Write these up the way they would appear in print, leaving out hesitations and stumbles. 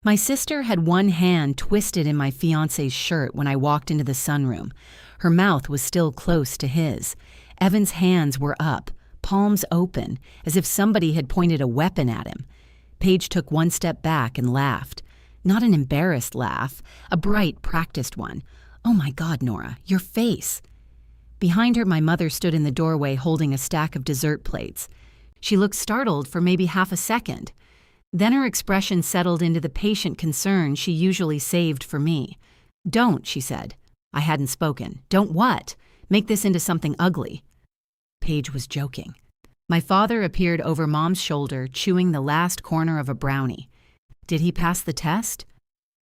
My sister had one hand twisted in my fiancé's shirt when I walked into the sunroom. Her mouth was still close to his. Evan's hands were up, palms open, as if somebody had pointed a weapon at him. Paige took one step back and laughed. Not an embarrassed laugh, a bright, practiced one. "Oh my God, Nora, your face." Behind her, my mother stood in the doorway holding a stack of dessert plates. She looked startled for maybe half a second. Then her expression settled into the patient concern she usually saved for me. "Don't," she said. I hadn't spoken. "Don't what? Make this into something ugly." Paige was joking. My father appeared over Mom's shoulder, chewing the last corner of a brownie. Did he pass the test?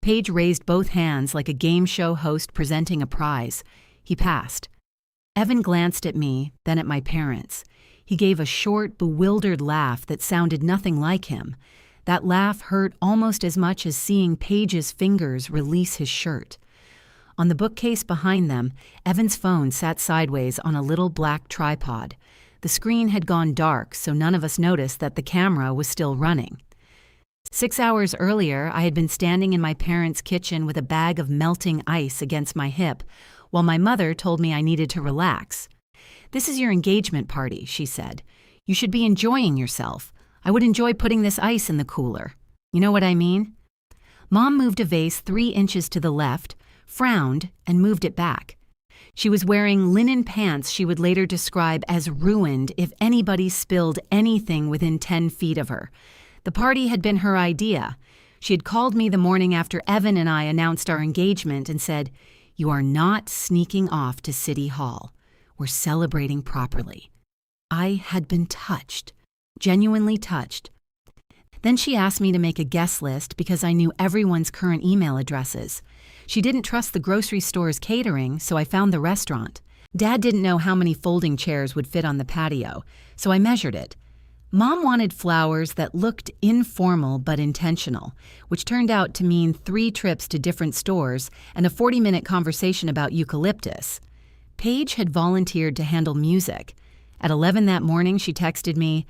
Paige raised both hands like a game show host presenting a prize. He passed. Evan glanced at me, then at my parents. He gave a short, bewildered laugh that sounded nothing like him. That laugh hurt almost as much as seeing Paige's fingers release his shirt. On the bookcase behind them, Evan's phone sat sideways on a little black tripod. The screen had gone dark, so none of us noticed that the camera was still running. 6 hours earlier, I had been standing in my parents' kitchen with a bag of melting ice against my hip, while my mother told me I needed to relax. "This is your engagement party," she said. "You should be enjoying yourself. I would enjoy putting this ice in the cooler. You know what I mean?" Mom moved a vase 3 inches to the left, frowned, and moved it back. She was wearing linen pants she would later describe as ruined if anybody spilled anything within 10 feet of her. The party had been her idea. She had called me the morning after Evan and I announced our engagement and said, "You are not sneaking off to City Hall. We're celebrating properly." I had been touched. Genuinely touched. Then she asked me to make a guest list because I knew everyone's current email addresses. She didn't trust the grocery store's catering, so I found the restaurant. Dad didn't know how many folding chairs would fit on the patio, so I measured it. Mom wanted flowers that looked informal but intentional, which turned out to mean 3 trips to different stores and a 40-minute conversation about eucalyptus. Paige had volunteered to handle music. At 11 that morning, she texted me,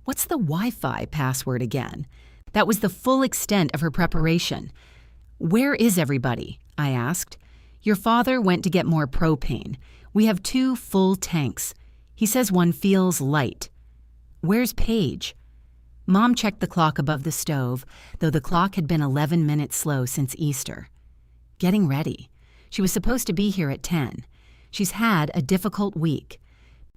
"What's the Wi-Fi password again?" That was the full extent of her preparation. "Where is everybody?" I asked. "Your father went to get more propane. We have 2 full tanks. He says one feels light." "Where's Paige?" Mom checked the clock above the stove, though the clock had been 11 minutes slow since Easter. "Getting ready. She was supposed to be here at 10. She's had a difficult week."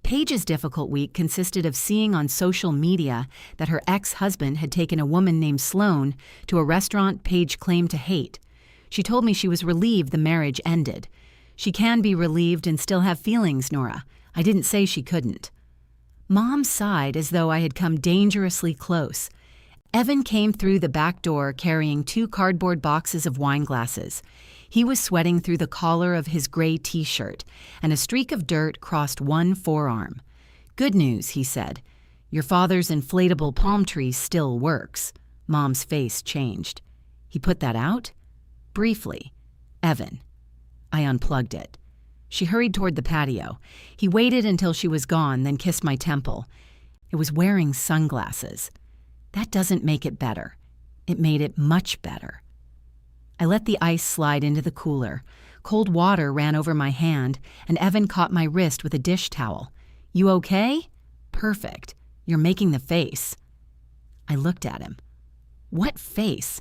Paige's difficult week consisted of seeing on social media that her ex-husband had taken a woman named Sloan to a restaurant Paige claimed to hate. She told me she was relieved the marriage ended. She can be relieved and still have feelings, Nora. I didn't say she couldn't. Mom sighed as though I had come dangerously close. Evan came through the back door carrying 2 cardboard boxes of wine glasses. He was sweating through the collar of his gray t-shirt, and a streak of dirt crossed one forearm. "Good news," he said. "Your father's inflatable palm tree still works." Mom's face changed. "He put that out?" "Briefly. Evan." I unplugged it. She hurried toward the patio. He waited until she was gone, then kissed my temple. It was wearing sunglasses. That doesn't make it better. It made it much better. I let the ice slide into the cooler. Cold water ran over my hand, and Evan caught my wrist with a dish towel. "You okay?" "Perfect. You're making the face." I looked at him. "What face?"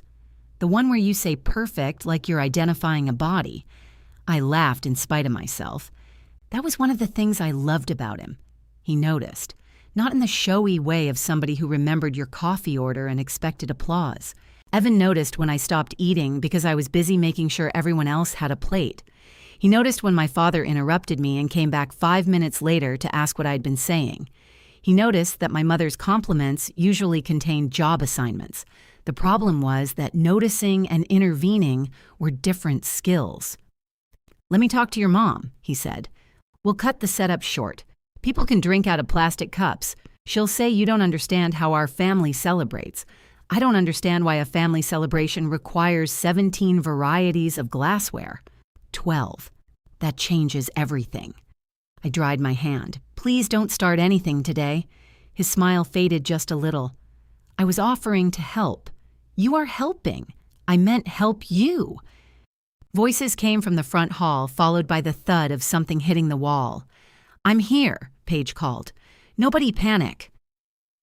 "The one where you say perfect like you're identifying a body." I laughed in spite of myself. That was one of the things I loved about him. He noticed. Not in the showy way of somebody who remembered your coffee order and expected applause. Evan noticed when I stopped eating because I was busy making sure everyone else had a plate. He noticed when my father interrupted me and came back 5 minutes later to ask what I'd been saying. He noticed that my mother's compliments usually contained job assignments. The problem was that noticing and intervening were different skills. "Let me talk to your mom," he said. "We'll cut the setup short. People can drink out of plastic cups. She'll say you don't understand how our family celebrates. I don't understand why a family celebration requires 17 varieties of glassware. 12. That changes everything." I dried my hand. "Please don't start anything today." His smile faded just a little. "I was offering to help." "You are helping." I meant help you." Voices came from the front hall, followed by the thud of something hitting the wall. "I'm here," Paige called. "Nobody panic."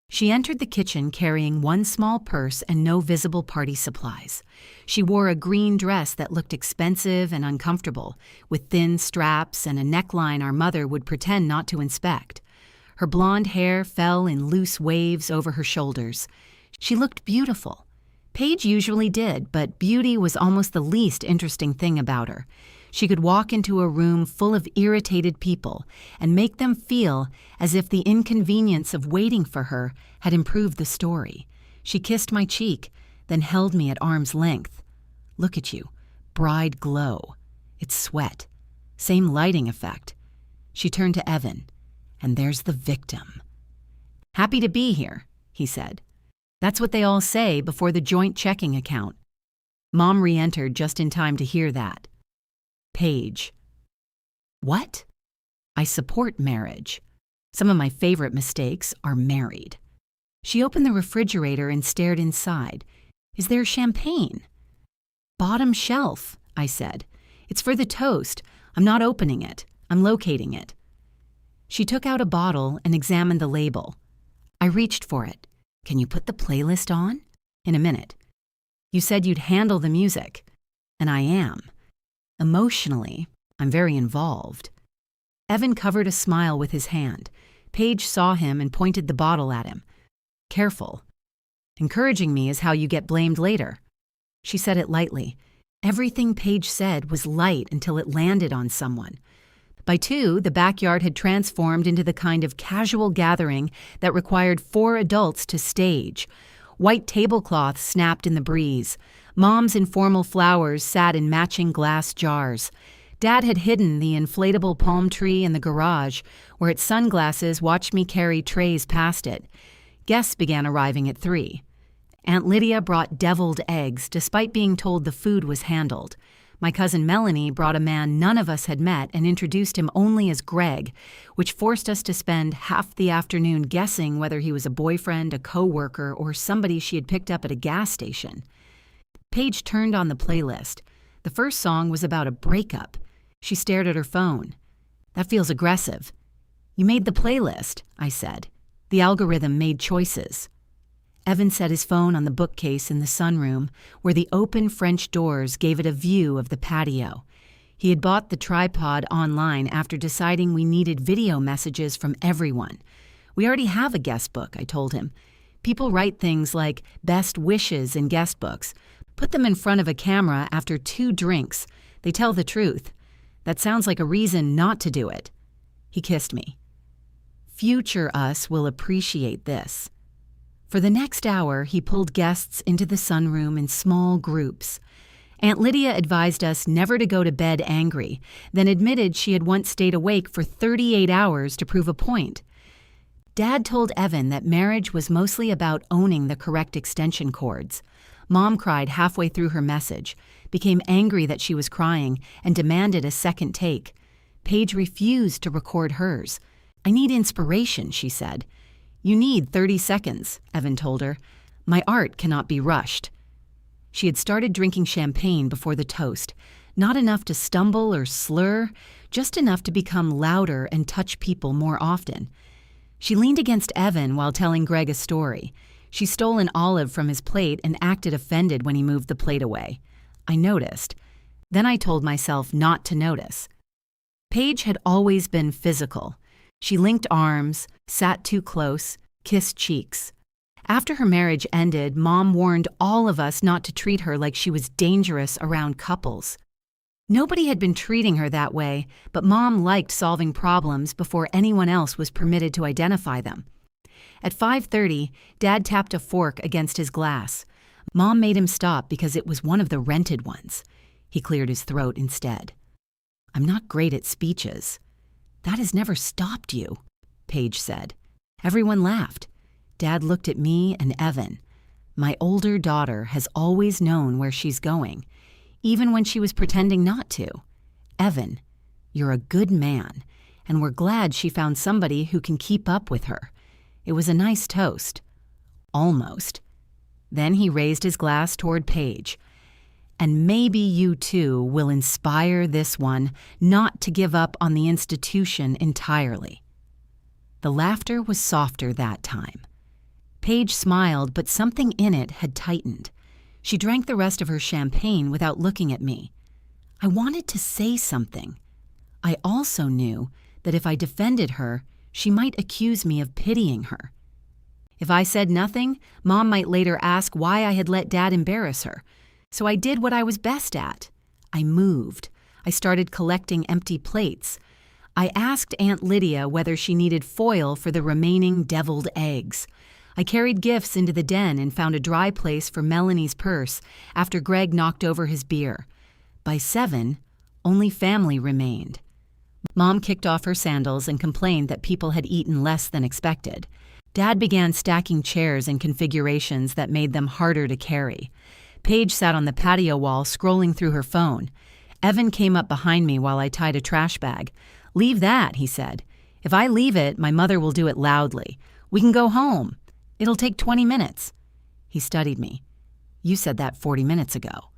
She entered the kitchen carrying one small purse and no visible party supplies. She wore a green dress that looked expensive and uncomfortable, with thin straps and a neckline our mother would pretend not to inspect. Her blonde hair fell in loose waves over her shoulders. She looked beautiful. Paige usually did, but beauty was almost the least interesting thing about her. She could walk into a room full of irritated people and make them feel as if the inconvenience of waiting for her had improved the story. She kissed my cheek, then held me at arm's length. "Look at you. Bride glow. It's sweat. Same lighting effect." She turned to Evan. "And there's the victim." "Happy to be here," he said. "That's what they all say before the joint checking account." Mom re-entered just in time to hear that. "Paige." "What?" "I support marriage. Some of my favorite mistakes are married." She opened the refrigerator and stared inside. "Is there champagne?" "Bottom shelf," I said. "It's for the toast. I'm not opening it. I'm locating it." She took out a bottle and examined the label. I reached for it. "Can you put the playlist on?" "In a minute." "You said you'd handle the music." "And I am. Emotionally, I'm very involved." Evan covered a smile with his hand. Paige saw him and pointed the bottle at him. "Careful. Encouraging me is how you get blamed later." She said it lightly. Everything Paige said was light until it landed on someone. By 2, the backyard had transformed into the kind of casual gathering that required 4 adults to stage. White tablecloths snapped in the breeze. Mom's informal flowers sat in matching glass jars. Dad had hidden the inflatable palm tree in the garage, where its sunglasses watched me carry trays past it. Guests began arriving at 3. Aunt Lydia brought deviled eggs, despite being told the food was handled. My cousin Melanie brought a man none of us had met and introduced him only as Greg, which forced us to spend half the afternoon guessing whether he was a boyfriend, a co-worker, or somebody she had picked up at a gas station. Paige turned on the playlist. The first song was about a breakup. She stared at her phone. "That feels aggressive." "You made the playlist," I said. "The algorithm made choices." Evan set his phone on the bookcase in the sunroom, where the open French doors gave it a view of the patio. He had bought the tripod online after deciding we needed video messages from everyone. "We already have a guest book," I told him. "People write things like best wishes in guest books. Put them in front of a camera after 2 drinks. They tell the truth. That sounds like a reason not to do it." He kissed me. "Future us will appreciate this." For the next hour, he pulled guests into the sunroom in small groups. Aunt Lydia advised us never to go to bed angry, then admitted she had once stayed awake for 38 hours to prove a point. Dad told Evan that marriage was mostly about owning the correct extension cords. Mom cried halfway through her message, became angry that she was crying, and demanded a second take. Paige refused to record hers. "I need inspiration," she said. "You need 30 seconds, Evan told her. "My art cannot be rushed." She had started drinking champagne before the toast, not enough to stumble or slur, just enough to become louder and touch people more often. She leaned against Evan while telling Greg a story. She stole an olive from his plate and acted offended when he moved the plate away. I noticed. Then I told myself not to notice. Paige had always been physical. She linked arms, sat too close, kissed cheeks. After her marriage ended, Mom warned all of us not to treat her like she was dangerous around couples. Nobody had been treating her that way, but Mom liked solving problems before anyone else was permitted to identify them. At 5:30, Dad tapped a fork against his glass. Mom made him stop because it was one of the rented ones. He cleared his throat instead. "I'm not great at speeches." "That has never stopped you," Paige said. Everyone laughed. Dad looked at me and Evan. My older daughter has always known where she's going, even when she was pretending not to. "Evan, you're a good man, and we're glad she found somebody who can keep up with her." It was a nice toast. Almost. Then he raised his glass toward Paige. And maybe you too will inspire this one not to give up on the institution entirely. The laughter was softer that time. Paige smiled, but something in it had tightened. She drank the rest of her champagne without looking at me. I wanted to say something. I also knew that if I defended her, she might accuse me of pitying her. If I said nothing, Mom might later ask why I had let Dad embarrass her. So I did what I was best at. I moved. I started collecting empty plates. I asked Aunt Lydia whether she needed foil for the remaining deviled eggs. I carried gifts into the den and found a dry place for Melanie's purse after Greg knocked over his beer. By 7, only family remained. Mom kicked off her sandals and complained that people had eaten less than expected. Dad began stacking chairs in configurations that made them harder to carry. Paige sat on the patio wall scrolling through her phone. Evan came up behind me while I tied a trash bag. "Leave that," he said. "If I leave it, my mother will do it loudly. We can go home. It'll take 20 minutes. He studied me. "You said that 40 minutes ago."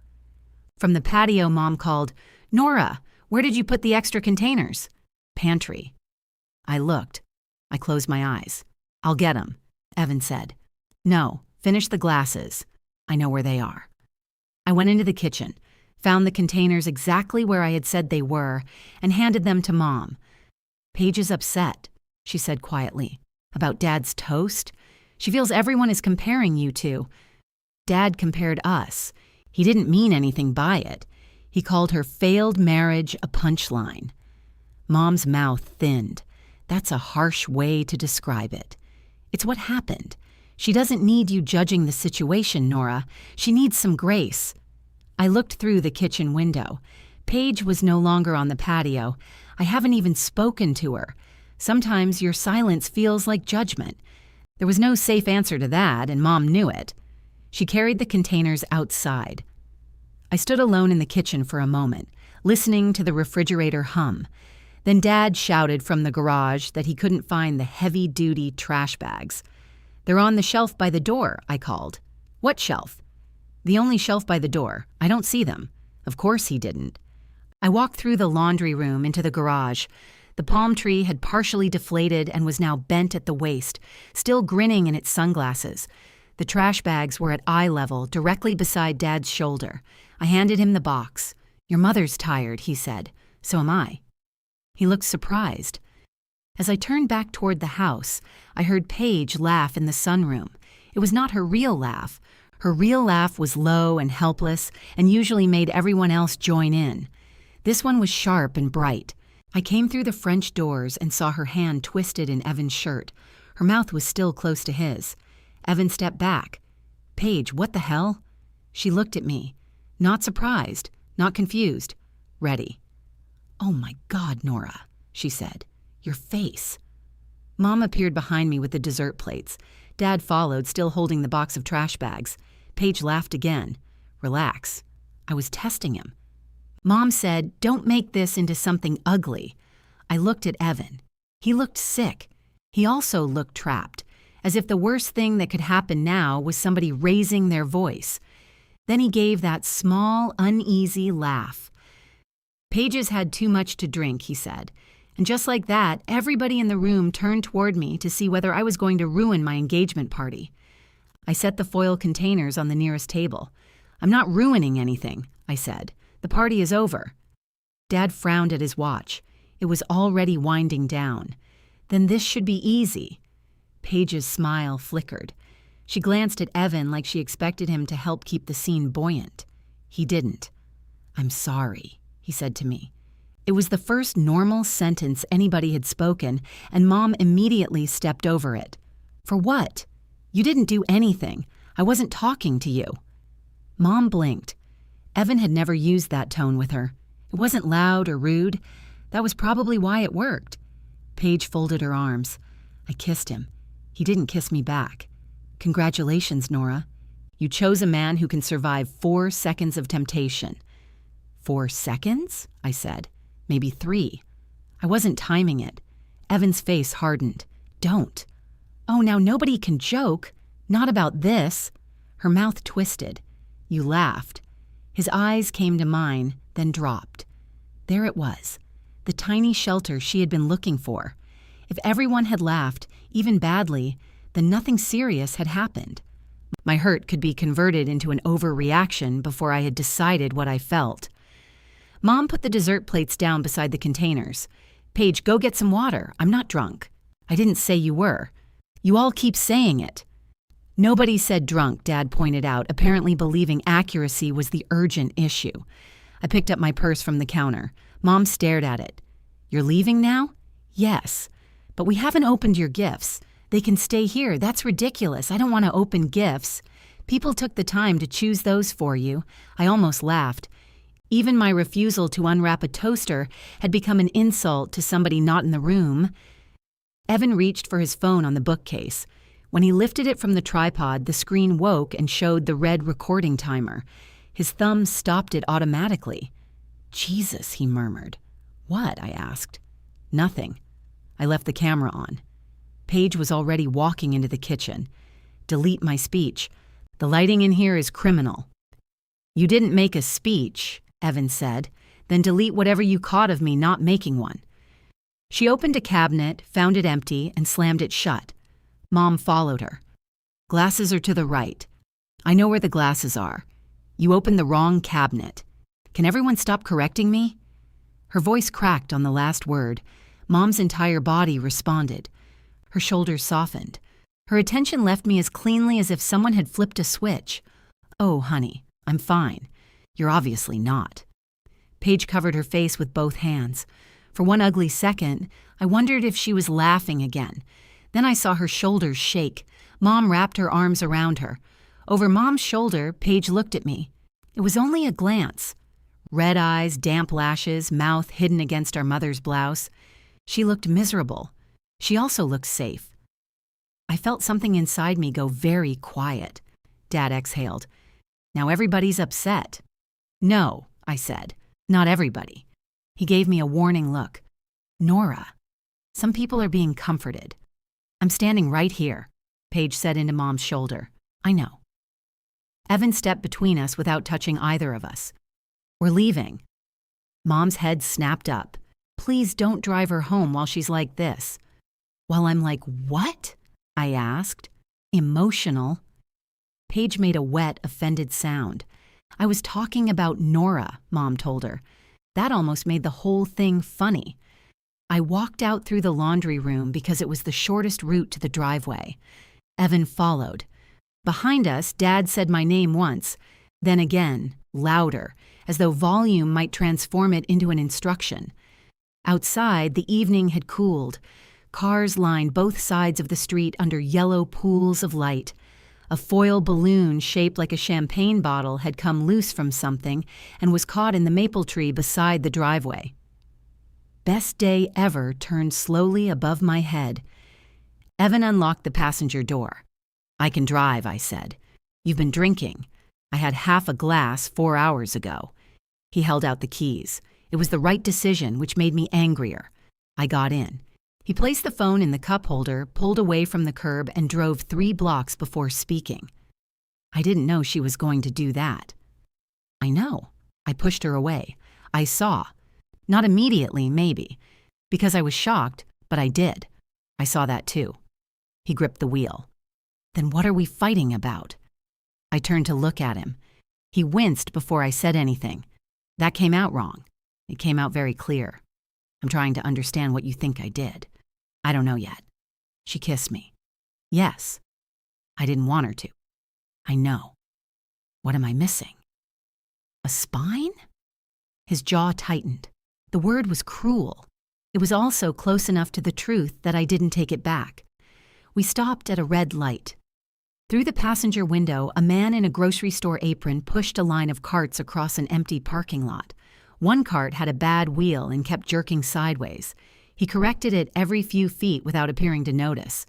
From the patio, Mom called, "Nora, where did you put the extra containers?" "Pantry." I looked. I closed my eyes. "I'll get 'em," Evan said. "No, finish the glasses. I know where they are." I went into the kitchen, found the containers exactly where I had said they were, and handed them to Mom. "Paige is upset," she said quietly. "About Dad's toast? She feels everyone is comparing you two. Dad compared us. He didn't mean anything by it. He called her failed marriage a punchline." Mom's mouth thinned. That's a harsh way to describe it. "It's what happened. She doesn't need you judging the situation, Nora. She needs some grace." I looked through the kitchen window. Paige was no longer on the patio. I haven't even spoken to her. Sometimes your silence feels like judgment. There was no safe answer to that, and Mom knew it. She carried the containers outside. I stood alone in the kitchen for a moment, listening to the refrigerator hum. Then Dad shouted from the garage that he couldn't find the heavy-duty trash bags. "They're on the shelf by the door," I called. "What shelf?" "The only shelf by the door. I don't see them." Of course he didn't. I walked through the laundry room into the garage. The palm tree had partially deflated and was now bent at the waist, still grinning in its sunglasses. The trash bags were at eye level, directly beside Dad's shoulder. I handed him the box. "Your mother's tired," he said. "So am I." He looked surprised. As I turned back toward the house, I heard Paige laugh in the sunroom. It was not her real laugh. Her real laugh was low and helpless and usually made everyone else join in. This one was sharp and bright. I came through the French doors and saw her hand twisted in Evan's shirt. Her mouth was still close to his. Evan stepped back. "Paige, what the hell?" She looked at me. Not surprised, not confused. Ready. "Oh my God, Nora," she said. "Your face." Mom appeared behind me with the dessert plates. Dad followed, still holding the box of trash bags. Paige laughed again. "Relax." I was testing him. Mom said, "Don't make this into something ugly." I looked at Evan. He looked sick. He also looked trapped, as if the worst thing that could happen now was somebody raising their voice. Then he gave that small, uneasy laugh. "Paige's had too much to drink," he said. And just like that, everybody in the room turned toward me to see whether I was going to ruin my engagement party. I set the foil containers on the nearest table. "I'm not ruining anything," I said. "The party is over." Dad frowned at his watch. It was already winding down. "Then this should be easy." Paige's smile flickered. She glanced at Evan like she expected him to help keep the scene buoyant. He didn't. "I'm sorry," he said to me. It was the first normal sentence anybody had spoken, and Mom immediately stepped over it. "For what? You didn't do anything. I wasn't talking to you." Mom blinked. Evan had never used that tone with her. It wasn't loud or rude. That was probably why it worked. Paige folded her arms. I kissed him. He didn't kiss me back. "Congratulations, Nora. You chose a man who can survive 4 seconds of temptation." 4 seconds? I said. Maybe 3. I wasn't timing it. Evan's face hardened. "Don't." "Oh, now nobody can joke. Not about this." Her mouth twisted. "You laughed." His eyes came to mine, then dropped. There it was, the tiny shelter she had been looking for. If everyone had laughed, even badly, then nothing serious had happened. My hurt could be converted into an overreaction before I had decided what I felt. Mom put the dessert plates down beside the containers. Paige, go get some water. I'm not drunk. I didn't say you were. You all keep saying it. Nobody said drunk, Dad pointed out, apparently believing accuracy was the urgent issue. I picked up my purse from the counter. Mom stared at it. You're leaving now? Yes. But we haven't opened your gifts. They can stay here. That's ridiculous. I don't want to open gifts. People took the time to choose those for you. I almost laughed. Even my refusal to unwrap a toaster had become an insult to somebody not in the room. Evan reached for his phone on the bookcase. When he lifted it from the tripod, the screen woke and showed the red recording timer. His thumb stopped it automatically. Jesus, he murmured. What? I asked. Nothing. I left the camera on. Paige was already walking into the kitchen. Delete my speech. The lighting in here is criminal. You didn't make a speech, Evan said. Then delete whatever you caught of me not making one. She opened a cabinet, found it empty, and slammed it shut. Mom followed her. Glasses are to the right. I know where the glasses are. You opened the wrong cabinet. Can everyone stop correcting me? Her voice cracked on the last word. Mom's entire body responded. Her shoulders softened. Her attention left me as cleanly as if someone had flipped a switch. Oh, honey, I'm fine. You're obviously not. Paige covered her face with both hands. For one ugly second, I wondered if she was laughing again. Then I saw her shoulders shake. Mom wrapped her arms around her. Over Mom's shoulder, Paige looked at me. It was only a glance. Red eyes, damp lashes, mouth hidden against our mother's blouse. She looked miserable. She also looked safe. I felt something inside me go very quiet. Dad exhaled. Now everybody's upset. No, I said. Not everybody. He gave me a warning look. Nora. Some people are being comforted. I'm standing right here, Paige said into Mom's shoulder. I know. Evan stepped between us without touching either of us. We're leaving. Mom's head snapped up. Please don't drive her home while she's like this. While I'm like, what? I asked. Emotional. Paige made a wet, offended sound. I was talking about Nora, Mom told her. That almost made the whole thing funny. I walked out through the laundry room because it was the shortest route to the driveway. Evan followed. Behind us, Dad said my name once, then again, louder, as though volume might transform it into an instruction. Outside, the evening had cooled. Cars lined both sides of the street under yellow pools of light. A foil balloon shaped like a champagne bottle had come loose from something and was caught in the maple tree beside the driveway. Best day ever turned slowly above my head. Evan unlocked the passenger door. I can drive, I said. You've been drinking. I had half a glass 4 hours ago. He held out the keys. It was the right decision, which made me angrier. I got in. He placed the phone in the cup holder, pulled away from the curb, and drove 3 blocks before speaking. I didn't know she was going to do that. I know. I pushed her away. I saw. Not immediately, maybe. Because I was shocked, but I did. I saw that too. He gripped the wheel. Then what are we fighting about? I turned to look at him. He winced before I said anything. That came out wrong. It came out very clear. I'm trying to understand what you think I did. I don't know yet. She kissed me. Yes. I didn't want her to. I know. What am I missing? A spine? His jaw tightened. The word was cruel. It was also close enough to the truth that I didn't take it back. We stopped at a red light. Through the passenger window, a man in a grocery store apron pushed a line of carts across an empty parking lot. One cart had a bad wheel and kept jerking sideways. He corrected it every few feet without appearing to notice.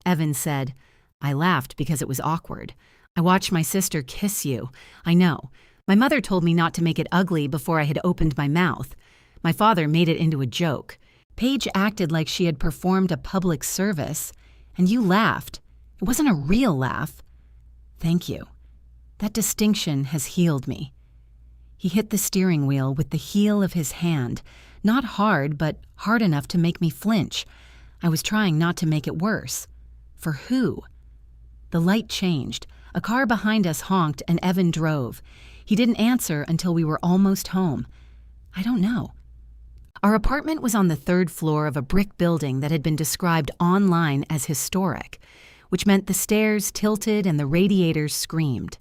Evan said, I laughed because it was awkward. I watched my sister kiss you. I know. My mother told me not to make it ugly before I had opened my mouth. My father made it into a joke. Paige acted like she had performed a public service, and you laughed. It wasn't a real laugh. Thank you. That distinction has healed me. He hit the steering wheel with the heel of his hand, not hard, but hard enough to make me flinch. I was trying not to make it worse. For who? The light changed. A car behind us honked and Evan drove. He didn't answer until we were almost home. I don't know. Our apartment was on the 3rd floor of a brick building that had been described online as historic, which meant the stairs tilted and the radiators screamed.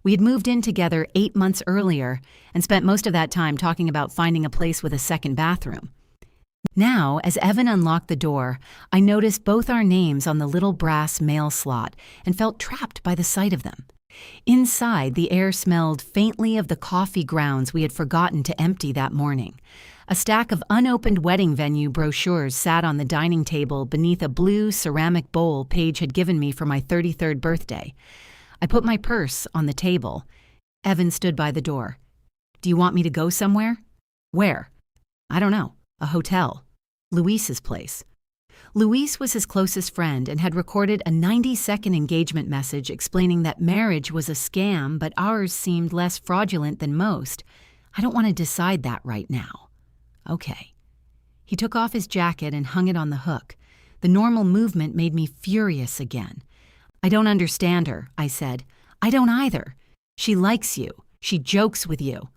We had moved in together 8 months earlier and spent most of that time talking about finding a place with a second bathroom. Now, as Evan unlocked the door, I noticed both our names on the little brass mail slot and felt trapped by the sight of them. Inside, the air smelled faintly of the coffee grounds we had forgotten to empty that morning. A stack of unopened wedding venue brochures sat on the dining table beneath a blue ceramic bowl Paige had given me for my 33rd birthday. I put my purse on the table. Evan stood by the door. "Do you want me to go somewhere?" "Where?" "I don't know. A hotel. Luis's place." Luis was his closest friend and had recorded a 90-second engagement message explaining that marriage was a scam, but ours seemed less fraudulent than most. I don't want to decide that right now. Okay. He took off his jacket and hung it on the hook. The normal movement made me furious again. "I don't understand her," I said. "I don't either. She likes you. She jokes with you."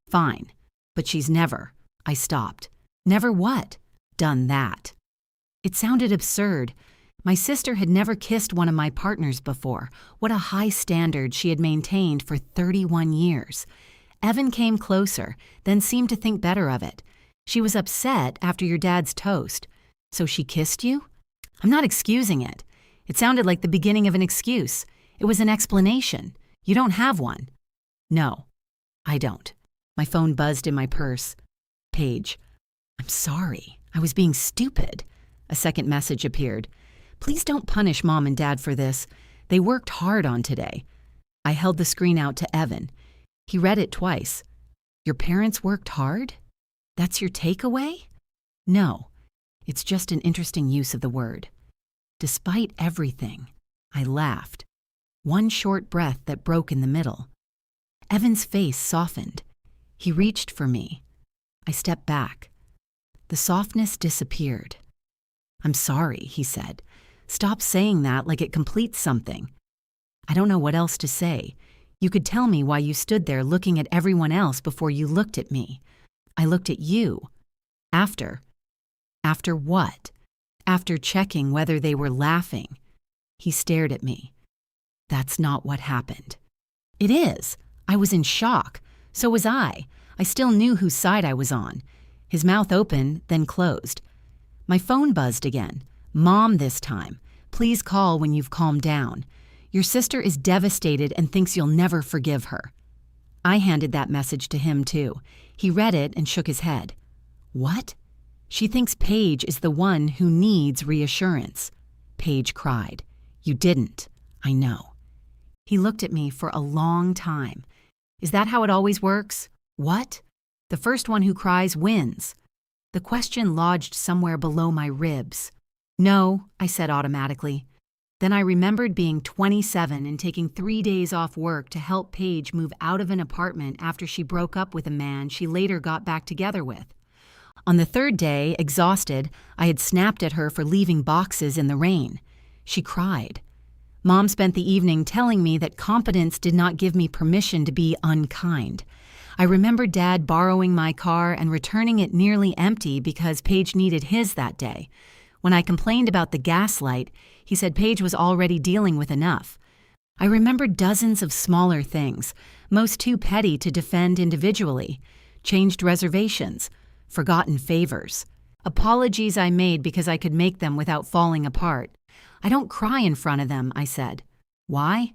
"Fine. But she's never." I stopped. "Never what?" "Done that." It sounded absurd. My sister had never kissed one of my partners before. What a high standard she had maintained for 31 years. Evan came closer, then seemed to think better of it. "She was upset after your dad's toast. So she kissed you?" "I'm not excusing it. It sounded like the beginning of an excuse. It was an explanation. You don't have one." "No, I don't." My phone buzzed in my purse. "Paige, I'm sorry. I was being stupid." A second message appeared. "Please don't punish Mom and Dad for this. They worked hard on today." I held the screen out to Evan. He read it twice. "Your parents worked hard? That's your takeaway?" "No, it's just an interesting use of the word." Despite everything, I laughed. One short breath that broke in the middle. Evan's face softened. He reached for me. I stepped back. The softness disappeared. "I'm sorry," he said. "Stop saying that like it completes something." "I don't know what else to say. You could tell me why you stood there looking at everyone else before you looked at me." "I looked at you." "After." "After what?" "After checking whether they were laughing." He stared at me. "That's not what happened." "It is." I was in shock. So was I. I still knew whose side I was on. His mouth opened, then closed. My phone buzzed again. "Mom this time. Please call when you've calmed down. Your sister is devastated and thinks you'll never forgive her." I handed that message to him too. He read it and shook his head. "What?" "She thinks Paige is the one who needs reassurance." Paige cried. "You didn't." "I know." He looked at me for a long time. "Is that how it always works?" "What?" "The first one who cries wins." The question lodged somewhere below my ribs. "No," I said automatically. Then I remembered being 27 and taking 3 days off work to help Paige move out of an apartment after she broke up with a man she later got back together with. On the 3rd day, exhausted, I had snapped at her for leaving boxes in the rain. She cried. Mom spent the evening telling me that competence did not give me permission to be unkind. I remember Dad borrowing my car and returning it nearly empty because Paige needed his that day. When I complained about the gaslight, he said Paige was already dealing with enough. I remembered dozens of smaller things, most too petty to defend individually. Changed reservations, forgotten favors, apologies I made because I could make them without falling apart. "I don't cry in front of them," I said. "Why?"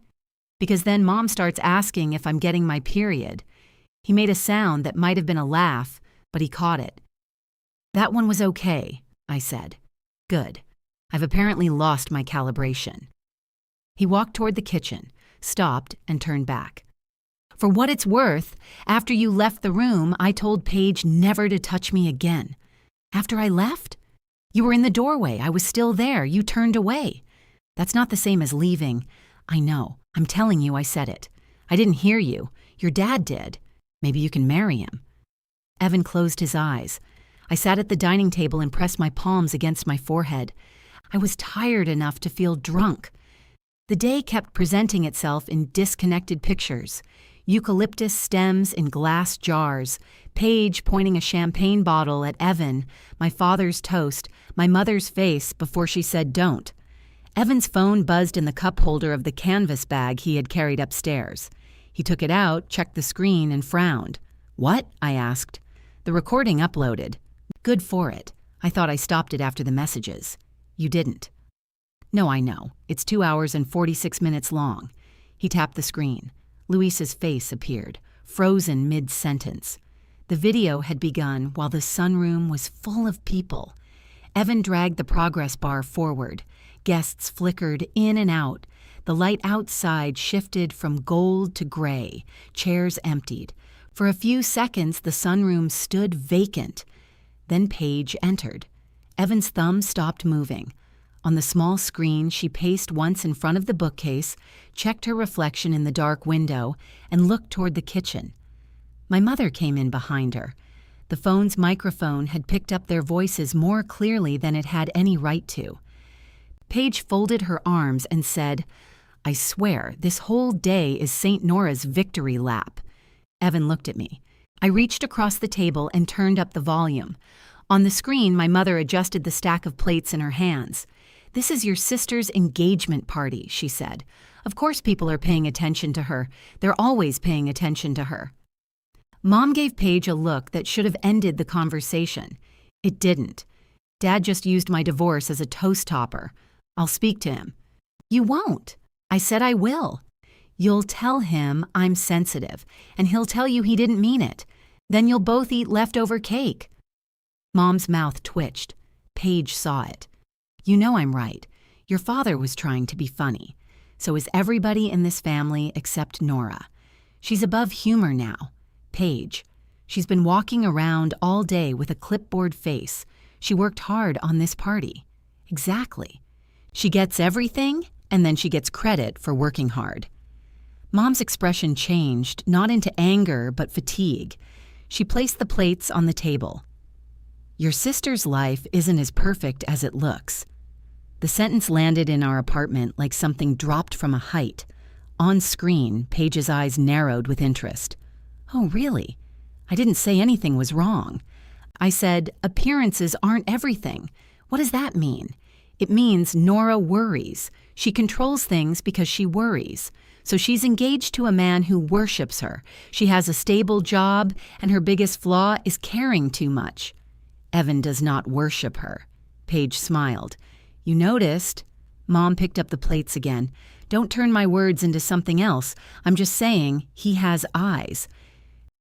"Because then Mom starts asking if I'm getting my period." He made a sound that might have been a laugh, but he caught it. "That one was okay," I said. "Good. I've apparently lost my calibration." He walked toward the kitchen, stopped, and turned back. "For what it's worth, after you left the room, I told Paige never to touch me again." "After I left?" "You were in the doorway. I was still there. You turned away." "That's not the same as leaving." "I know. I'm telling you I said it. I didn't hear you. Your dad did." Maybe you can marry him. Evan closed his eyes. I sat at the dining table and pressed my palms against my forehead. I was tired enough to feel drunk. The day kept presenting itself in disconnected pictures. Eucalyptus stems in glass jars, Paige pointing a champagne bottle at Evan, my father's toast, my mother's face before she said don't. Evan's phone buzzed in the cup holder of the canvas bag he had carried upstairs. He took it out, checked the screen, and frowned. "What?" I asked. "The recording uploaded." "Good for it. I thought I stopped it after the messages." "You didn't." "No, I know. It's 2 hours and 46 minutes long." He tapped the screen. Luisa's face appeared, frozen mid-sentence. The video had begun while the sunroom was full of people. Evan dragged the progress bar forward. Guests flickered in and out. The light outside shifted from gold to gray. Chairs emptied. For a few seconds, the sunroom stood vacant. Then Paige entered. Evan's thumb stopped moving. On the small screen, she paced once in front of the bookcase, checked her reflection in the dark window, and looked toward the kitchen. My mother came in behind her. The phone's microphone had picked up their voices more clearly than it had any right to. Paige folded her arms and said, "I swear, this whole day is St. Nora's victory lap." Evan looked at me. I reached across the table and turned up the volume. On the screen, my mother adjusted the stack of plates in her hands. "This is your sister's engagement party," she said. "Of course people are paying attention to her. They're always paying attention to her." Mom gave Paige a look that should have ended the conversation. It didn't. Dad just used my divorce as a toast topper. "I'll speak to him." "You won't." "I said I will." "You'll tell him I'm sensitive, and he'll tell you he didn't mean it. Then you'll both eat leftover cake." Mom's mouth twitched. Paige saw it. "You know I'm right. Your father was trying to be funny. So is everybody in this family except Nora. She's above humor now. Paige. She's been walking around all day with a clipboard face. She worked hard on this party." "Exactly. She gets everything, and then she gets credit for working hard." Mom's expression changed, not into anger, but fatigue. She placed the plates on the table. "Your sister's life isn't as perfect as it looks." The sentence landed in our apartment like something dropped from a height. On screen, Paige's eyes narrowed with interest. "Oh, really? I didn't say anything was wrong." I said, "Appearances aren't everything." "What does that mean?" "It means Nora worries. She controls things because she worries. So she's engaged to a man who worships her. She has a stable job, and her biggest flaw is caring too much." "Evan does not worship her." Paige smiled. "You noticed." Mom picked up the plates again. "Don't turn my words into something else. I'm just saying he has eyes.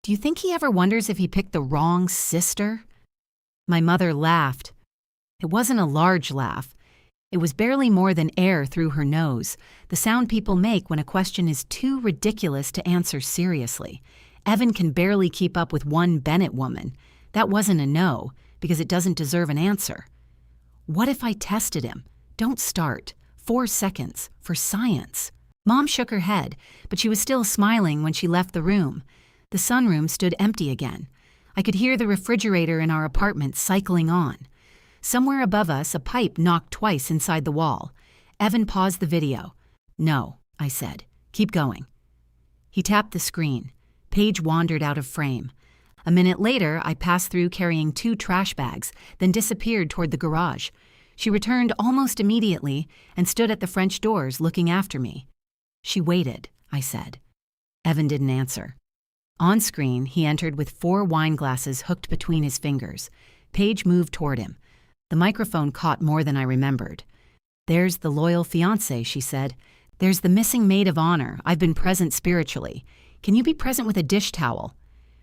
Do you think he ever wonders if he picked the wrong sister?" My mother laughed. It wasn't a large laugh. It was barely more than air through her nose, the sound people make when a question is too ridiculous to answer seriously. Evan can barely keep up with one Bennett woman. That wasn't a no, because it doesn't deserve an answer. "What if I tested him? Don't start. 4 seconds. For science." Mom shook her head, but she was still smiling when she left the room. The sunroom stood empty again. I could hear the refrigerator in our apartment cycling on. Somewhere above us, a pipe knocked twice inside the wall. Evan paused the video. "No," I said. "Keep going." He tapped the screen. Paige wandered out of frame. A minute later, I passed through carrying 2 trash bags, then disappeared toward the garage. She returned almost immediately and stood at the French doors looking after me. "She waited," I said. Evan didn't answer. On screen, he entered with 4 wine glasses hooked between his fingers. Paige moved toward him. The microphone caught more than I remembered. "There's the loyal fiancé," she said. "There's the missing maid of honor. I've been present spiritually. Can you be present with a dish towel?"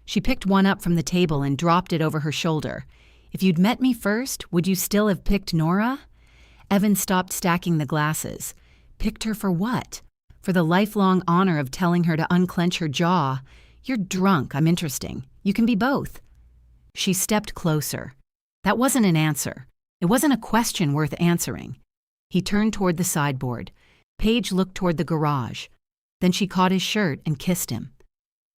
She picked one up from the table and dropped it over her shoulder. "If you'd met me first, would you still have picked Nora?" Evan stopped stacking the glasses. "Picked her for what?" "For the lifelong honor of telling her to unclench her jaw. You're drunk, I'm interesting. You can be both." She stepped closer. That wasn't an answer. It wasn't a question worth answering. He turned toward the sideboard. Paige looked toward the garage. Then she caught his shirt and kissed him.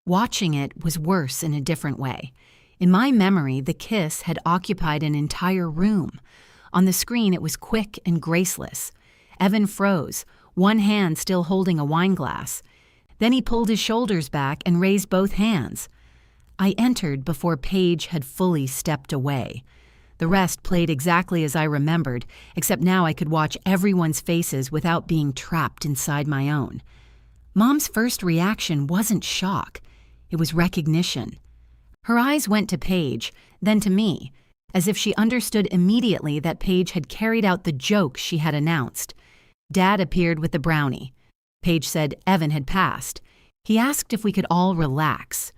Watching it was worse in a different way. In my memory, the kiss had occupied an entire room. On the screen, it was quick and graceless. Evan froze, one hand still holding a wine glass. Then he pulled his shoulders back and raised both hands. I entered before Paige had fully stepped away. The rest played exactly as I remembered, except now I could watch everyone's faces without being trapped inside my own. Mom's first reaction wasn't shock. It was recognition. Her eyes went to Paige, then to me, as if she understood immediately that Paige had carried out the joke she had announced. Dad appeared with the brownie. Paige said Evan had passed. He asked if we could all relax.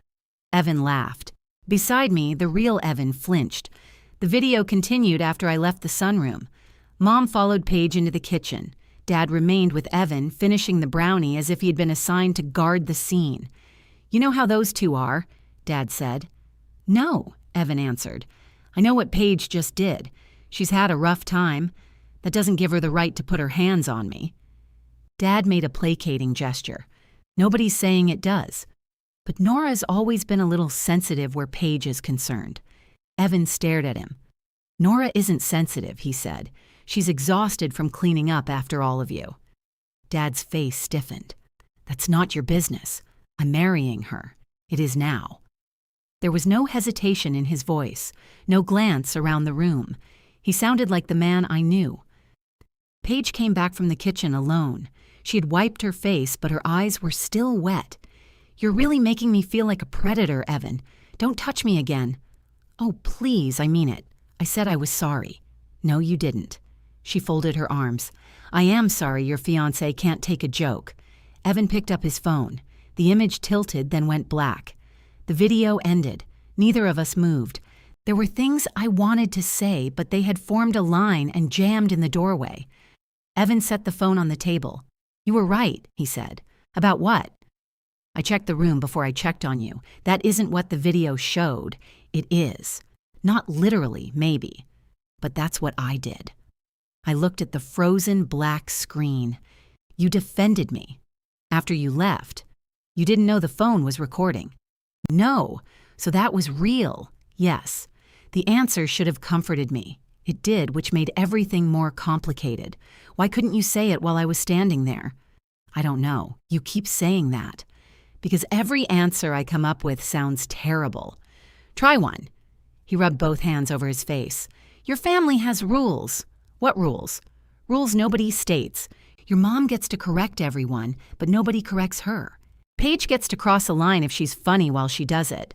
Evan laughed. Beside me, the real Evan flinched. The video continued after I left the sunroom. Mom followed Paige into the kitchen. Dad remained with Evan, finishing the brownie as if he had been assigned to guard the scene. "You know how those two are," Dad said. "No," Evan answered. "I know what Paige just did. She's had a rough time. That doesn't give her the right to put her hands on me." Dad made a placating gesture. "Nobody's saying it does. But Nora's always been a little sensitive where Paige is concerned." Evan stared at him. "Nora isn't sensitive," he said. "She's exhausted from cleaning up after all of you." Dad's face stiffened. "That's not your business. I'm marrying her. It is now." There was no hesitation in his voice, no glance around the room. He sounded like the man I knew. Paige came back from the kitchen alone. She had wiped her face, but her eyes were still wet. "You're really making me feel like a predator, Evan. Don't touch me again." "Oh, please, I mean it. I said I was sorry." "No, you didn't." She folded her arms. "I am sorry your fiancé can't take a joke." Evan picked up his phone. The image tilted, then went black. The video ended. Neither of us moved. There were things I wanted to say, but they had formed a line and jammed in the doorway. Evan set the phone on the table. "You were right," he said. "About what?" "I checked the room before I checked on you. That isn't what the video showed. It is. Not literally, maybe. But that's what I did." I looked at the frozen black screen. "You defended me. After you left. You didn't know the phone was recording." "No. So that was real." "Yes." The answer should have comforted me. It did, which made everything more complicated. Why couldn't you say it while I was standing there? "I don't know. You keep saying that." "Because every answer I come up with sounds terrible." "Try one." He rubbed both hands over his face. "Your family has rules." "What rules?" "Rules nobody states. Your mom gets to correct everyone, but nobody corrects her. Paige gets to cross a line if she's funny while she does it.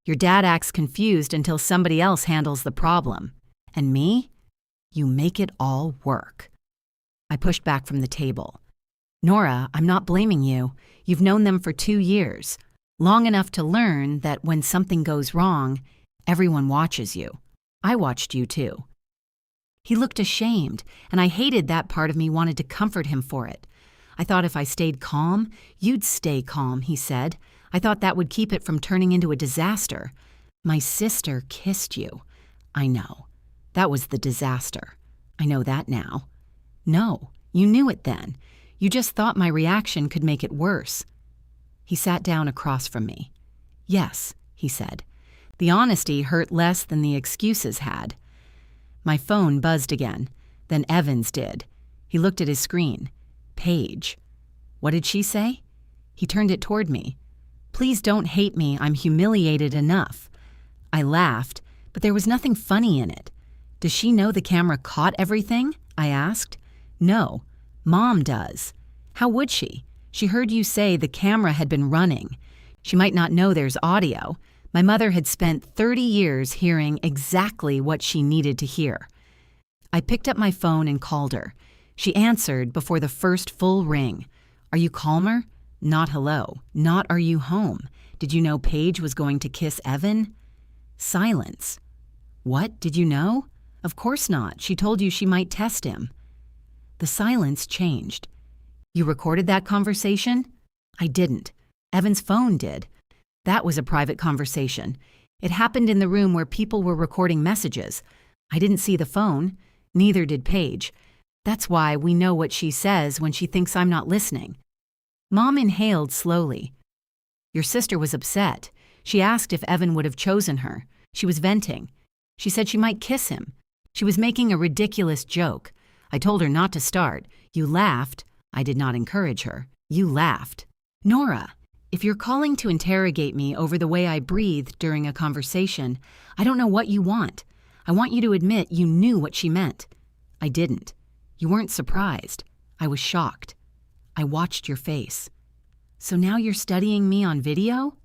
Your dad acts confused until somebody else handles the problem. And me? You make it all work." I pushed back from the table. "Nora, I'm not blaming you. You've known them for 2 years. Long enough to learn that when something goes wrong, everyone watches you. I watched you too." He looked ashamed, and I hated that part of me wanted to comfort him for it. "I thought if I stayed calm, you'd stay calm," he said. "I thought that would keep it from turning into a disaster." "My sister kissed you." "I know. That was the disaster. I know that now." "No, you knew it then. You just thought my reaction could make it worse." He sat down across from me. "Yes," he said. The honesty hurt less than the excuses had. My phone buzzed again. Then Evans did. He looked at his screen. "Paige." "What did she say?" He turned it toward me. "Please don't hate me. I'm humiliated enough." I laughed, but there was nothing funny in it. "Does she know the camera caught everything?" I asked. "No. Mom does." "How would she? She heard you say the camera had been running. She might not know there's audio. My mother had spent 30 years hearing exactly what she needed to hear." I picked up my phone and called her. She answered before the first full ring. "Are you calmer?" "Not hello. Not are you home. Did you know Paige was going to kiss Evan?" Silence. "What? Did you know?" "Of course not. She told you she might test him." The silence changed. "You recorded that conversation?" "I didn't. Evan's phone did. That was a private conversation. It happened in the room where people were recording messages. I didn't see the phone. Neither did Paige. That's why we know what she says when she thinks I'm not listening." Mom inhaled slowly. Your sister was upset. She asked if Evan would have chosen her. She was venting. She said she might kiss him. She was making a ridiculous joke. I told her not to start. You laughed. I did not encourage her. You laughed. Nora, if you're calling to interrogate me over the way I breathed during a conversation, I don't know what you want. I want you to admit you knew what she meant. I didn't. You weren't surprised. I was shocked. I watched your face. So now you're studying me on video?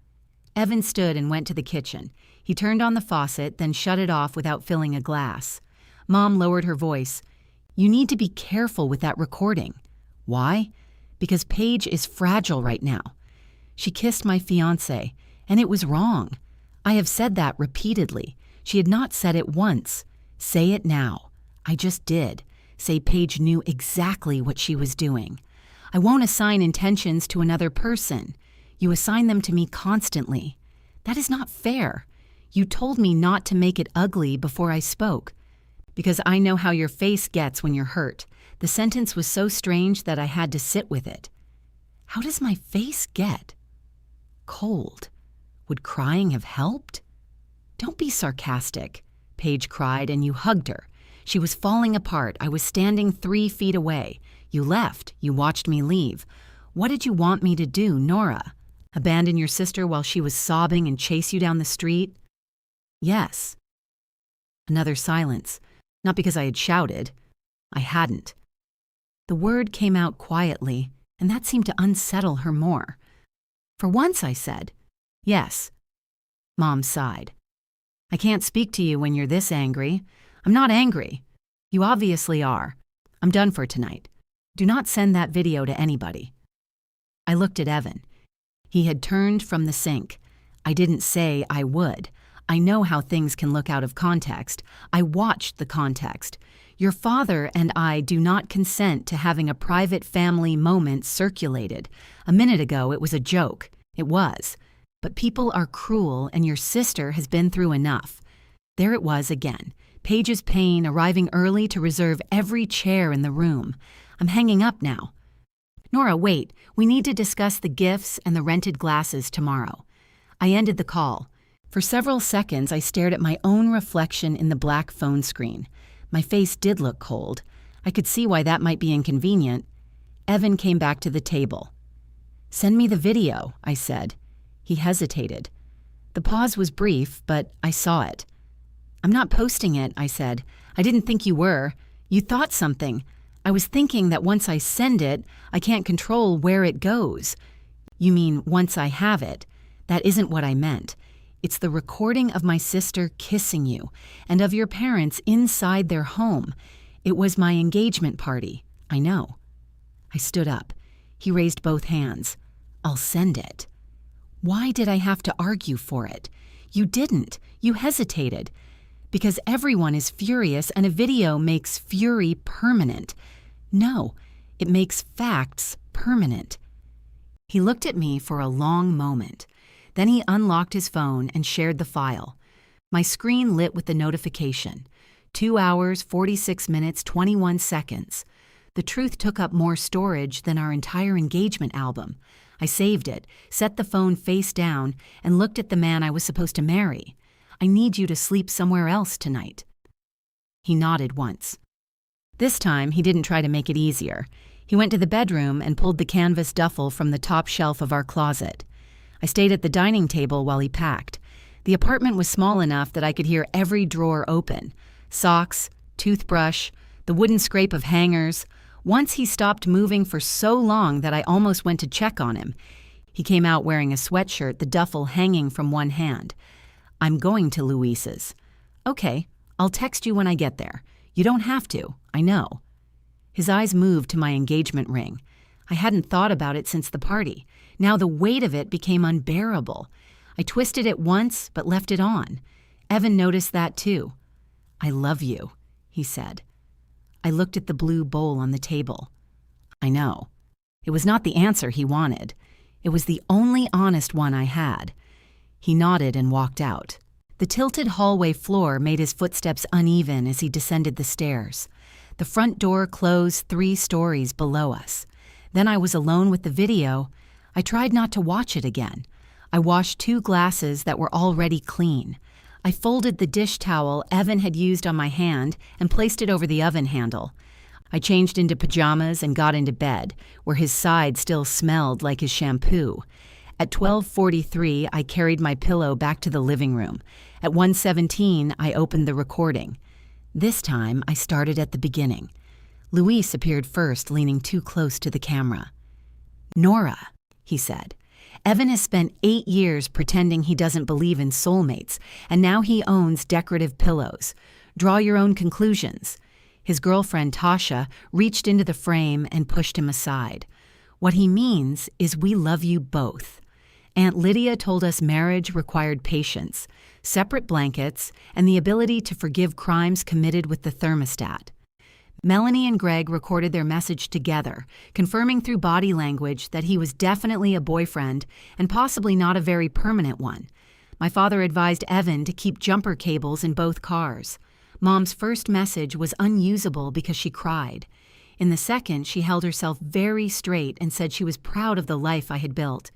Evan stood and went to the kitchen. He turned on the faucet, then shut it off without filling a glass. Mom lowered her voice. You need to be careful with that recording. Why? Because Paige is fragile right now. She kissed my fiancé, and it was wrong. I have said that repeatedly. She had not said it once. Say it now. I just did. Say Paige knew exactly what she was doing. I won't assign intentions to another person. You assign them to me constantly. That is not fair. You told me not to make it ugly before I spoke. Because I know how your face gets when you're hurt. The sentence was so strange that I had to sit with it. How does my face get? Cold. Would crying have helped? Don't be sarcastic, Paige cried, and you hugged her. She was falling apart. I was standing 3 feet away. You left. You watched me leave. What did you want me to do, Nora? Abandon your sister while she was sobbing and chase you down the street? Yes. Another silence. Not because I had shouted. I hadn't. The word came out quietly, and that seemed to unsettle her more. For once, I said, yes. Mom sighed. I can't speak to you when you're this angry. I'm not angry. You obviously are. I'm done for tonight. Do not send that video to anybody. I looked at Evan. He had turned from the sink. I didn't say I would. I know how things can look out of context. I watched the context. Your father and I do not consent to having a private family moment circulated. A minute ago, it was a joke. It was. But people are cruel, and your sister has been through enough. There it was again. Paige's pain arriving early to reserve every chair in the room. I'm hanging up now. Nora, wait. We need to discuss the gifts and the rented glasses tomorrow. I ended the call. For several seconds, I stared at my own reflection in the black phone screen. My face did look cold. I could see why that might be inconvenient. Evan came back to the table. Send me the video, I said. He hesitated. The pause was brief, but I saw it. I'm not posting it, I said. I didn't think you were. You thought something. I was thinking that once I send it, I can't control where it goes. You mean once I have it. That isn't what I meant. It's the recording of my sister kissing you and of your parents inside their home. It was my engagement party. I know. I stood up. He raised both hands. I'll send it. Why did I have to argue for it? You didn't. You hesitated. Because everyone is furious and a video makes fury permanent. No, it makes facts permanent. He looked at me for a long moment. Then he unlocked his phone and shared the file. My screen lit with the notification. 2 hours, 46 minutes, 21 seconds. The truth took up more storage than our entire engagement album. I saved it, set the phone face down, and looked at the man I was supposed to marry. I need you to sleep somewhere else tonight. He nodded once. This time, he didn't try to make it easier. He went to the bedroom and pulled the canvas duffel from the top shelf of our closet. I stayed at the dining table while he packed. The apartment was small enough that I could hear every drawer open. Socks, toothbrush, the wooden scrape of hangers. Once he stopped moving for so long that I almost went to check on him. He came out wearing a sweatshirt, the duffel hanging from one hand. I'm going to Luis's. Okay, I'll text you when I get there. You don't have to, I know. His eyes moved to my engagement ring. I hadn't thought about it since the party. Now the weight of it became unbearable. I twisted it once, but left it on. Evan noticed that too. I love you, he said. I looked at the blue bowl on the table. I know. It was not the answer he wanted. It was the only honest one I had. He nodded and walked out. The tilted hallway floor made his footsteps uneven as he descended the stairs. The front door closed 3 stories below us. Then I was alone with the video. I tried not to watch it again. I washed 2 glasses that were already clean. I folded the dish towel Evan had used on my hand and placed it over the oven handle. I changed into pajamas and got into bed, where his side still smelled like his shampoo. At 12:43, I carried my pillow back to the living room. At 1:17, I opened the recording. This time, I started at the beginning. Luis appeared first, leaning too close to the camera. "Nora," he said, "Evan has spent 8 years pretending he doesn't believe in soulmates, and now he owns decorative pillows. Draw your own conclusions." His girlfriend, Tasha, reached into the frame and pushed him aside. "What he means is we love you both. Aunt Lydia told us marriage required patience, separate blankets, and the ability to forgive crimes committed with the thermostat." Melanie and Greg recorded their message together, confirming through body language that he was definitely a boyfriend and possibly not a very permanent one. My father advised Evan to keep jumper cables in both cars. Mom's first message was unusable because she cried. In the second, she held herself very straight and said she was proud of the life I had built.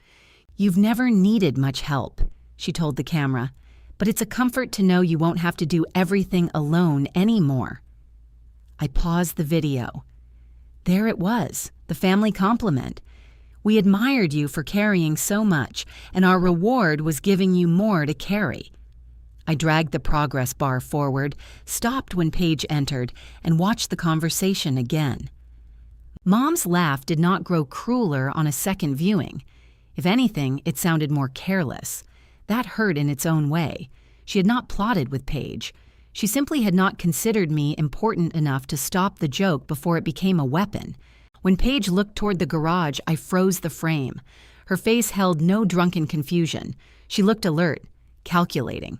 "You've never needed much help," she told the camera, "but it's a comfort to know you won't have to do everything alone anymore." I paused the video. There it was, the family compliment. "We admired you for carrying so much, and our reward was giving you more to carry." I dragged the progress bar forward, stopped when Paige entered, and watched the conversation again. Mom's laugh did not grow crueler on a second viewing. If anything, it sounded more careless. That hurt in its own way. She had not plotted with Paige. She simply had not considered me important enough to stop the joke before it became a weapon. When Paige looked toward the garage, I froze the frame. Her face held no drunken confusion. She looked alert, calculating.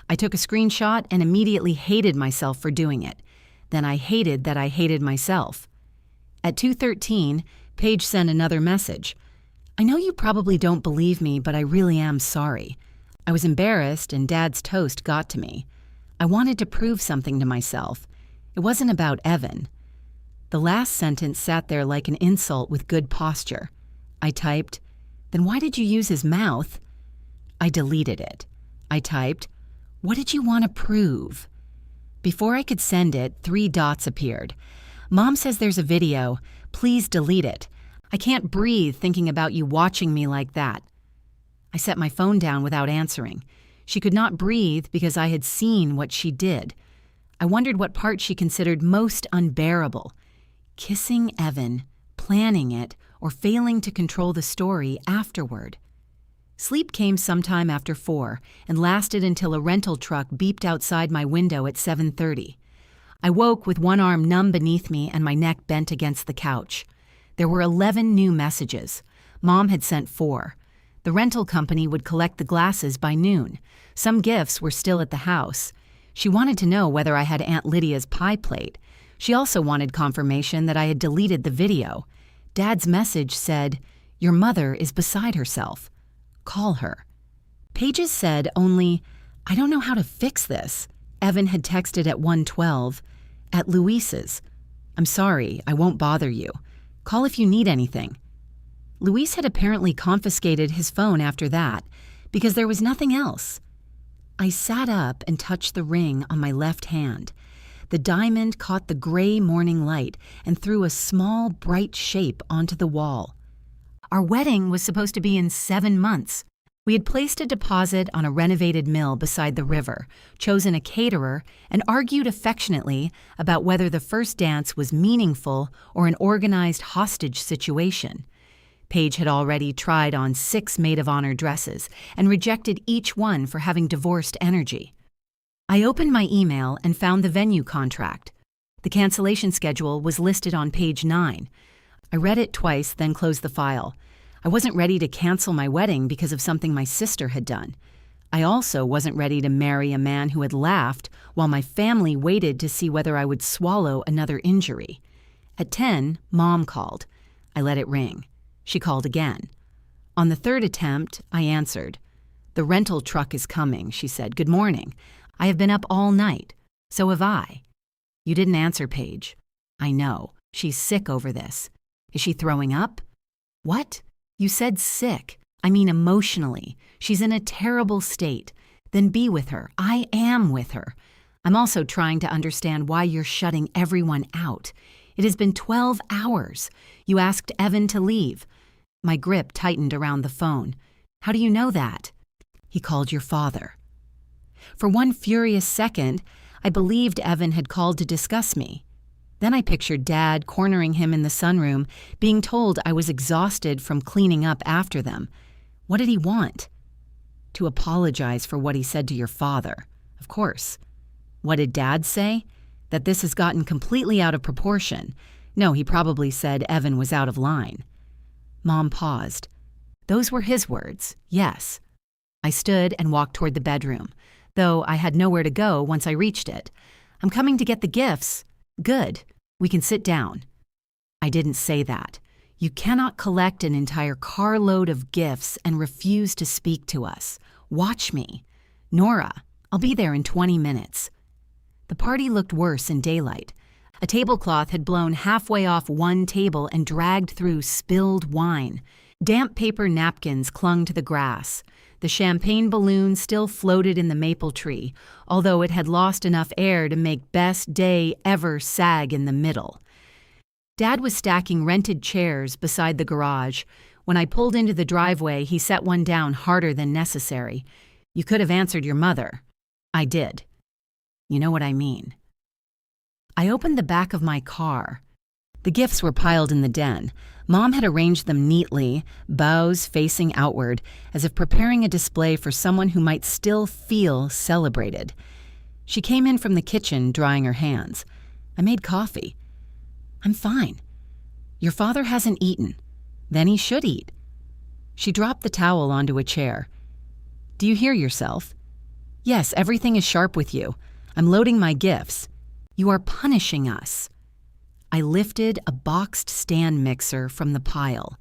I took a screenshot and immediately hated myself for doing it. Then I hated that I hated myself. At 2:13, Paige sent another message. "I know you probably don't believe me, but I really am sorry. I was embarrassed and Dad's toast got to me. I wanted to prove something to myself. It wasn't about Evan." The last sentence sat there like an insult with good posture. I typed, "Then why did you use his mouth?" I deleted it. I typed, "What did you want to prove?" Before I could send it, 3 dots appeared. "Mom says there's a video. Please delete it. I can't breathe thinking about you watching me like that." I set my phone down without answering. She could not breathe because I had seen what she did. I wondered what part she considered most unbearable. Kissing Evan, planning it, or failing to control the story afterward. Sleep came sometime after 4 and lasted until a rental truck beeped outside my window at 7:30. I woke with one arm numb beneath me and my neck bent against the couch. There were 11 new messages. Mom had sent 4. The rental company would collect the glasses by noon. Some gifts were still at the house. She wanted to know whether I had Aunt Lydia's pie plate. She also wanted confirmation that I had deleted the video. Dad's message said, "Your mother is beside herself. Call her." Paige's said only, "I don't know how to fix this." Evan had texted at 1:12, "At Luis's. I'm sorry, I won't bother you. Call if you need anything." Luis had apparently confiscated his phone after that, because there was nothing else. I sat up and touched the ring on my left hand. The diamond caught the gray morning light and threw a small, bright shape onto the wall. Our wedding was supposed to be in 7 months. We had placed a deposit on a renovated mill beside the river, chosen a caterer, and argued affectionately about whether the first dance was meaningful or an organized hostage situation. Paige had already tried on 6 maid of honor dresses and rejected each one for having divorced energy. I opened my email and found the venue contract. The cancellation schedule was listed on page 9. I read it twice, then closed the file. I wasn't ready to cancel my wedding because of something my sister had done. I also wasn't ready to marry a man who had laughed while my family waited to see whether I would swallow another injury. At 10, Mom called. I let it ring. She called again. On the 3rd attempt, I answered. "The rental truck is coming," she said. "Good morning. I have been up all night. So have I." "You didn't answer, Paige." "I know. She's sick over this." "Is she throwing up?" "What? You said sick. I mean emotionally. She's in a terrible state. Then be with her. I am with her. I'm also trying to understand why you're shutting everyone out. It has been 12 hours. You asked Evan to leave. My grip tightened around the phone. How do you know that? He called your father. For one furious second, I believed Evan had called to discuss me. Then I pictured Dad cornering him in the sunroom, being told I was exhausted from cleaning up after them. What did he want? To apologize for what he said to your father, of course. What did Dad say? That this has gotten completely out of proportion. No, he probably said Evan was out of line. Mom paused. Those were his words, yes. I stood and walked toward the bedroom, though I had nowhere to go once I reached it. I'm coming to get the gifts. Good. We can sit down. I didn't say that. You cannot collect an entire carload of gifts and refuse to speak to us. Watch me. Nora, I'll be there in 20 minutes. The party looked worse in daylight. A tablecloth had blown halfway off one table and dragged through spilled wine. Damp paper napkins clung to the grass. The champagne balloon still floated in the maple tree, although it had lost enough air to make best day ever sag in the middle. Dad was stacking rented chairs beside the garage. When I pulled into the driveway, he set one down harder than necessary. You could have answered your mother. I did. You know what I mean. I opened the back of my car. The gifts were piled in the den. Mom had arranged them neatly, bows facing outward, as if preparing a display for someone who might still feel celebrated. She came in from the kitchen, drying her hands. I made coffee. I'm fine. Your father hasn't eaten. Then he should eat. She dropped the towel onto a chair. Do you hear yourself? Yes, everything is sharp with you. I'm loading my gifts. You are punishing us. I lifted a boxed stand mixer from the pile.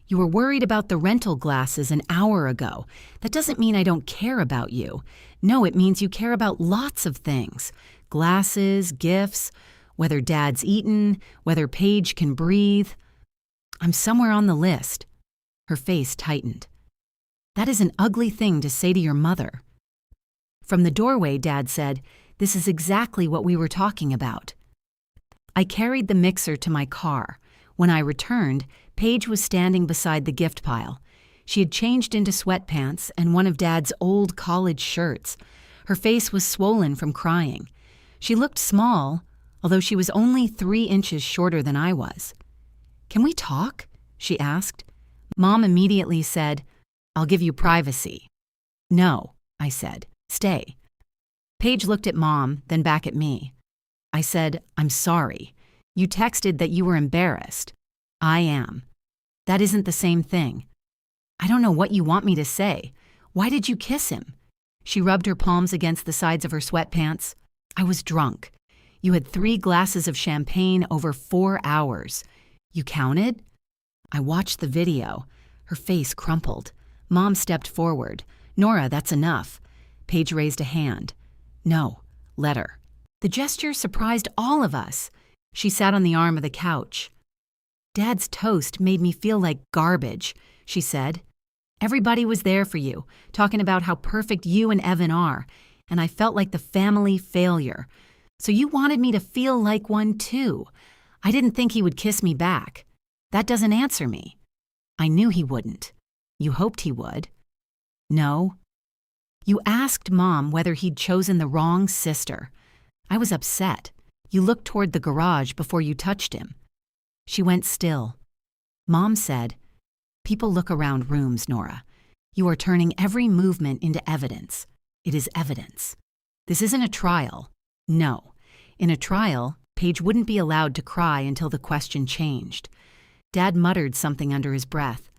You were worried about the rental glasses an hour ago. That doesn't mean I don't care about you. No, it means you care about lots of things. Glasses, gifts, whether Dad's eaten, whether Paige can breathe. I'm somewhere on the list. Her face tightened. That is an ugly thing to say to your mother. From the doorway, Dad said, "This is exactly what we were talking about." I carried the mixer to my car. When I returned, Paige was standing beside the gift pile. She had changed into sweatpants and one of Dad's old college shirts. Her face was swollen from crying. She looked small, although she was only 3 inches shorter than I was. "Can we talk?" she asked. Mom immediately said, "I'll give you privacy." "No," I said. "Stay." Paige looked at Mom, then back at me. I said, "I'm sorry. You texted that you were embarrassed. I am. That isn't the same thing." "I don't know what you want me to say. Why did you kiss him?" She rubbed her palms against the sides of her sweatpants. "I was drunk. You had 3 glasses of champagne over 4 hours. You counted?" I watched the video. Her face crumpled. Mom stepped forward. "Nora, that's enough." Paige raised a hand. "No, let her." The gesture surprised all of us. She sat on the arm of the couch. "Dad's toast made me feel like garbage," she said. "Everybody was there for you, talking about how perfect you and Evan are, and I felt like the family failure. So you wanted me to feel like one too. I didn't think he would kiss me back. That doesn't answer me." "I knew he wouldn't." "You hoped he would." "No." "You asked Mom whether he'd chosen the wrong sister. I was upset. You looked toward the garage before you touched him." She went still. Mom said, "People look around rooms, Nora. You are turning every movement into evidence. It is evidence. This isn't a trial. No. In a trial, Paige wouldn't be allowed to cry until the question changed." Dad muttered something under his breath.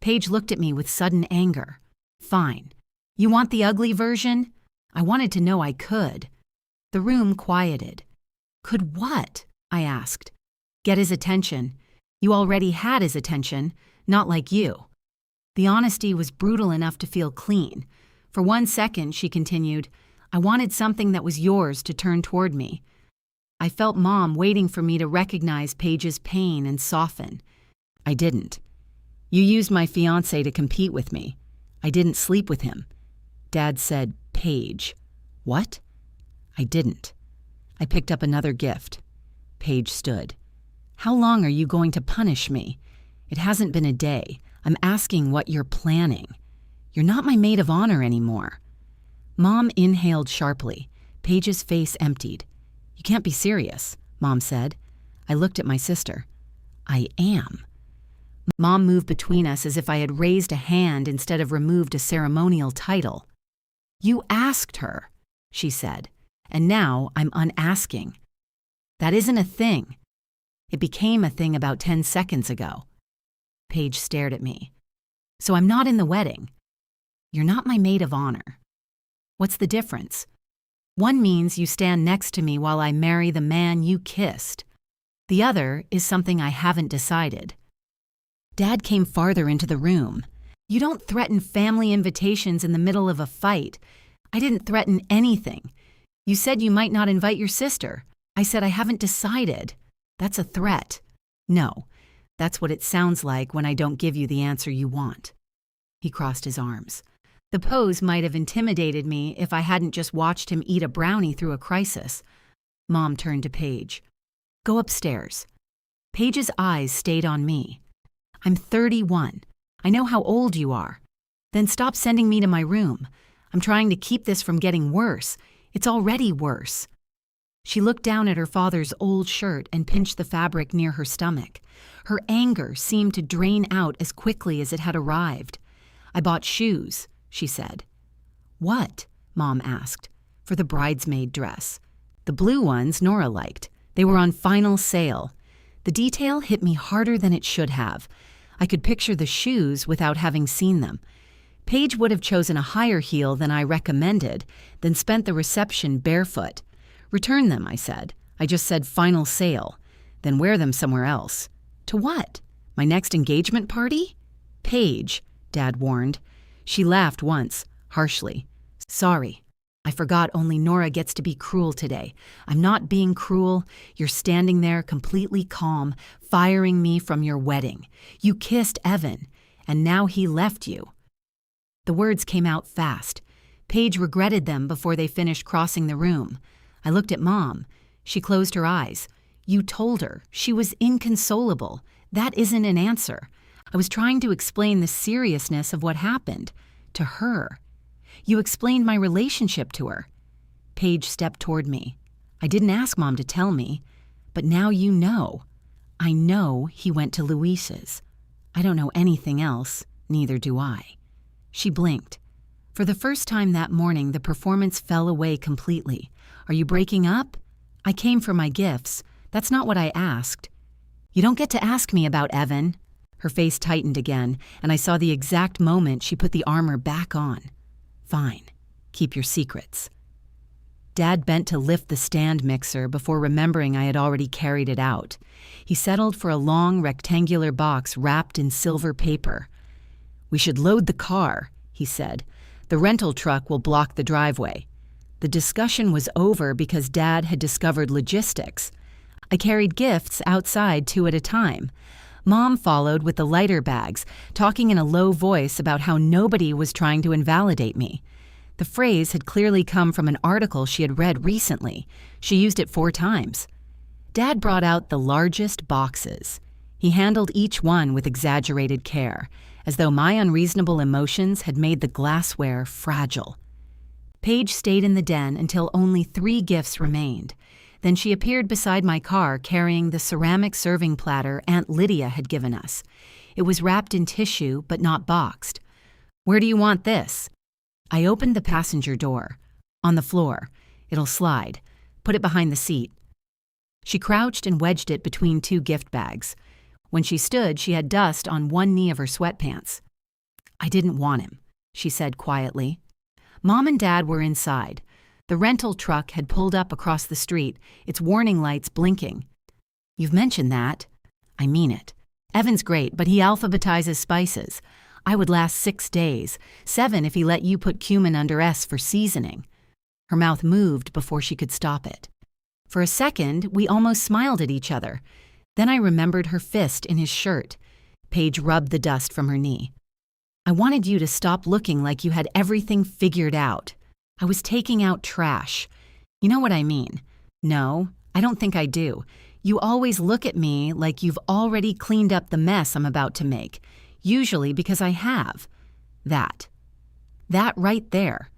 Paige looked at me with sudden anger. "Fine. You want the ugly version?" I wanted to know I could. The room quieted. "Could what?" I asked. "Get his attention. You already had his attention, not like you." The honesty was brutal enough to feel clean. For 1 second, she continued, "I wanted something that was yours to turn toward me." I felt Mom waiting for me to recognize Paige's pain and soften. I didn't. You used my fiancé to compete with me. I didn't sleep with him. Dad said, Paige. What? I didn't. I picked up another gift. Paige stood. How long are you going to punish me? It hasn't been a day. I'm asking what you're planning. You're not my maid of honor anymore. Mom inhaled sharply. Paige's face emptied. You can't be serious, Mom said. I looked at my sister. I am. Mom moved between us as if I had raised a hand instead of removed a ceremonial title. You asked her, she said, and now I'm unasking. That isn't a thing. It became a thing about 10 seconds ago. Paige stared at me. So I'm not in the wedding. You're not my maid of honor. What's the difference? One means you stand next to me while I marry the man you kissed. The other is something I haven't decided. Dad came farther into the room. You don't threaten family invitations in the middle of a fight. I didn't threaten anything. You said you might not invite your sister. I said I haven't decided. That's a threat. No, that's what it sounds like when I don't give you the answer you want. He crossed his arms. The pose might have intimidated me if I hadn't just watched him eat a brownie through a crisis. Mom turned to Paige. Go upstairs. Paige's eyes stayed on me. I'm 31. I know how old you are. Then stop sending me to my room. I'm trying to keep this from getting worse. It's already worse. She looked down at her father's old shirt and pinched the fabric near her stomach. Her anger seemed to drain out as quickly as it had arrived. I bought shoes, she said. What? Mom asked. For the bridesmaid dress. The blue ones Nora liked. They were on final sale. The detail hit me harder than it should have. I could picture the shoes without having seen them. Paige would have chosen a higher heel than I recommended, then spent the reception barefoot. Return them, I said. I just said final sale. Then wear them somewhere else. To what? My next engagement party? Paige, Dad warned. She laughed once, harshly. Sorry. I forgot only Nora gets to be cruel today. I'm not being cruel. You're standing there completely calm, firing me from your wedding. You kissed Evan, and now he left you. The words came out fast. Paige regretted them before they finished crossing the room. I looked at Mom. She closed her eyes. You told her. She was inconsolable. That isn't an answer. I was trying to explain the seriousness of what happened. To her. You explained my relationship to her. Paige stepped toward me. I didn't ask Mom to tell me, but now you know. I know he went to Luis's. I don't know anything else, neither do I. She blinked. For the first time that morning, the performance fell away completely. Are you breaking up? I came for my gifts. That's not what I asked. You don't get to ask me about Evan. Her face tightened again, and I saw the exact moment she put the armor back on. Fine. Keep your secrets. Dad bent to lift the stand mixer before remembering I had already carried it out. He settled for a long rectangular box wrapped in silver paper. We should load the car, he said. The rental truck will block the driveway. The discussion was over because Dad had discovered logistics. I carried gifts outside 2 at a time. Mom followed with the lighter bags, talking in a low voice about how nobody was trying to invalidate me. The phrase had clearly come from an article she had read recently. She used it 4 times. Dad brought out the largest boxes. He handled each one with exaggerated care, as though my unreasonable emotions had made the glassware fragile. Paige stayed in the den until only 3 gifts remained. Then she appeared beside my car carrying the ceramic serving platter Aunt Lydia had given us. It was wrapped in tissue but not boxed. Where do you want this? I opened the passenger door. On the floor. It'll slide. Put it behind the seat. She crouched and wedged it between 2 gift bags. When she stood, she had dust on one knee of her sweatpants. I didn't want him, she said quietly. Mom and Dad were inside. The rental truck had pulled up across the street, its warning lights blinking. You've mentioned that. I mean it. Evan's great, but he alphabetizes spices. I would last 6 days, 7 if he let you put cumin under S for seasoning. Her mouth moved before she could stop it. For a second, we almost smiled at each other. Then I remembered her fist in his shirt. Paige rubbed the dust from her knee. I wanted you to stop looking like you had everything figured out. I was taking out trash. You know what I mean? No, I don't think I do. You always look at me like you've already cleaned up the mess I'm about to make, usually because I have. That right there.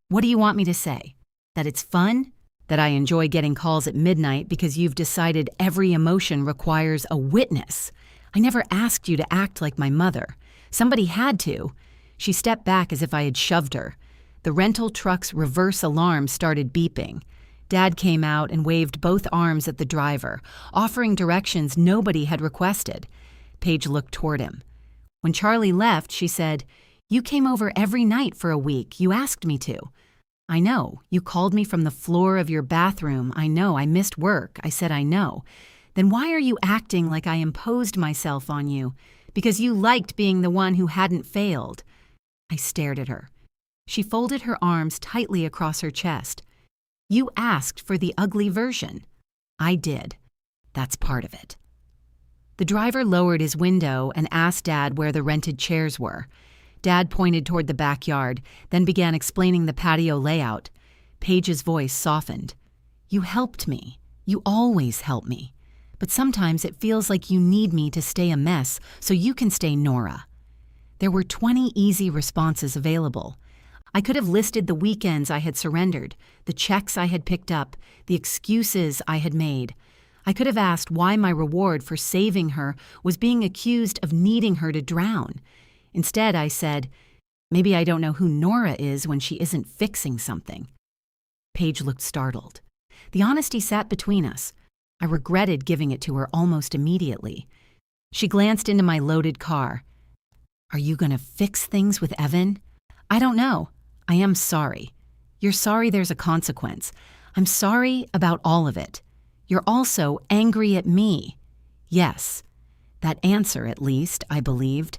What do you want me to say? That it's fun? That I enjoy getting calls at midnight because you've decided every emotion requires a witness? I never asked you to act like my mother. Somebody had to. She stepped back as if I had shoved her. The rental truck's reverse alarm started beeping. Dad came out and waved both arms at the driver, offering directions nobody had requested. Paige looked toward him. When Charlie left, she said, "You came over every night for a week. You asked me to." "I know. You called me from the floor of your bathroom. I know. I missed work." I said, "I know." "Then why are you acting like I imposed myself on you? Because you liked being the one who hadn't failed." I stared at her. She folded her arms tightly across her chest. "You asked for the ugly version." "I did. That's part of it." The driver lowered his window and asked Dad where the rented chairs were. Dad pointed toward the backyard, then began explaining the patio layout. Paige's voice softened. "You helped me. You always help me. But sometimes it feels like you need me to stay a mess so you can stay Nora." There were 20 easy responses available. I could have listed the weekends I had surrendered, the checks I had picked up, the excuses I had made. I could have asked why my reward for saving her was being accused of needing her to drown. Instead, I said, "Maybe I don't know who Nora is when she isn't fixing something." Paige looked startled. The honesty sat between us. I regretted giving it to her almost immediately. She glanced into my loaded car. "Are you going to fix things with Evan?" "I don't know. I am sorry." "You're sorry there's a consequence. I'm sorry about all of it. You're also angry at me." "Yes." That answer, at least, I believed.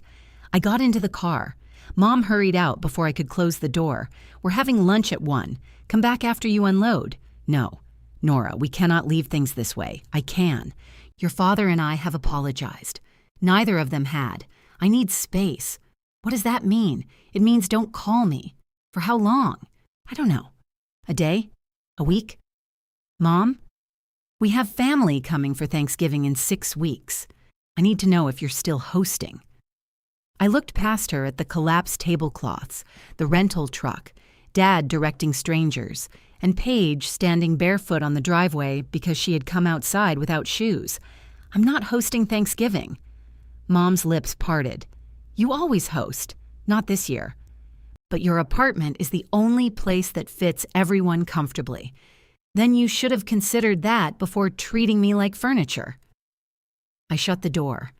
I got into the car. Mom hurried out before I could close the door. "We're having lunch at 1. Come back after you unload." "No. Nora, we cannot leave things this way. I can. Your father and I have apologized. Neither of them had. I need space." "What does that mean?" "It means don't call me." "For how long?" "I don't know. A day? A week?" "Mom, we have family coming for Thanksgiving in 6 weeks. I need to know if you're still hosting." I looked past her at the collapsed tablecloths, the rental truck, Dad directing strangers, and Paige standing barefoot on the driveway because she had come outside without shoes. "I'm not hosting Thanksgiving." Mom's lips parted. "You always host. Not this year. But your apartment is the only place that fits everyone comfortably. Then you should have considered that before treating me like furniture." I shut the door.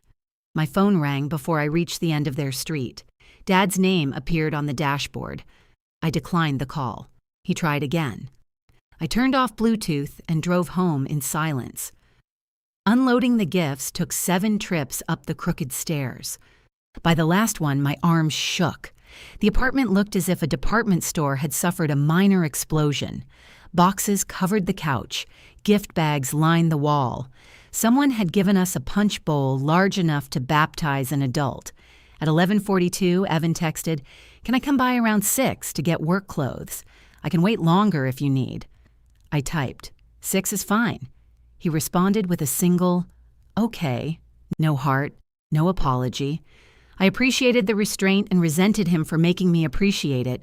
My phone rang before I reached the end of their street. Dad's name appeared on the dashboard. I declined the call. He tried again. I turned off Bluetooth and drove home in silence. Unloading the gifts took 7 trips up the crooked stairs. By the last one, my arms shook. The apartment looked as if a department store had suffered a minor explosion. Boxes covered the couch. Gift bags lined the wall. Someone had given us a punch bowl large enough to baptize an adult. At 11:42, Evan texted, "Can I come by around 6 to get work clothes? I can wait longer if you need." I typed, "6 is fine." He responded with a single, "Okay." No heart, no apology. I appreciated the restraint and resented him for making me appreciate it.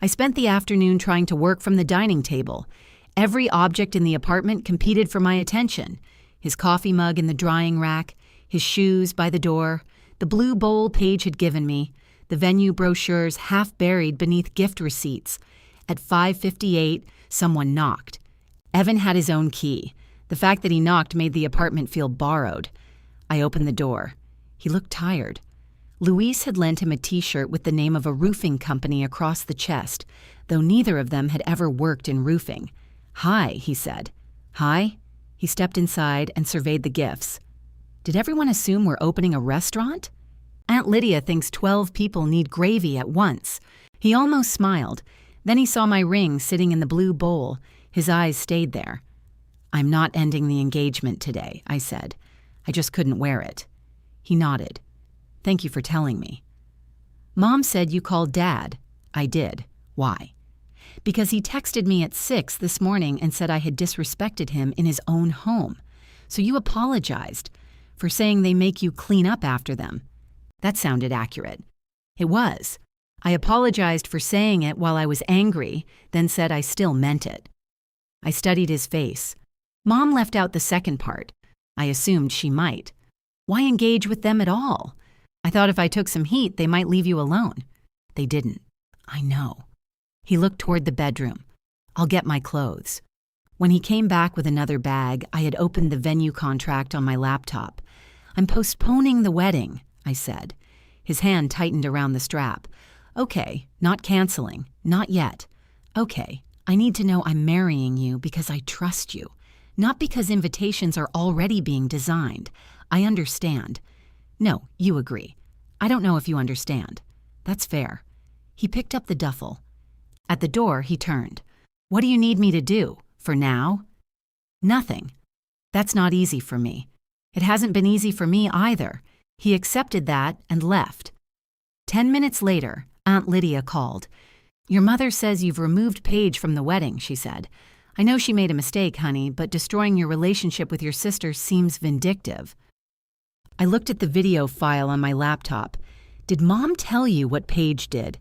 I spent the afternoon trying to work from the dining table. Every object in the apartment competed for my attention. His coffee mug in the drying rack, his shoes by the door, the blue bowl Paige had given me, the venue brochures half buried beneath gift receipts. At 5:58, someone knocked. Evan had his own key. The fact that he knocked made the apartment feel borrowed. I opened the door. He looked tired. Luis had lent him a T-shirt with the name of a roofing company across the chest, though neither of them had ever worked in roofing. "Hi," he said. "Hi?" He stepped inside and surveyed the gifts. "Did everyone assume we're opening a restaurant? Aunt Lydia thinks 12 people need gravy at once." He almost smiled. Then he saw my ring sitting in the blue bowl. His eyes stayed there. "I'm not ending the engagement today," I said. "I just couldn't wear it." He nodded. Thank you for telling me. Mom said you called Dad. I did. Why? Because he texted me at 6 this morning and said I had disrespected him in his own home. So you apologized for saying they make you clean up after them. That sounded accurate. It was. I apologized for saying it while I was angry, then said I still meant it. I studied his face. Mom left out the second part. I assumed she might. Why engage with them at all? I thought if I took some heat, they might leave you alone. They didn't. I know. He looked toward the bedroom. I'll get my clothes. When he came back with another bag, I had opened the venue contract on my laptop. I'm postponing the wedding, I said. His hand tightened around the strap. Okay, not canceling. Not yet. Okay, I need to know I'm marrying you because I trust you. Not because invitations are already being designed. I understand. No, you agree. I don't know if you understand. That's fair. He picked up the duffel. At the door, he turned. What do you need me to do? For now? Nothing. That's not easy for me. It hasn't been easy for me either. He accepted that and left. 10 minutes later, Aunt Lydia called. Your mother says you've removed Paige from the wedding, she said. I know she made a mistake, honey, but destroying your relationship with your sister seems vindictive. I looked at the video file on my laptop. Did Mom tell you what Paige did?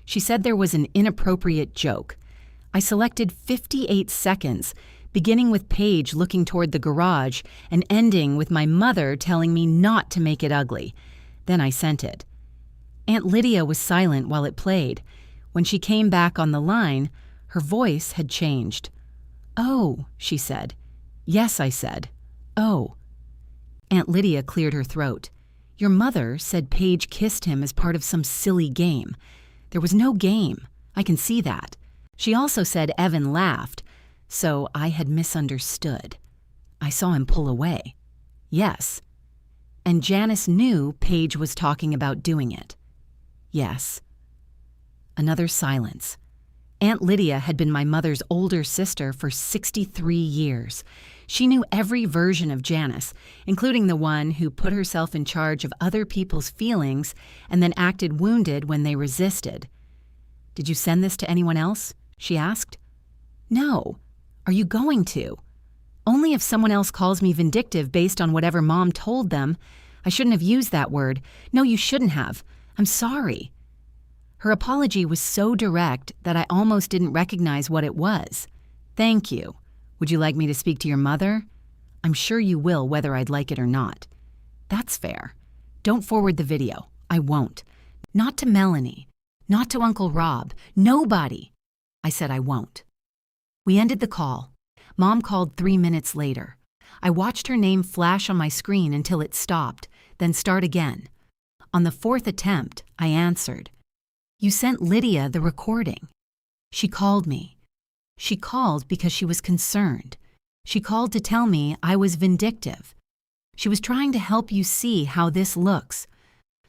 She said there was an inappropriate joke. I selected 58 seconds, beginning with Paige looking toward the garage and ending with my mother telling me not to make it ugly. Then I sent it. Aunt Lydia was silent while it played. When she came back on the line, her voice had changed. Oh, she said. Yes, I said. Oh. Aunt Lydia cleared her throat. Your mother said Paige kissed him as part of some silly game. There was no game. I can see that. She also said Evan laughed, so I had misunderstood. I saw him pull away. Yes. And Janice knew Paige was talking about doing it. Yes. Another silence. Aunt Lydia had been my mother's older sister for 63 years. She knew every version of Janice, including the one who put herself in charge of other people's feelings and then acted wounded when they resisted. Did you send this to anyone else? She asked. No. Are you going to? Only if someone else calls me vindictive based on whatever Mom told them. I shouldn't have used that word. No, you shouldn't have. I'm sorry. Her apology was so direct that I almost didn't recognize what it was. Thank you. Would you like me to speak to your mother? I'm sure you will, whether I'd like it or not. That's fair. Don't forward the video. I won't. Not to Melanie. Not to Uncle Rob. Nobody. I said I won't. We ended the call. Mom called 3 minutes later. I watched her name flash on my screen until it stopped, then start again. On the 4th attempt, I answered. You sent Lydia the recording. She called me. She called because she was concerned. She called to tell me I was vindictive. She was trying to help you see how this looks.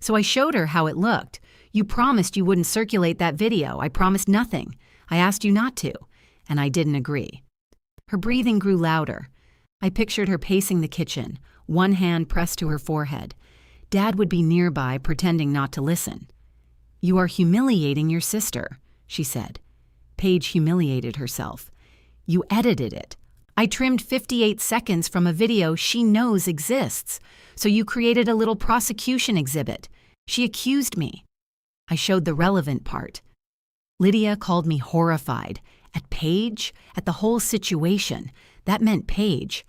So I showed her how it looked. You promised you wouldn't circulate that video. I promised nothing. I asked you not to, and I didn't agree. Her breathing grew louder. I pictured her pacing the kitchen, one hand pressed to her forehead. Dad would be nearby, pretending not to listen. You are humiliating your sister, she said. Paige humiliated herself. You edited it. I trimmed 58 seconds from a video she knows exists, so you created a little prosecution exhibit. She accused me. I showed the relevant part. Lydia called me horrified. At Paige? At the whole situation. That meant Paige.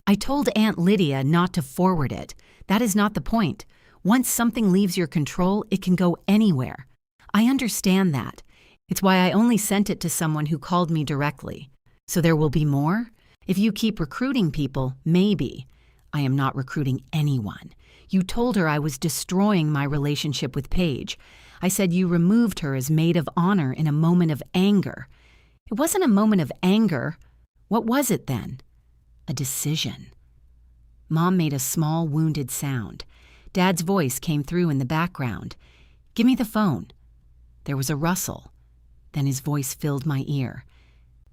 I told Aunt Lydia not to forward it. That is not the point. Once something leaves your control, it can go anywhere. I understand that. It's why I only sent it to someone who called me directly. So there will be more? If you keep recruiting people, maybe. I am not recruiting anyone. You told her I was destroying my relationship with Paige. I said you removed her as maid of honor in a moment of anger. It wasn't a moment of anger. What was it then? A decision. Mom made a small, wounded sound. Dad's voice came through in the background. Give me the phone. There was a rustle. Then his voice filled my ear.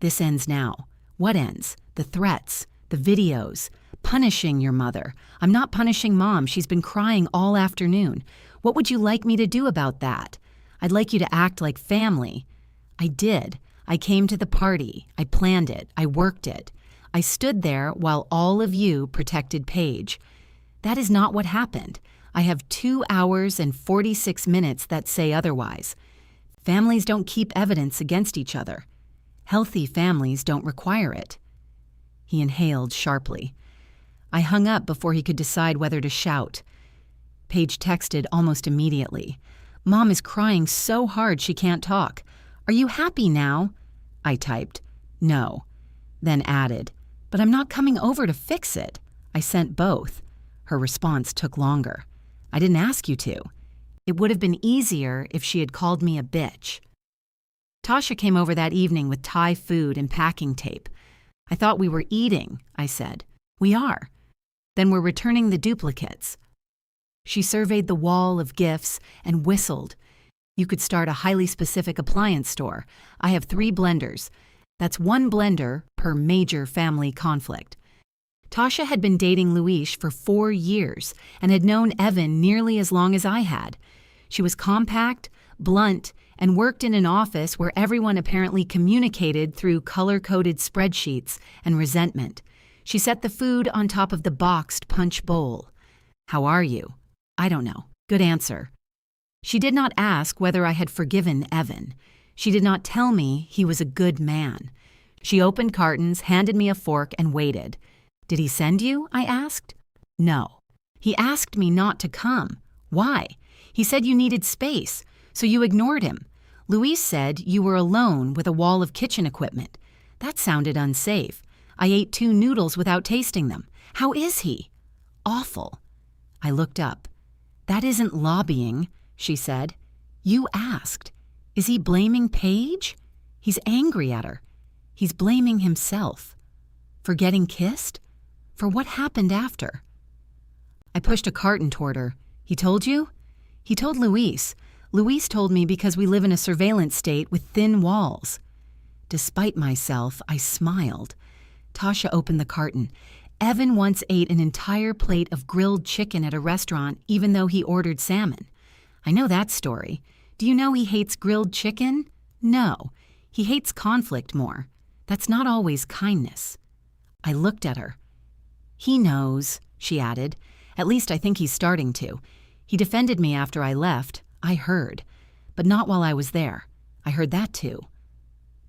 This ends now. What ends? The threats, the videos. Punishing your mother. I'm not punishing Mom. She's been crying all afternoon. What would you like me to do about that? I'd like you to act like family. I did. I came to the party. I planned it. I worked it. I stood there while all of you protected Paige. That is not what happened. I have 2 hours and 46 minutes that say otherwise. Families don't keep evidence against each other. Healthy families don't require it. He inhaled sharply. I hung up before he could decide whether to shout. Paige texted almost immediately. Mom is crying so hard she can't talk. Are you happy now? I typed, no. Then added, but I'm not coming over to fix it. I sent both. Her response took longer. I didn't ask you to. It would have been easier if she had called me a bitch. Tasha came over that evening with Thai food and packing tape. I thought we were eating, I said. We are. Then we're returning the duplicates. She surveyed the wall of gifts and whistled. You could start a highly specific appliance store. I have 3 blenders. That's 1 blender per major family conflict. Tasha had been dating Luis for 4 years and had known Evan nearly as long as I had. She was compact, blunt, and worked in an office where everyone apparently communicated through color-coded spreadsheets and resentment. She set the food on top of the boxed punch bowl. How are you? I don't know. Good answer. She did not ask whether I had forgiven Evan. She did not tell me he was a good man. She opened cartons, handed me a fork, and waited. Did he send you? I asked. No. He asked me not to come. Why? He said you needed space, so you ignored him. Luis said you were alone with a wall of kitchen equipment. That sounded unsafe. I ate 2 noodles without tasting them. How is he? Awful. I looked up. That isn't lobbying, she said. You asked. Is he blaming Paige? He's angry at her. He's blaming himself. For getting kissed? For what happened after? I pushed a carton toward her. He told you? He told Luis. Luis told me because we live in a surveillance state with thin walls. Despite myself, I smiled. Tasha opened the carton. Evan once ate an entire plate of grilled chicken at a restaurant even though he ordered salmon. I know that story. Do you know he hates grilled chicken? No. He hates conflict more. That's not always kindness. I looked at her. He knows, she added. At least I think he's starting to. He defended me after I left. I heard. But not while I was there. I heard that too.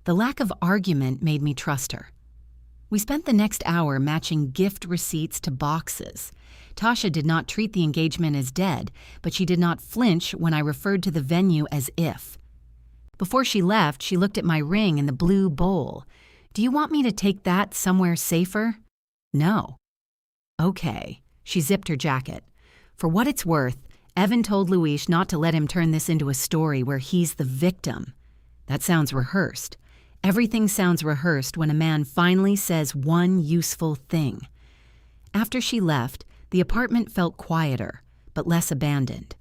The lack of argument made me trust her. We spent the next hour matching gift receipts to boxes. Tasha did not treat the engagement as dead, but she did not flinch when I referred to the venue as if. Before she left, she looked at my ring in the blue bowl. Do you want me to take that somewhere safer? No. Okay. She zipped her jacket. For what it's worth, Evan told Luis not to let him turn this into a story where he's the victim. That sounds rehearsed. Everything sounds rehearsed when a man finally says one useful thing. After she left, the apartment felt quieter, but less abandoned.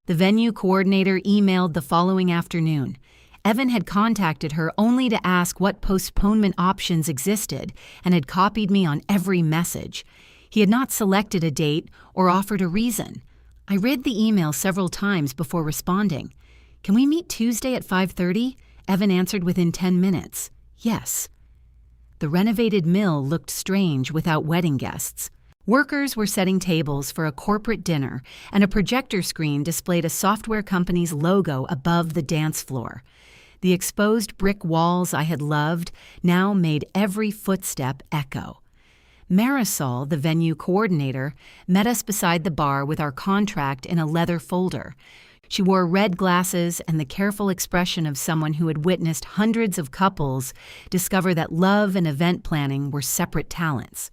The venue coordinator emailed the following afternoon. Evan had contacted her only to ask what postponement options existed and had copied me on every message. He had not selected a date or offered a reason. I read the email several times before responding. Can we meet Tuesday at 5:30? Evan answered within 10 minutes. Yes. The renovated mill looked strange without wedding guests. Workers were setting tables for a corporate dinner, and a projector screen displayed a software company's logo above the dance floor. The exposed brick walls I had loved now made every footstep echo. Marisol, the venue coordinator, met us beside the bar with our contract in a leather folder. She wore red glasses and the careful expression of someone who had witnessed hundreds of couples discover that love and event planning were separate talents.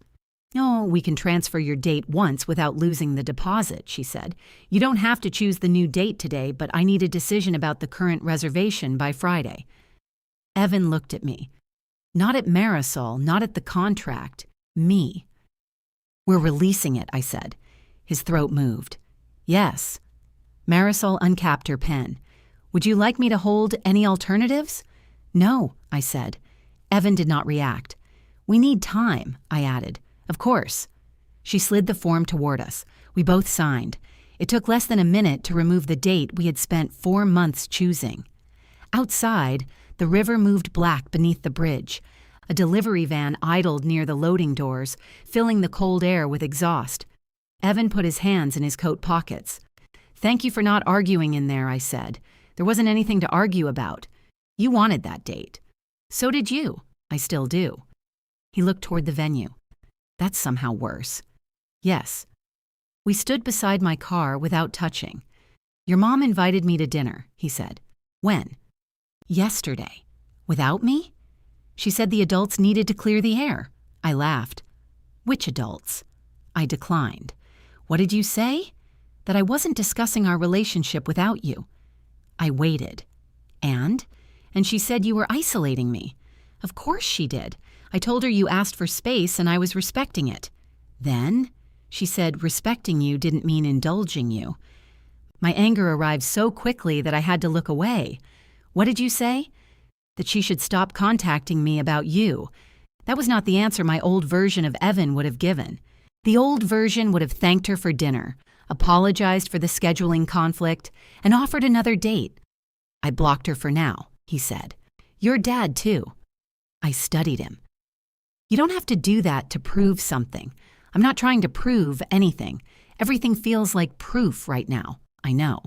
"Oh, we can transfer your date once without losing the deposit," she said. "You don't have to choose the new date today, but I need a decision about the current reservation by Friday." Evan looked at me. Not at Marisol, not at the contract. Me. "We're releasing it," I said. His throat moved. "Yes." Marisol uncapped her pen. "Would you like me to hold any alternatives?" "No," I said. Evan did not react. "We need time," I added. "Of course." She slid the form toward us. We both signed. It took less than a minute to remove the date we had spent 4 months choosing. Outside, the river moved black beneath the bridge. A delivery van idled near the loading doors, filling the cold air with exhaust. Evan put his hands in his coat pockets. "Thank you for not arguing in there," I said. "There wasn't anything to argue about. You wanted that date. So did you. I still do." He looked toward the venue. "That's somehow worse." "Yes." We stood beside my car without touching. "Your mom invited me to dinner," he said. "When?" "Yesterday." "Without me?" "She said the adults needed to clear the air." I laughed. "Which adults?" I declined. "What did you say?" "That I wasn't discussing our relationship without you." I waited. And she said you were isolating me." "Of course she did. I told her you asked for space and I was respecting it." "Then?" She said respecting you didn't mean indulging you. My anger arrived so quickly that I had to look away. "What did you say?" "That she should stop contacting me about you." That was not the answer my old version of Evan would have given. The old version would have thanked her for dinner, apologized for the scheduling conflict, and offered another date. "I blocked her for now," he said. "Your dad, too." I studied him. "You don't have to do that to prove something. I'm not trying to prove anything. Everything feels like proof right now. I know."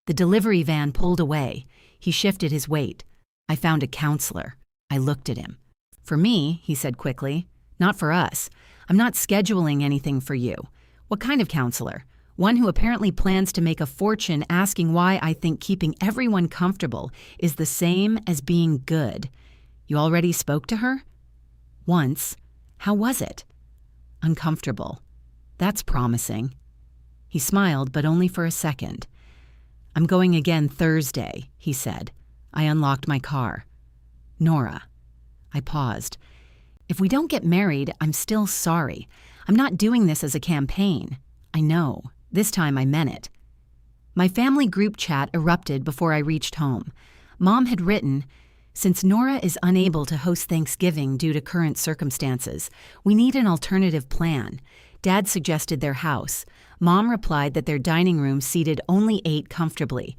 The delivery van pulled away. He shifted his weight. I found a counselor. I looked at him. "For me," he said quickly. "Not for us. I'm not scheduling anything for you." "What kind of counselor?" "One who apparently plans to make a fortune asking why I think keeping everyone comfortable is the same as being good." "You already spoke to her?" "Once." "How was it?" "Uncomfortable." "That's promising." He smiled, but only for a second. "I'm going again Thursday," he said. I unlocked my car. "Nora." I paused. "If we don't get married, I'm still sorry. I'm not doing this as a campaign." "I know. This time I meant it." My family group chat erupted before I reached home. Mom had written, "Since Nora is unable to host Thanksgiving due to current circumstances, we need an alternative plan." Dad suggested their house. Mom replied that their dining room seated only 8 comfortably.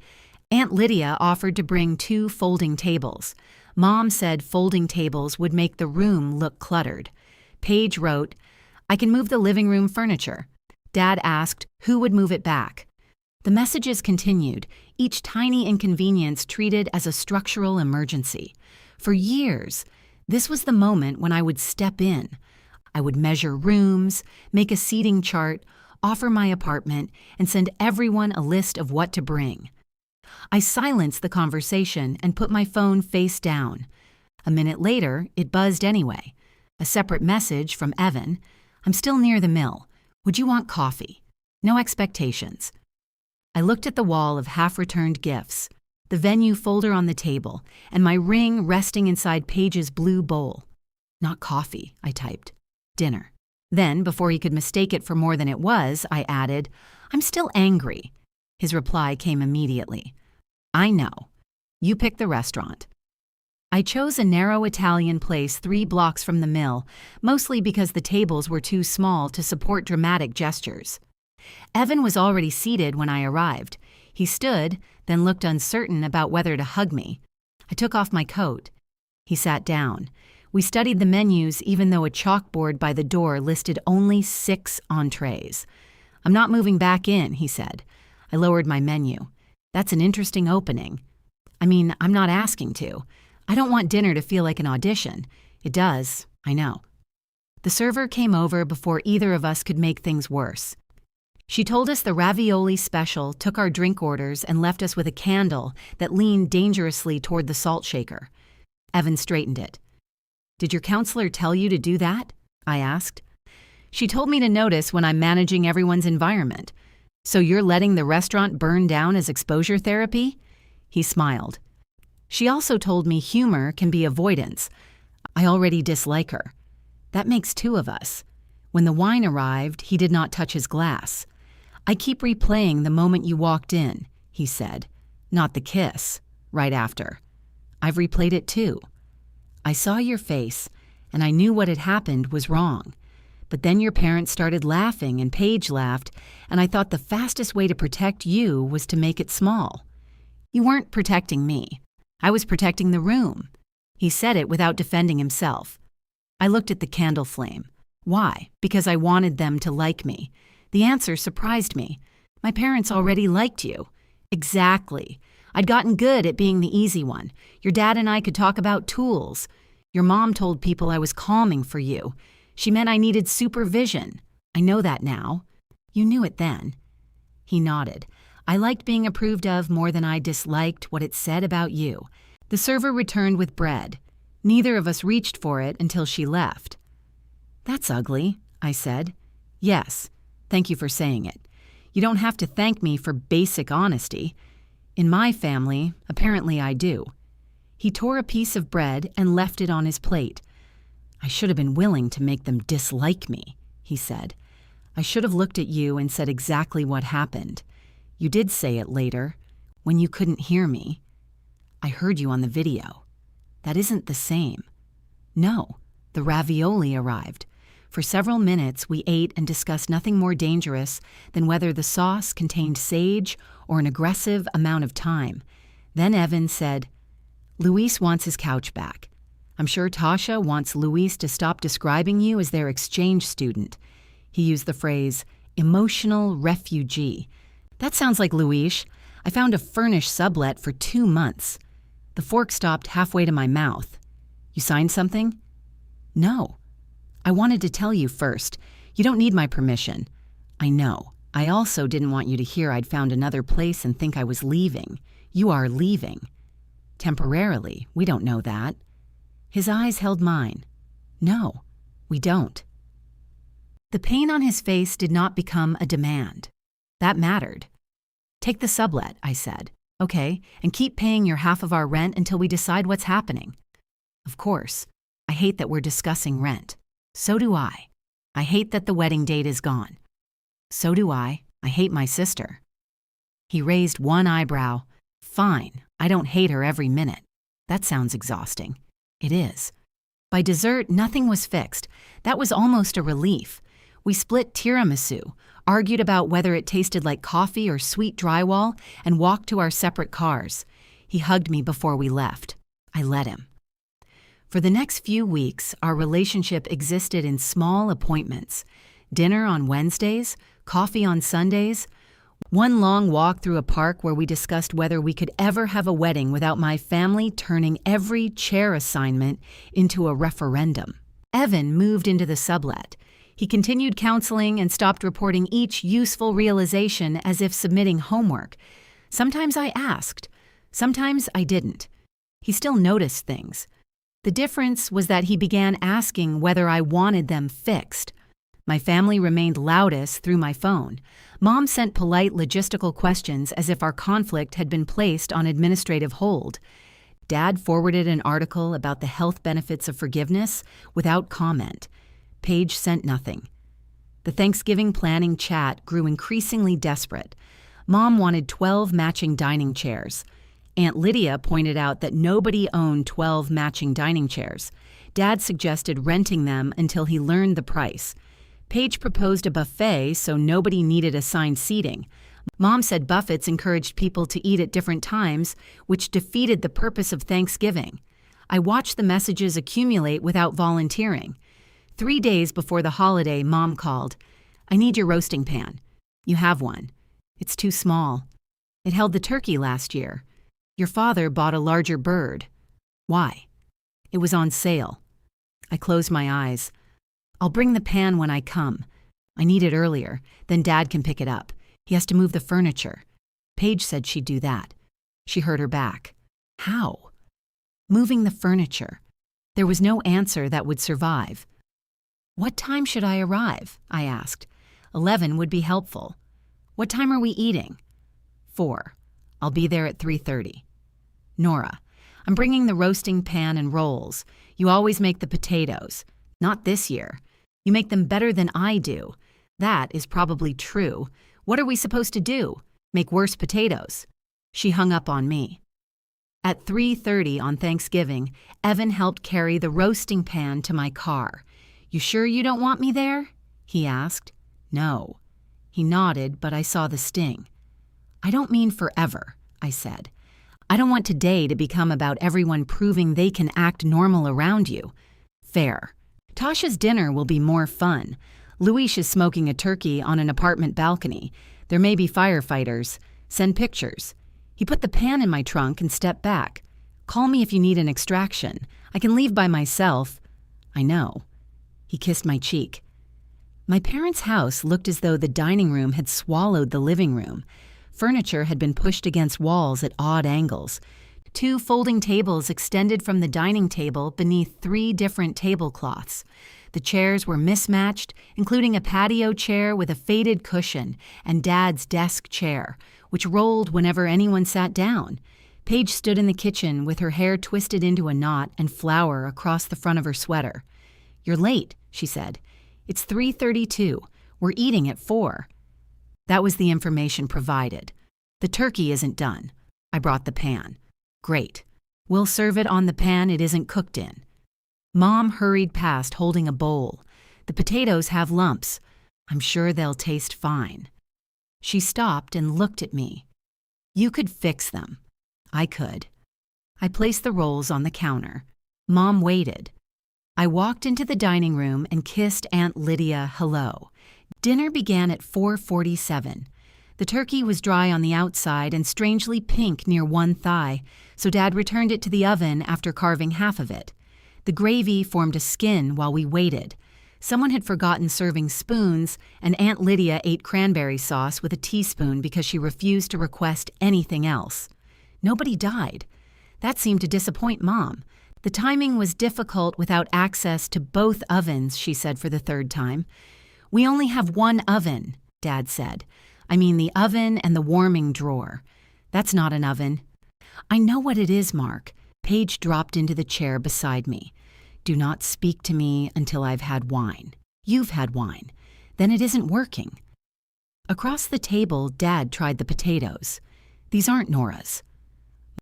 Aunt Lydia offered to bring 2 folding tables. Mom said folding tables would make the room look cluttered. Paige wrote, "I can move the living room furniture." Dad asked who would move it back. The messages continued, each tiny inconvenience treated as a structural emergency. For years, this was the moment when I would step in. I would measure rooms, make a seating chart, offer my apartment, and send everyone a list of what to bring. I silenced the conversation and put my phone face down. A minute later, it buzzed anyway. A separate message from Evan. "I'm still near the mill. Would you want coffee? No expectations." I looked at the wall of half-returned gifts, the venue folder on the table, and my ring resting inside Paige's blue bowl. "Not coffee," I typed. "Dinner." Then, before he could mistake it for more than it was, I added, "I'm still angry." His reply came immediately. "I know. You pick the restaurant." I chose a narrow Italian place 3 blocks from the mill, mostly because the tables were too small to support dramatic gestures. Evan was already seated when I arrived. He stood, then looked uncertain about whether to hug me. I took off my coat. He sat down. We studied the menus even though a chalkboard by the door listed only 6 entrees. "I'm not moving back in," he said. I lowered my menu. "That's an interesting opening." "I mean, I'm not asking to. I don't want dinner to feel like an audition." "It does, I know." The server came over before either of us could make things worse. She told us the ravioli special, took our drink orders, and left us with a candle that leaned dangerously toward the salt shaker. Evan straightened it. "Did your counselor tell you to do that?" I asked. "She told me to notice when I'm managing everyone's environment." "So you're letting the restaurant burn down as exposure therapy?" He smiled. "She also told me humor can be avoidance. I already dislike her." "That makes 2 of us." When the wine arrived, he did not touch his glass. "I keep replaying the moment you walked in," he said. "Not the kiss, right after." "I've replayed it too." "I saw your face, and I knew what had happened was wrong. But then your parents started laughing and Paige laughed, and I thought the fastest way to protect you was to make it small. You weren't protecting me. I was protecting the room. He said it without defending himself. I looked at the candle flame. Why? Because I wanted them to like me. The answer surprised me. My parents already liked you. Exactly. I'd gotten good at being the easy one. Your dad and I could talk about tools. Your mom told people I was calming for you. She meant I needed supervision. I know that now. You knew it then. He nodded. I liked being approved of more than I disliked what it said about you. The server returned with bread. Neither of us reached for it until she left. That's ugly, I said. Yes. Thank you for saying it. You don't have to thank me for basic honesty. In my family, apparently I do. He tore a piece of bread and left it on his plate. I should have been willing to make them dislike me, he said. I should have looked at you and said exactly what happened. You did say it later, when you couldn't hear me. I heard you on the video. That isn't the same. No, the ravioli arrived. For several minutes, we ate and discussed nothing more dangerous than whether the sauce contained sage or an aggressive amount of thyme. Then Evan said, Luis wants his couch back. I'm sure Tasha wants Luis to stop describing you as their exchange student. He used the phrase, emotional refugee. That sounds like Luis. I found a furnished sublet for 2 months. The fork stopped halfway to my mouth. You signed something? No. I wanted to tell you first. You don't need my permission. I know. I also didn't want you to hear I'd found another place and think I was leaving. You are leaving. Temporarily, we don't know that. His eyes held mine. No, we don't. The pain on his face did not become a demand. That mattered. Take the sublet, I said. Okay, and keep paying your half of our rent until we decide what's happening. Of course. I hate that we're discussing rent. So do I. I hate that the wedding date is gone. So do I. I hate my sister. He raised one eyebrow. Fine, I don't hate her every minute. That sounds exhausting. It is. By dessert, nothing was fixed. That was almost a relief. We split tiramisu, argued about whether it tasted like coffee or sweet drywall, and walked to our separate cars. He hugged me before we left. I let him. For the next few weeks, our relationship existed in small appointments. Dinner on Wednesdays, coffee on Sundays, one long walk through a park where we discussed whether we could ever have a wedding without my family turning every chair assignment into a referendum. Evan moved into the sublet. He continued counseling and stopped reporting each useful realization as if submitting homework. Sometimes I asked. Sometimes I didn't. He still noticed things. The difference was that he began asking whether I wanted them fixed. My family remained loudest through my phone. Mom sent polite logistical questions as if our conflict had been placed on administrative hold. Dad forwarded an article about the health benefits of forgiveness without comment. Paige sent nothing. The Thanksgiving planning chat grew increasingly desperate. Mom wanted 12 matching dining chairs. Aunt Lydia pointed out that nobody owned 12 matching dining chairs. Dad suggested renting them until he learned the price. Paige proposed a buffet so nobody needed assigned seating. Mom said buffets encouraged people to eat at different times, which defeated the purpose of Thanksgiving. I watched the messages accumulate without volunteering. 3 days before the holiday, Mom called. I need your roasting pan. You have one. It's too small. It held the turkey last year. Your father bought a larger bird. Why? It was on sale. I closed my eyes. I'll bring the pan when I come. I need it earlier, then Dad can pick it up. He has to move the furniture. Paige said she'd do that. She hurt her back. How? Moving the furniture. There was no answer that would survive. What time should I arrive? I asked. 11 would be helpful. What time are we eating? 4. I'll be there at 3:30. Nora, I'm bringing the roasting pan and rolls. You always make the potatoes. Not this year. You make them better than I do. That is probably true. What are we supposed to do? Make worse potatoes? She hung up on me. At 3:30 on Thanksgiving, Evan helped carry the roasting pan to my car. You sure you don't want me there? he asked. No. He nodded, but I saw the sting. I don't mean forever, I said. I don't want today to become about everyone proving they can act normal around you. Fair. Tasha's dinner will be more fun. Luis is smoking a turkey on an apartment balcony. There may be firefighters. Send pictures. He put the pan in my trunk and stepped back. Call me if you need an extraction. I can leave by myself. I know. He kissed my cheek. My parents' house looked as though the dining room had swallowed the living room. Furniture had been pushed against walls at odd angles. 2 folding tables extended from the dining table beneath 3 different tablecloths. The chairs were mismatched, including a patio chair with a faded cushion and Dad's desk chair, which rolled whenever anyone sat down. Paige stood in the kitchen with her hair twisted into a knot and flour across the front of her sweater. You're late, she said. It's 3:32. We're eating at 4. That was the information provided. The turkey isn't done. I brought the pan. Great. We'll serve it on the pan it isn't cooked in. Mom hurried past holding a bowl. The potatoes have lumps. I'm sure they'll taste fine. She stopped and looked at me. You could fix them. I could. I placed the rolls on the counter. Mom waited. I walked into the dining room and kissed Aunt Lydia hello. Dinner began at 4:47. The turkey was dry on the outside and strangely pink near one thigh, so Dad returned it to the oven after carving half of it. The gravy formed a skin while we waited. Someone had forgotten serving spoons, and Aunt Lydia ate cranberry sauce with a teaspoon because she refused to request anything else. Nobody died. That seemed to disappoint Mom. The timing was difficult without access to both ovens, she said for the 3rd time. We only have one oven, Dad said. I mean the oven and the warming drawer. That's not an oven. I know what it is, Mark. Paige dropped into the chair beside me. Do not speak to me until I've had wine. You've had wine. Then it isn't working. Across the table, Dad tried the potatoes. These aren't Nora's.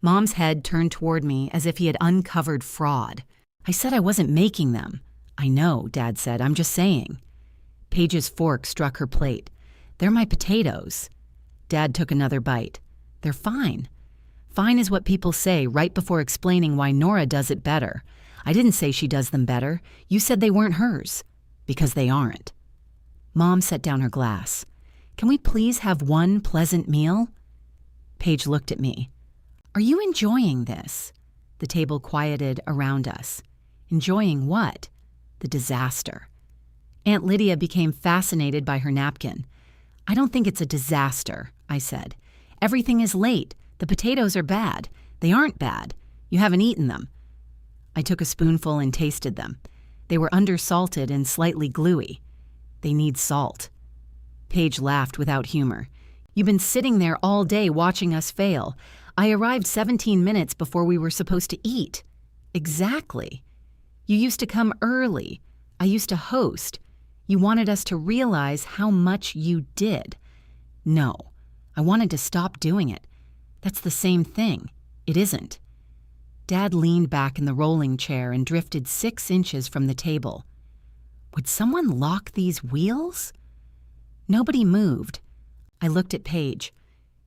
Mom's head turned toward me as if he had uncovered fraud. I said I wasn't making them. I know, Dad said. I'm just saying. Paige's fork struck her plate. They're my potatoes. Dad took another bite. They're fine. Fine is what people say right before explaining why Nora does it better. I didn't say she does them better. You said they weren't hers. Because they aren't. Mom set down her glass. Can we please have one pleasant meal? Paige looked at me. Are you enjoying this? The table quieted around us. Enjoying what? The disaster. Aunt Lydia became fascinated by her napkin. I don't think it's a disaster, I said. Everything is late. The potatoes are bad. They aren't bad. You haven't eaten them. I took a spoonful and tasted them. They were undersalted and slightly gluey. They need salt. Paige laughed without humor. You've been sitting there all day watching us fail. I arrived 17 minutes before we were supposed to eat. Exactly. You used to come early. I used to host. You wanted us to realize how much you did. No, I wanted to stop doing it. That's the same thing. It isn't. Dad leaned back in the rolling chair and drifted 6 inches from the table. Would someone lock these wheels? Nobody moved. I looked at Paige.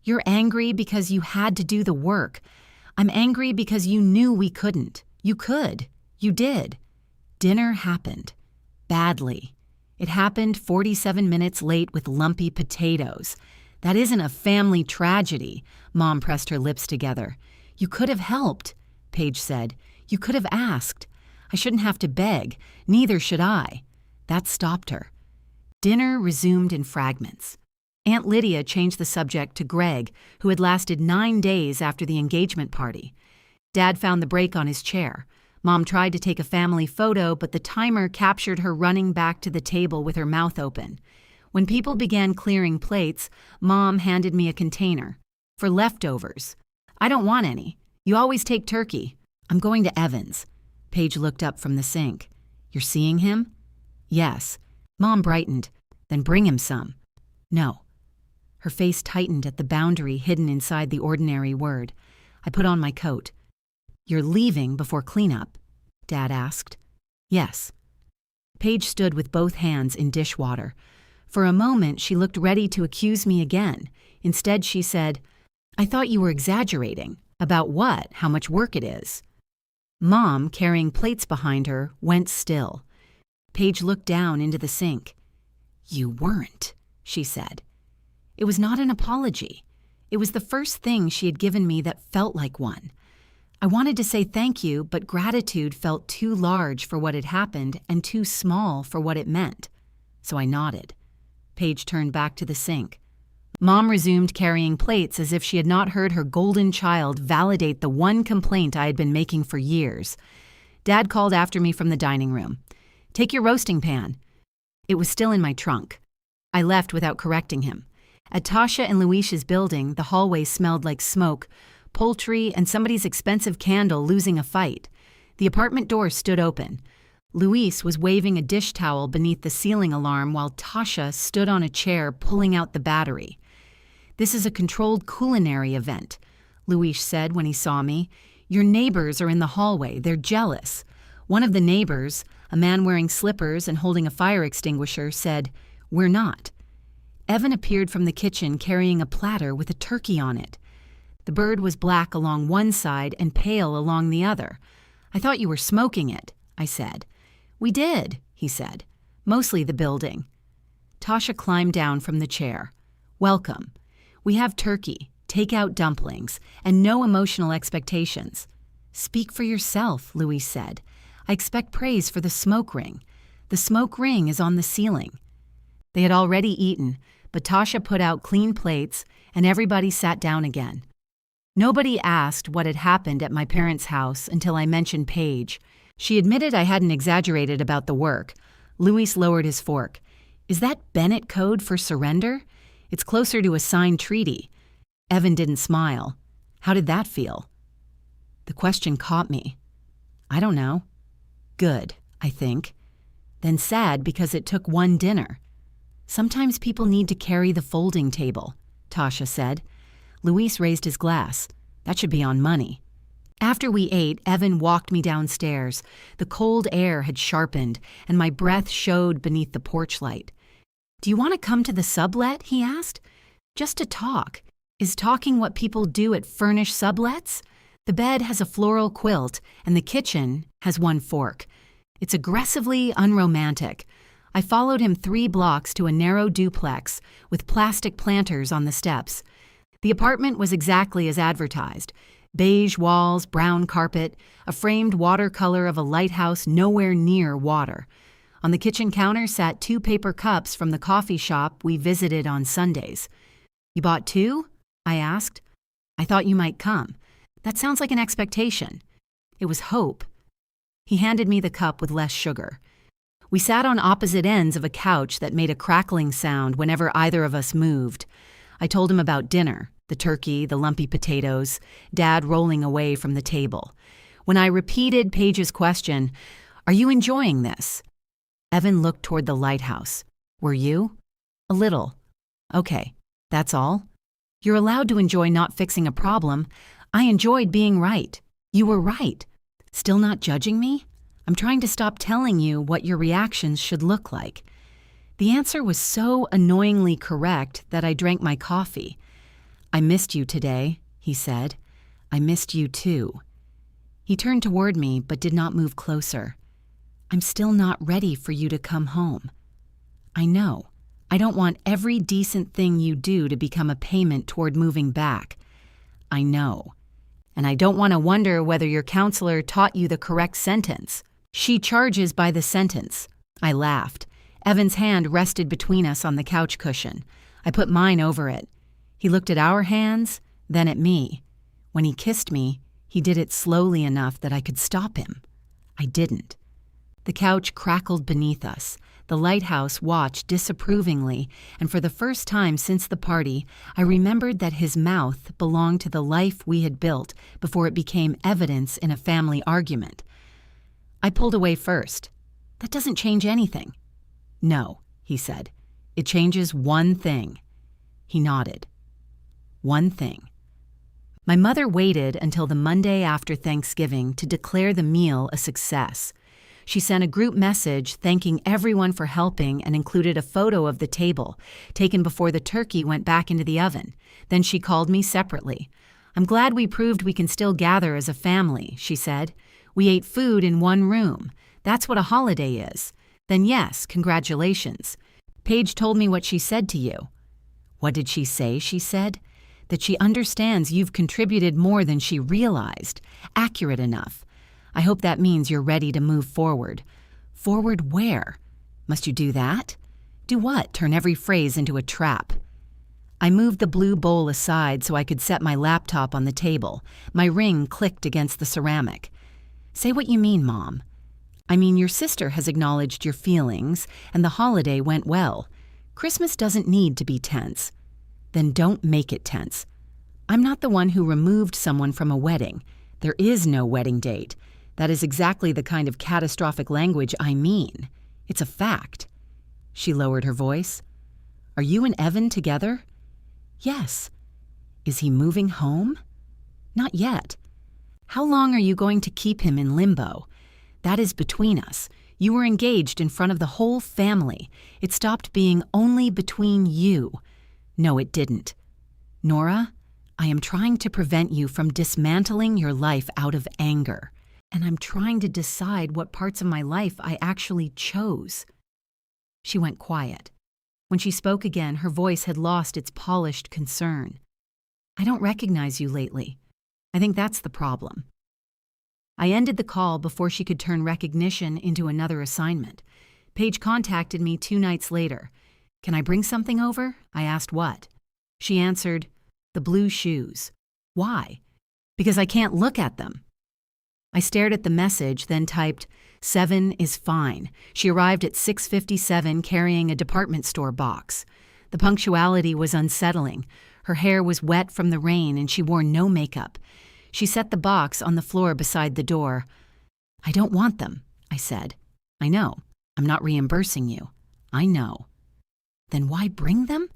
You're angry because you had to do the work. I'm angry because you knew we couldn't. You could. You did. Dinner happened. Badly. It happened 47 minutes late with lumpy potatoes. That isn't a family tragedy. Mom pressed her lips together. You could have helped, Paige said. You could have asked. I shouldn't have to beg. Neither should I. That stopped her. Dinner resumed in fragments. Aunt Lydia changed the subject to Greg, who had lasted 9 days after the engagement party. Dad found the brake on his chair. Mom tried to take a family photo, but the timer captured her running back to the table with her mouth open. When people began clearing plates, Mom handed me a container. For leftovers. I don't want any. You always take turkey. I'm going to Evan's. Paige looked up from the sink. You're seeing him? Yes. Mom brightened. Then bring him some. No. Her face tightened at the boundary hidden inside the ordinary word. I put on my coat. You're leaving before cleanup? Dad asked. Yes. Paige stood with both hands in dishwater. For a moment, she looked ready to accuse me again. Instead, she said, "I thought you were exaggerating. About what? How much work it is?" Mom, carrying plates behind her, went still. Paige looked down into the sink. "You weren't," she said. It was not an apology. It was the first thing she had given me that felt like one. I wanted to say thank you, but gratitude felt too large for what had happened and too small for what it meant. So I nodded. Paige turned back to the sink. Mom resumed carrying plates as if she had not heard her golden child validate the one complaint I had been making for years. Dad called after me from the dining room. "Take your roasting pan." It was still in my trunk. I left without correcting him. At Tasha and Luis's building, the hallway smelled like smoke, poultry, and somebody's expensive candle losing a fight. The apartment door stood open. Luis was waving a dish towel beneath the ceiling alarm while Tasha stood on a chair pulling out the battery. "This is a controlled culinary event," Luis said when he saw me. "Your neighbors are in the hallway. They're jealous." One of the neighbors, a man wearing slippers and holding a fire extinguisher, said, "We're not." Evan appeared from the kitchen carrying a platter with a turkey on it. The bird was black along one side and pale along the other. "I thought you were smoking it," I said. "We did," he said. "Mostly the building." Tasha climbed down from the chair. "Welcome. We have turkey, take-out dumplings, and no emotional expectations." "Speak for yourself," Luis said. "I expect praise for the smoke ring. The smoke ring is on the ceiling." They had already eaten, but Tasha put out clean plates, and everybody sat down again. Nobody asked what had happened at my parents' house until I mentioned Paige. She admitted I hadn't exaggerated about the work. Luis lowered his fork. "Is that Bennett code for surrender? It's closer to a signed treaty." Evan didn't smile. "How did that feel?" The question caught me. I don't know. Good, I think. Then sad because it took one dinner. "Sometimes people need to carry the folding table," Tasha said. Luis raised his glass. "That should be on money." After we ate, Evan walked me downstairs. The cold air had sharpened, and my breath showed beneath the porch light. "Do you want to come to the sublet?" he asked. "Just to talk. Is talking what people do at furnished sublets? The bed has a floral quilt, and the kitchen has one fork. It's aggressively unromantic." I followed him 3 blocks to a narrow duplex with plastic planters on the steps. The apartment was exactly as advertised. Beige walls, brown carpet, a framed watercolor of a lighthouse nowhere near water. On the kitchen counter sat 2 paper cups from the coffee shop we visited on Sundays. "You bought 2?" I asked. "I thought you might come. That sounds like an expectation." It was hope. He handed me the cup with less sugar. We sat on opposite ends of a couch that made a crackling sound whenever either of us moved. I told him about dinner, the turkey, the lumpy potatoes, Dad rolling away from the table. When I repeated Paige's question, "Are you enjoying this?" Evan looked toward the lighthouse. "Were you?" "A little." "Okay, that's all?" "You're allowed to enjoy not fixing a problem. I enjoyed being right. You were right. Still not judging me? I'm trying to stop telling you what your reactions should look like." The answer was so annoyingly correct that I drank my coffee. "I missed you today," he said. "I missed you too." He turned toward me but did not move closer. "I'm still not ready for you to come home." "I know. I don't want every decent thing you do to become a payment toward moving back." "I know. And I don't want to wonder whether your counselor taught you the correct sentence. She charges by the sentence." I laughed. Evan's hand rested between us on the couch cushion. I put mine over it. He looked at our hands, then at me. When he kissed me, he did it slowly enough that I could stop him. I didn't. The couch crackled beneath us. The lighthouse watched disapprovingly, and for the first time since the party, I remembered that his mouth belonged to the life we had built before it became evidence in a family argument. I pulled away first. "That doesn't change anything." "No," he said. "It changes one thing." He nodded. "One thing." My mother waited until the Monday after Thanksgiving to declare the meal a success. She sent a group message thanking everyone for helping and included a photo of the table, taken before the turkey went back into the oven. Then she called me separately. "I'm glad we proved we can still gather as a family," she said. "We ate food in one room. That's what a holiday is." Then yes, congratulations. Paige told me what she said to you. What did she say, she said? That she understands you've contributed more than she realized. Accurate enough. I hope that means you're ready to move forward. Forward where? Must you do that? Do what? Turn every phrase into a trap. I moved the blue bowl aside so I could set my laptop on the table. My ring clicked against the ceramic. Say what you mean, Mom. I mean, your sister has acknowledged your feelings, and the holiday went well. Christmas doesn't need to be tense. Then don't make it tense. I'm not the one who removed someone from a wedding. There is no wedding date. That is exactly the kind of catastrophic language I mean. It's a fact. She lowered her voice. Are you and Evan together? Yes. Is he moving home? Not yet. How long are you going to keep him in limbo? That is between us. You were engaged in front of the whole family. It stopped being only between you. No, it didn't. Nora, I am trying to prevent you from dismantling your life out of anger. And I'm trying to decide what parts of my life I actually chose. She went quiet. When she spoke again, her voice had lost its polished concern. I don't recognize you lately. I think that's the problem. I ended the call before she could turn recognition into another assignment. Paige contacted me 2 nights later. Can I bring something over? I asked what. She answered, the blue shoes. Why? Because I can't look at them. I stared at the message, then typed, 7 is fine. She arrived at 6:57 carrying a department store box. The punctuality was unsettling. Her hair was wet from the rain and she wore no makeup. She set the box on the floor beside the door. I don't want them, I said. I know. I'm not reimbursing you. I know. Then why bring them?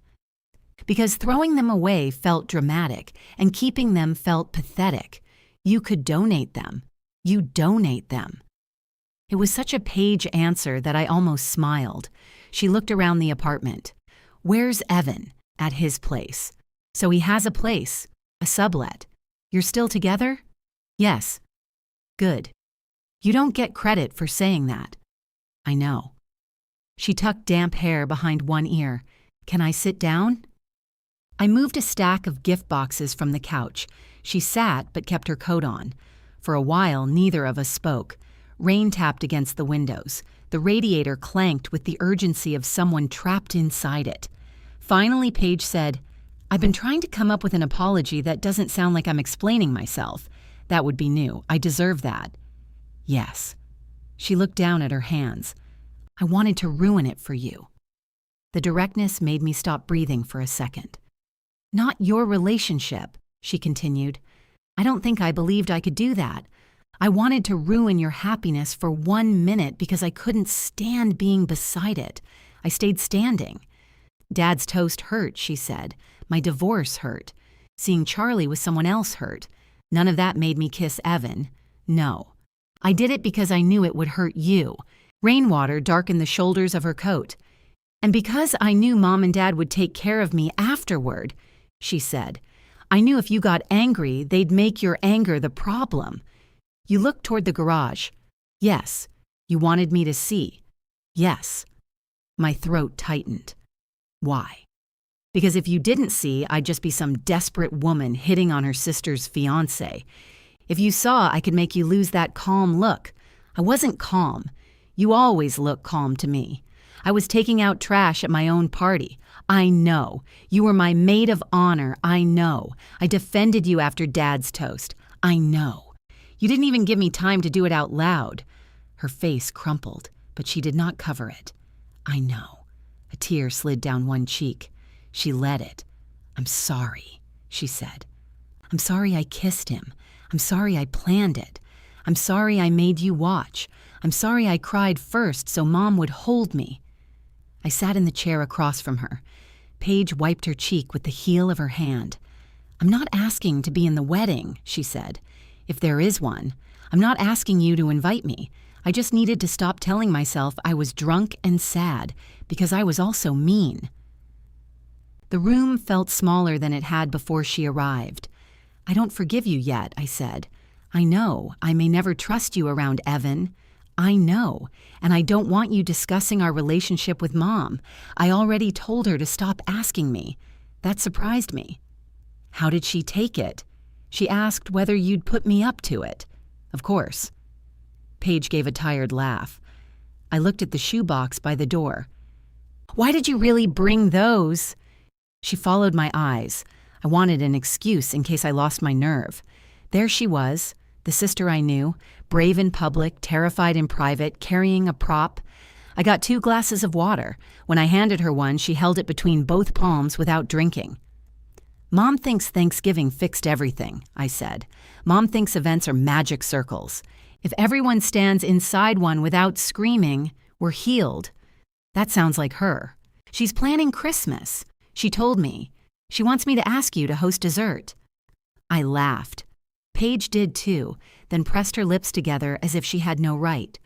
Because throwing them away felt dramatic and keeping them felt pathetic. You could donate them. You donate them. It was such a Paige answer that I almost smiled. She looked around the apartment. Where's Evan? At his place. So he has a place, a sublet. You're still together? Yes. Good. You don't get credit for saying that. I know. She tucked damp hair behind one ear. Can I sit down? I moved a stack of gift boxes from the couch. She sat but kept her coat on. For a while, neither of us spoke. Rain tapped against the windows. The radiator clanked with the urgency of someone trapped inside it. Finally, Paige said, I've been trying to come up with an apology that doesn't sound like I'm explaining myself. That would be new. I deserve that. Yes. She looked down at her hands. I wanted to ruin it for you. The directness made me stop breathing for a second. Not your relationship, she continued. I don't think I believed I could do that. I wanted to ruin your happiness for 1 minute because I couldn't stand being beside it. I stayed standing. Dad's toast hurt, she said. My divorce hurt. Seeing Charlie with someone else hurt. None of that made me kiss Evan. No. I did it because I knew it would hurt you. Rainwater darkened the shoulders of her coat. And because I knew Mom and Dad would take care of me afterward, she said. I knew if you got angry, they'd make your anger the problem. You looked toward the garage. Yes. You wanted me to see. Yes. My throat tightened. Why? Because if you didn't see, I'd just be some desperate woman hitting on her sister's fiancé. If you saw, I could make you lose that calm look. I wasn't calm. You always look calm to me. I was taking out trash at my own party. I know. You were my maid of honor. I know. I defended you after Dad's toast. I know. You didn't even give me time to do it out loud. Her face crumpled, but she did not cover it. I know. A tear slid down one cheek. She let it. I'm sorry, she said. I'm sorry I kissed him. I'm sorry I planned it. I'm sorry I made you watch. I'm sorry I cried first so Mom would hold me. I sat in the chair across from her. Paige wiped her cheek with the heel of her hand. I'm not asking to be in the wedding, she said. If there is one. I'm not asking you to invite me. I just needed to stop telling myself I was drunk and sad because I was also mean. The room felt smaller than it had before she arrived. "I don't forgive you yet," I said. "I know I may never trust you around Evan. I know, and I don't want you discussing our relationship with Mom. I already told her to stop asking me. That surprised me." "How did she take it?" "She asked whether you'd put me up to it." "Of course." Paige gave a tired laugh. I looked at the shoebox by the door. "Why did you really bring those?" She followed my eyes. I wanted an excuse in case I lost my nerve. There she was, the sister I knew, brave in public, terrified in private, carrying a prop. I got 2 glasses of water. When I handed her one, she held it between both palms without drinking. "Mom thinks Thanksgiving fixed everything," I said. "Mom thinks events are magic circles. If everyone stands inside one without screaming, we're healed." That sounds like her. "She's planning Christmas. She told me. She wants me to ask you to host dessert." I laughed. Paige did too, then pressed her lips together as if she had no right.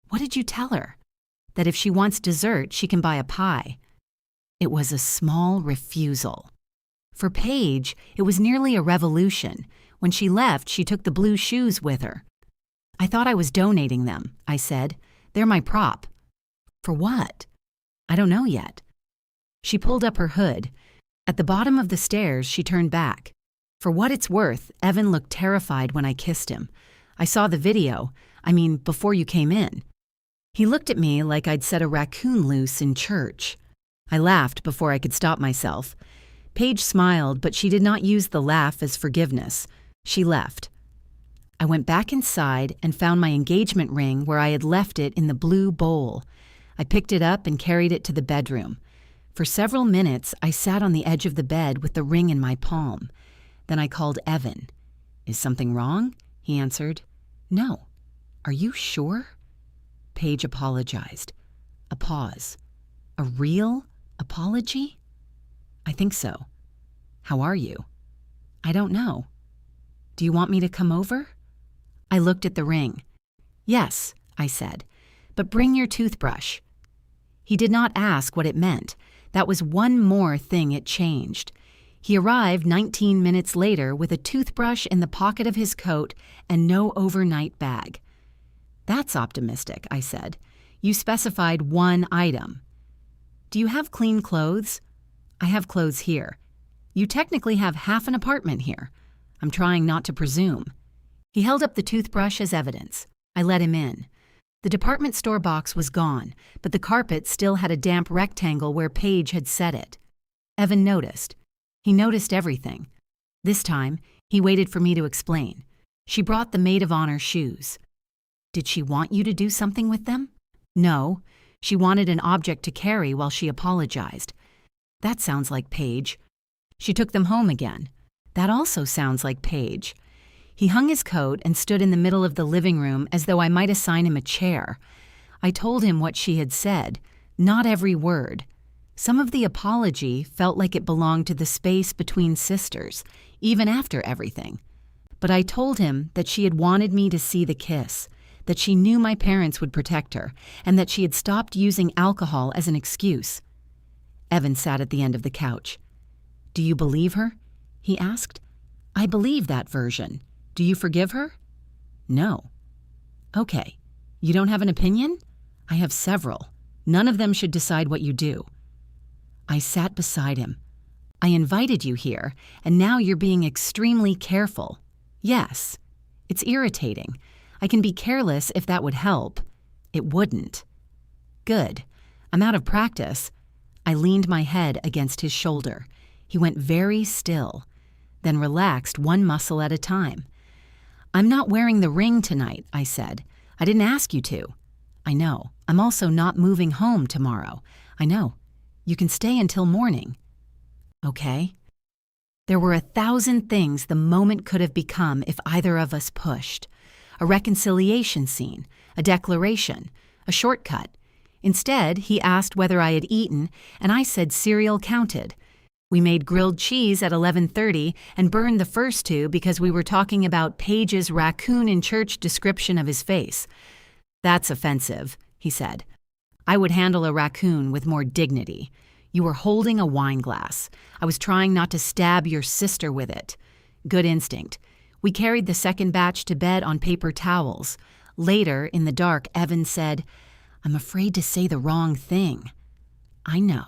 "What did you tell her?" "That if she wants dessert, she can buy a pie." It was a small refusal. For Paige, it was nearly a revolution. When she left, she took the blue shoes with her. "I thought I was donating them," I said. "They're my prop." "For what?" "I don't know yet." She pulled up her hood. At the bottom of the stairs, she turned back. For what it's worth, Evan looked terrified when I kissed him. I saw the video. Before you came in. He looked at me like I'd set a raccoon loose in church. I laughed before I could stop myself. Paige smiled, but she did not use the laugh as forgiveness. She left. I went back inside and found my engagement ring where I had left it in the blue bowl. I picked it up and carried it to the bedroom. For several minutes, I sat on the edge of the bed with the ring in my palm. Then I called Evan. "Is something wrong?" He answered, "No." "Are you sure?" Paige apologized. A pause. A real apology? "I think so." "How are you?" "I don't know." "Do you want me to come over?" I looked at the ring. "Yes," I said, "but bring your toothbrush." He did not ask what it meant. That was one more thing it changed. He arrived 19 minutes later with a toothbrush in the pocket of his coat and no overnight bag. "That's optimistic," I said. "You specified one item." "Do you have clean clothes?" "I have clothes here." "You technically have half an apartment here." "I'm trying not to presume." He held up the toothbrush as evidence. I let him in. The department store box was gone, but the carpet still had a damp rectangle where Paige had set it. Evan noticed. He noticed everything. This time, he waited for me to explain. "She brought the maid of honor shoes." "Did she want you to do something with them?" "No. She wanted an object to carry while she apologized." "That sounds like Paige." "She took them home again." "That also sounds like Paige." He hung his coat and stood in the middle of the living room as though I might assign him a chair. I told him what she had said, not every word. Some of the apology felt like it belonged to the space between sisters, even after everything. But I told him that she had wanted me to see the kiss, that she knew my parents would protect her, and that she had stopped using alcohol as an excuse. Evan sat at the end of the couch. "Do you believe her?" he asked. "I believe that version. Do you forgive her?" "No." "Okay. You don't have an opinion?" "I have several. None of them should decide what you do." I sat beside him. "I invited you here, and now you're being extremely careful." "Yes. It's irritating. I can be careless if that would help." "It wouldn't." "Good. I'm out of practice." I leaned my head against his shoulder. He went very still, then relaxed one muscle at a time. "I'm not wearing the ring tonight," I said. "I didn't ask you to." "I know. I'm also not moving home tomorrow." "I know. You can stay until morning." "Okay." There were 1,000 things the moment could have become if either of us pushed. A reconciliation scene, a declaration, a shortcut. Instead, he asked whether I had eaten, and I said cereal counted. We made grilled cheese at 11:30 and burned the first 2 because we were talking about Paige's raccoon in church description of his face. That's offensive, he said. I would handle a raccoon with more dignity. You were holding a wine glass. I was trying not to stab your sister with it. Good instinct. We carried the second batch to bed on paper towels. Later, in the dark, Evan said, I'm afraid to say the wrong thing. I know.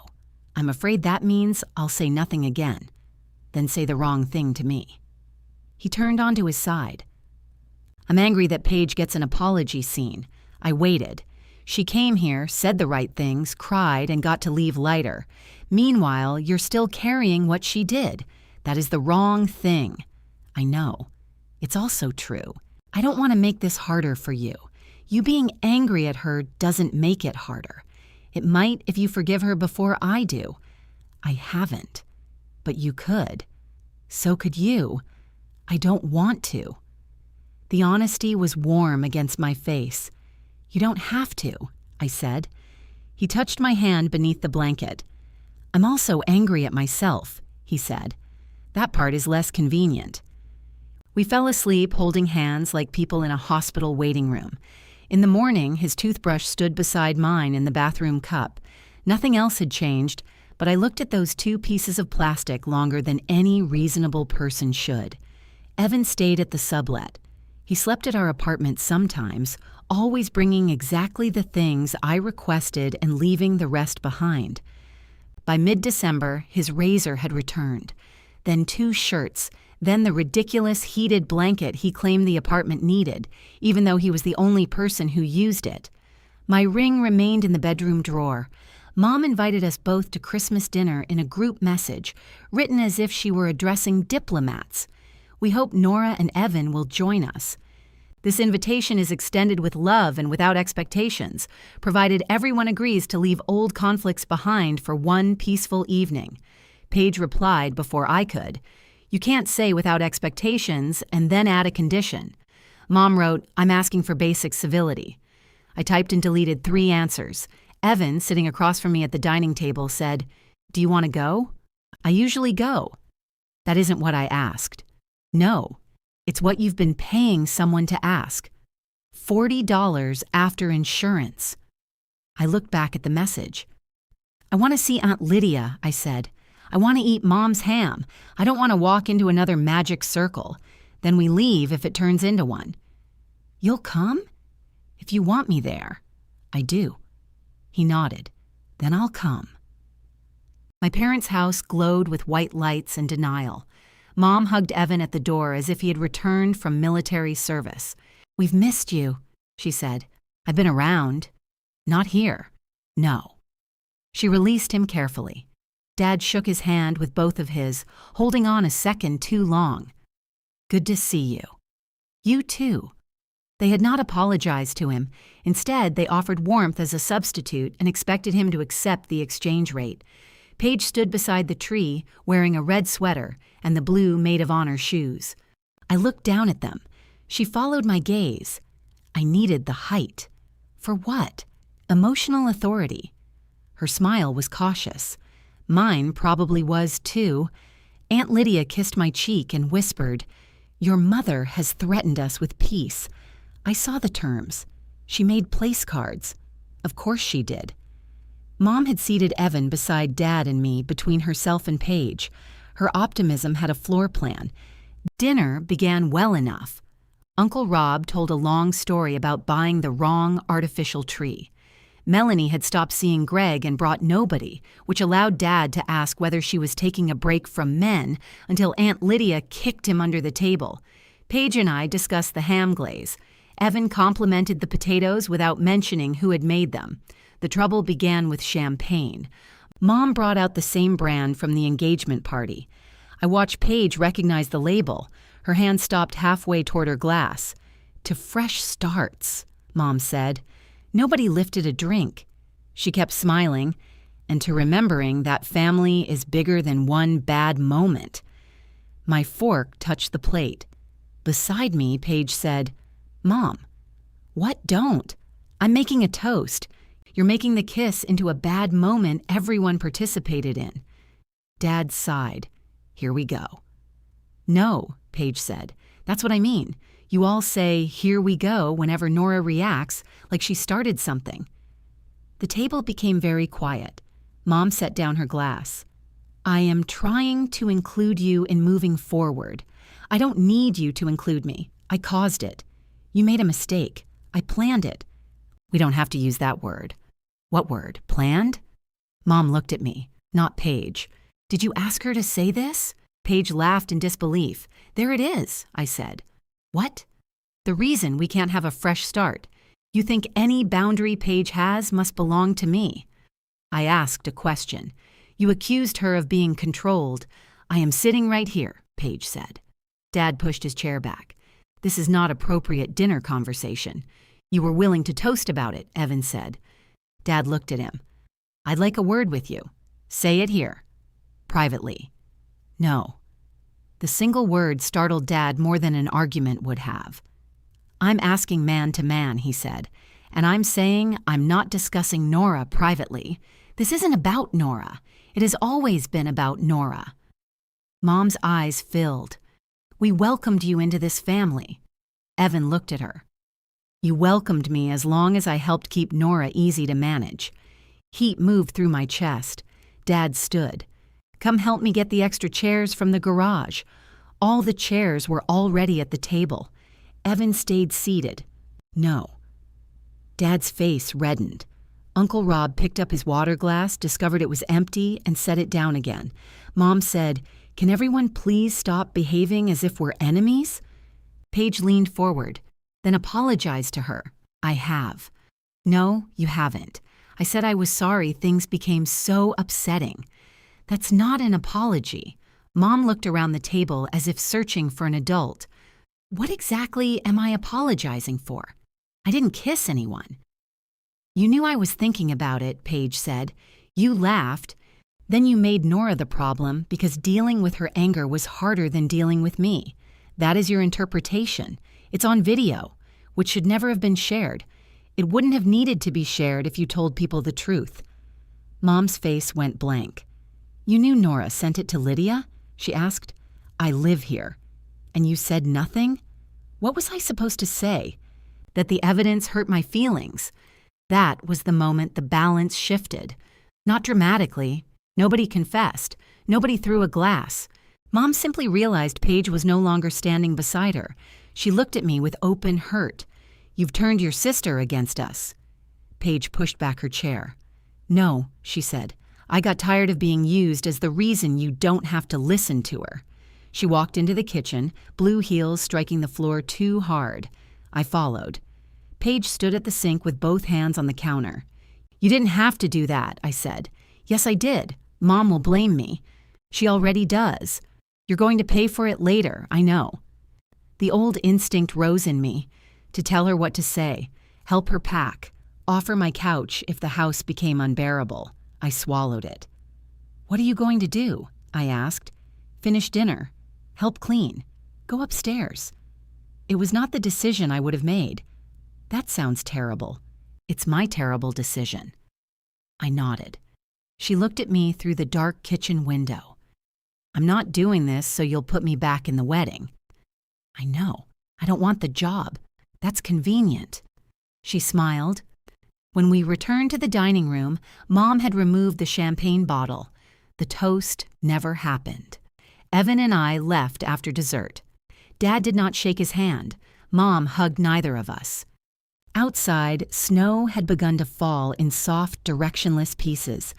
I'm afraid that means I'll say nothing again. Then say the wrong thing to me. He turned onto his side. I'm angry that Paige gets an apology scene. I waited. She came here, said the right things, cried, and got to leave lighter. Meanwhile, you're still carrying what she did. That is the wrong thing. I know. It's also true. I don't want to make this harder for you. You being angry at her doesn't make it harder. It might if you forgive her before I do. I haven't. But you could. So could you. I don't want to. The honesty was warm against my face. You don't have to, I said. He touched my hand beneath the blanket. I'm also angry at myself, he said. That part is less convenient. We fell asleep holding hands like people in a hospital waiting room. In the morning, his toothbrush stood beside mine in the bathroom cup. Nothing else had changed, but I looked at those 2 pieces of plastic longer than any reasonable person should. Evan stayed at the sublet. He slept at our apartment sometimes, always bringing exactly the things I requested and leaving the rest behind. By mid-December, his razor had returned. Then 2 shirts, then the ridiculous heated blanket he claimed the apartment needed, even though he was the only person who used it. My ring remained in the bedroom drawer. Mom invited us both to Christmas dinner in a group message, written as if she were addressing diplomats. We hope Nora and Evan will join us. This invitation is extended with love and without expectations, provided everyone agrees to leave old conflicts behind for one peaceful evening. Paige replied before I could. You can't say without expectations and then add a condition. Mom wrote, I'm asking for basic civility. I typed and deleted 3 answers. Evan, sitting across from me at the dining table, said, Do you want to go? I usually go. That isn't what I asked. No, it's what you've been paying someone to ask. $40 after insurance. I looked back at the message. I want to see Aunt Lydia, I said. I want to eat Mom's ham. I don't want to walk into another magic circle. Then we leave if it turns into one. You'll come? If you want me there. I do. He nodded. Then I'll come. My parents' house glowed with white lights and denial. Mom hugged Evan at the door as if he had returned from military service. We've missed you, she said. I've been around. Not here. No. She released him carefully. Dad shook his hand with both of his, holding on a second too long. Good to see you. You too. They had not apologized to him. Instead, they offered warmth as a substitute and expected him to accept the exchange rate. Paige stood beside the tree, wearing a red sweater and the blue maid of honor shoes. I looked down at them. She followed my gaze. I needed the height. For what? Emotional authority. Her smile was cautious. Mine probably was, too. Aunt Lydia kissed my cheek and whispered, Your mother has threatened us with peace. I saw the terms. She made place cards. Of course she did. Mom had seated Evan beside Dad and me between herself and Paige. Her optimism had a floor plan. Dinner began well enough. Uncle Rob told a long story about buying the wrong artificial tree. Melanie had stopped seeing Greg and brought nobody, which allowed Dad to ask whether she was taking a break from men until Aunt Lydia kicked him under the table. Paige and I discussed the ham glaze. Evan complimented the potatoes without mentioning who had made them. The trouble began with champagne. Mom brought out the same brand from the engagement party. I watched Paige recognize the label. Her hand stopped halfway toward her glass. To fresh starts, Mom said. Nobody lifted a drink. She kept smiling, and to remembering that family is bigger than one bad moment. My fork touched the plate. Beside me, Paige said, Mom, what don't? I'm making a toast. You're making the kiss into a bad moment everyone participated in. Dad sighed. Here we go. No, Paige said. That's what I mean. You all say, "Here we go," whenever Nora reacts, like she started something. The table became very quiet. Mom set down her glass. "I am trying to include you in moving forward. I don't need you to include me. I caused it. You made a mistake. I planned it." "We don't have to use that word." "What word? Planned?" Mom looked at me, not Paige. "Did you ask her to say this?" Paige laughed in disbelief. "There it is," I said. "What?" "The reason we can't have a fresh start. You think any boundary Paige has must belong to me." I asked a question. "You accused her of being controlled." "I am sitting right here," Paige said. Dad pushed his chair back. "This is not appropriate dinner conversation." "You were willing to toast about it," Evan said. Dad looked at him. "I'd like a word with you. Say it here." "Privately." "No." The single word startled Dad more than an argument would have. "I'm asking man to man," he said, "and I'm saying I'm not discussing Nora privately. This isn't about Nora. It has always been about Nora." Mom's eyes filled. "We welcomed you into this family." Evan looked at her. "You welcomed me as long as I helped keep Nora easy to manage." Heat moved through my chest. Dad stood. "Come help me get the extra chairs from the garage." All the chairs were already at the table. Evan stayed seated. "No." Dad's face reddened. Uncle Rob picked up his water glass, discovered it was empty, and set it down again. Mom said, "Can everyone please stop behaving as if we're enemies?" Paige leaned forward, then apologized to her. "I have." "No, you haven't. I said I was sorry things became so upsetting." "That's not an apology." Mom looked around the table as if searching for an adult. "What exactly am I apologizing for? I didn't kiss anyone." "You knew I was thinking about it," Paige said. "You laughed. Then you made Nora the problem because dealing with her anger was harder than dealing with me. That is your interpretation. It's on video, which should never have been shared. It wouldn't have needed to be shared if you told people the truth." Mom's face went blank. "You knew Nora sent it to Lydia?" she asked. "I live here." "And you said nothing?" What was I supposed to say? That the evidence hurt my feelings. That was the moment the balance shifted. Not dramatically. Nobody confessed. Nobody threw a glass. Mom simply realized Paige was no longer standing beside her. She looked at me with open hurt. "You've turned your sister against us." Paige pushed back her chair. "No," she said. "I got tired of being used as the reason you don't have to listen to her." She walked into the kitchen, blue heels striking the floor too hard. I followed. Paige stood at the sink with both hands on the counter. "You didn't have to do that," I said. "Yes, I did. Mom will blame me." "She already does. You're going to pay for it later, I know." The old instinct rose in me, to tell her what to say, help her pack, offer my couch if the house became unbearable. I swallowed it. "What are you going to do?" I asked. "Finish dinner. Help clean. Go upstairs." It was not the decision I would have made. "That sounds terrible." "It's my terrible decision." I nodded. She looked at me through the dark kitchen window. "I'm not doing this so you'll put me back in the wedding." "I know. I don't want the job. That's convenient." She smiled. When we returned to the dining room, Mom had removed the champagne bottle. The toast never happened. Evan and I left after dessert. Dad did not shake his hand. Mom hugged neither of us. Outside, snow had begun to fall in soft, directionless pieces.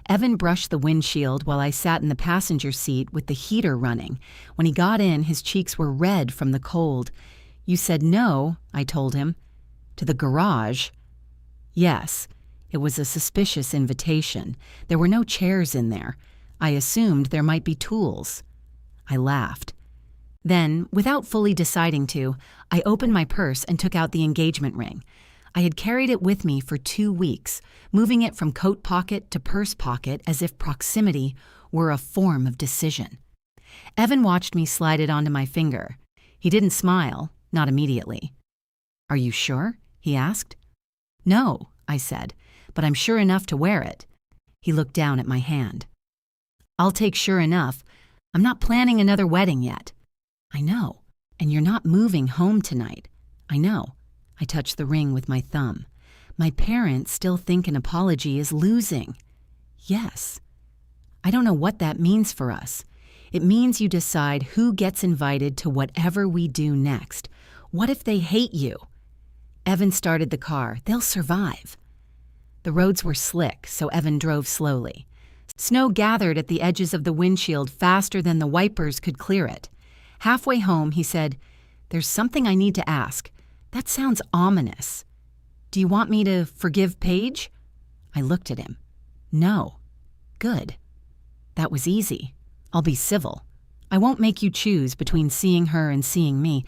Evan brushed the windshield while I sat in the passenger seat with the heater running. When he got in, his cheeks were red from the cold. "You said no," I told him. "To the garage?" "Yes." It was a suspicious invitation. There were no chairs in there. I assumed there might be tools. I laughed. Then, without fully deciding to, I opened my purse and took out the engagement ring. I had carried it with me for 2 weeks, moving it from coat pocket to purse pocket as if proximity were a form of decision. Evan watched me slide it onto my finger. He didn't smile, not immediately. "Are you sure?" he asked. "No," I said, "but I'm sure enough to wear it." He looked down at my hand. "I'll take sure enough. I'm not planning another wedding yet." "I know." And you're not moving home tonight. I know. I touched the ring with my thumb. My parents still think an apology is losing. Yes. I don't know what that means for us. It means you decide who gets invited to whatever we do next. What if they hate you? Evan started the car. They'll survive. The roads were slick, so Evan drove slowly. Snow gathered at the edges of the windshield faster than the wipers could clear it. Halfway home, he said, "There's something I need to ask. That sounds ominous. Do you want me to forgive Paige?" I looked at him. No. Good. That was easy. I'll be civil. I won't make you choose between seeing her and seeing me,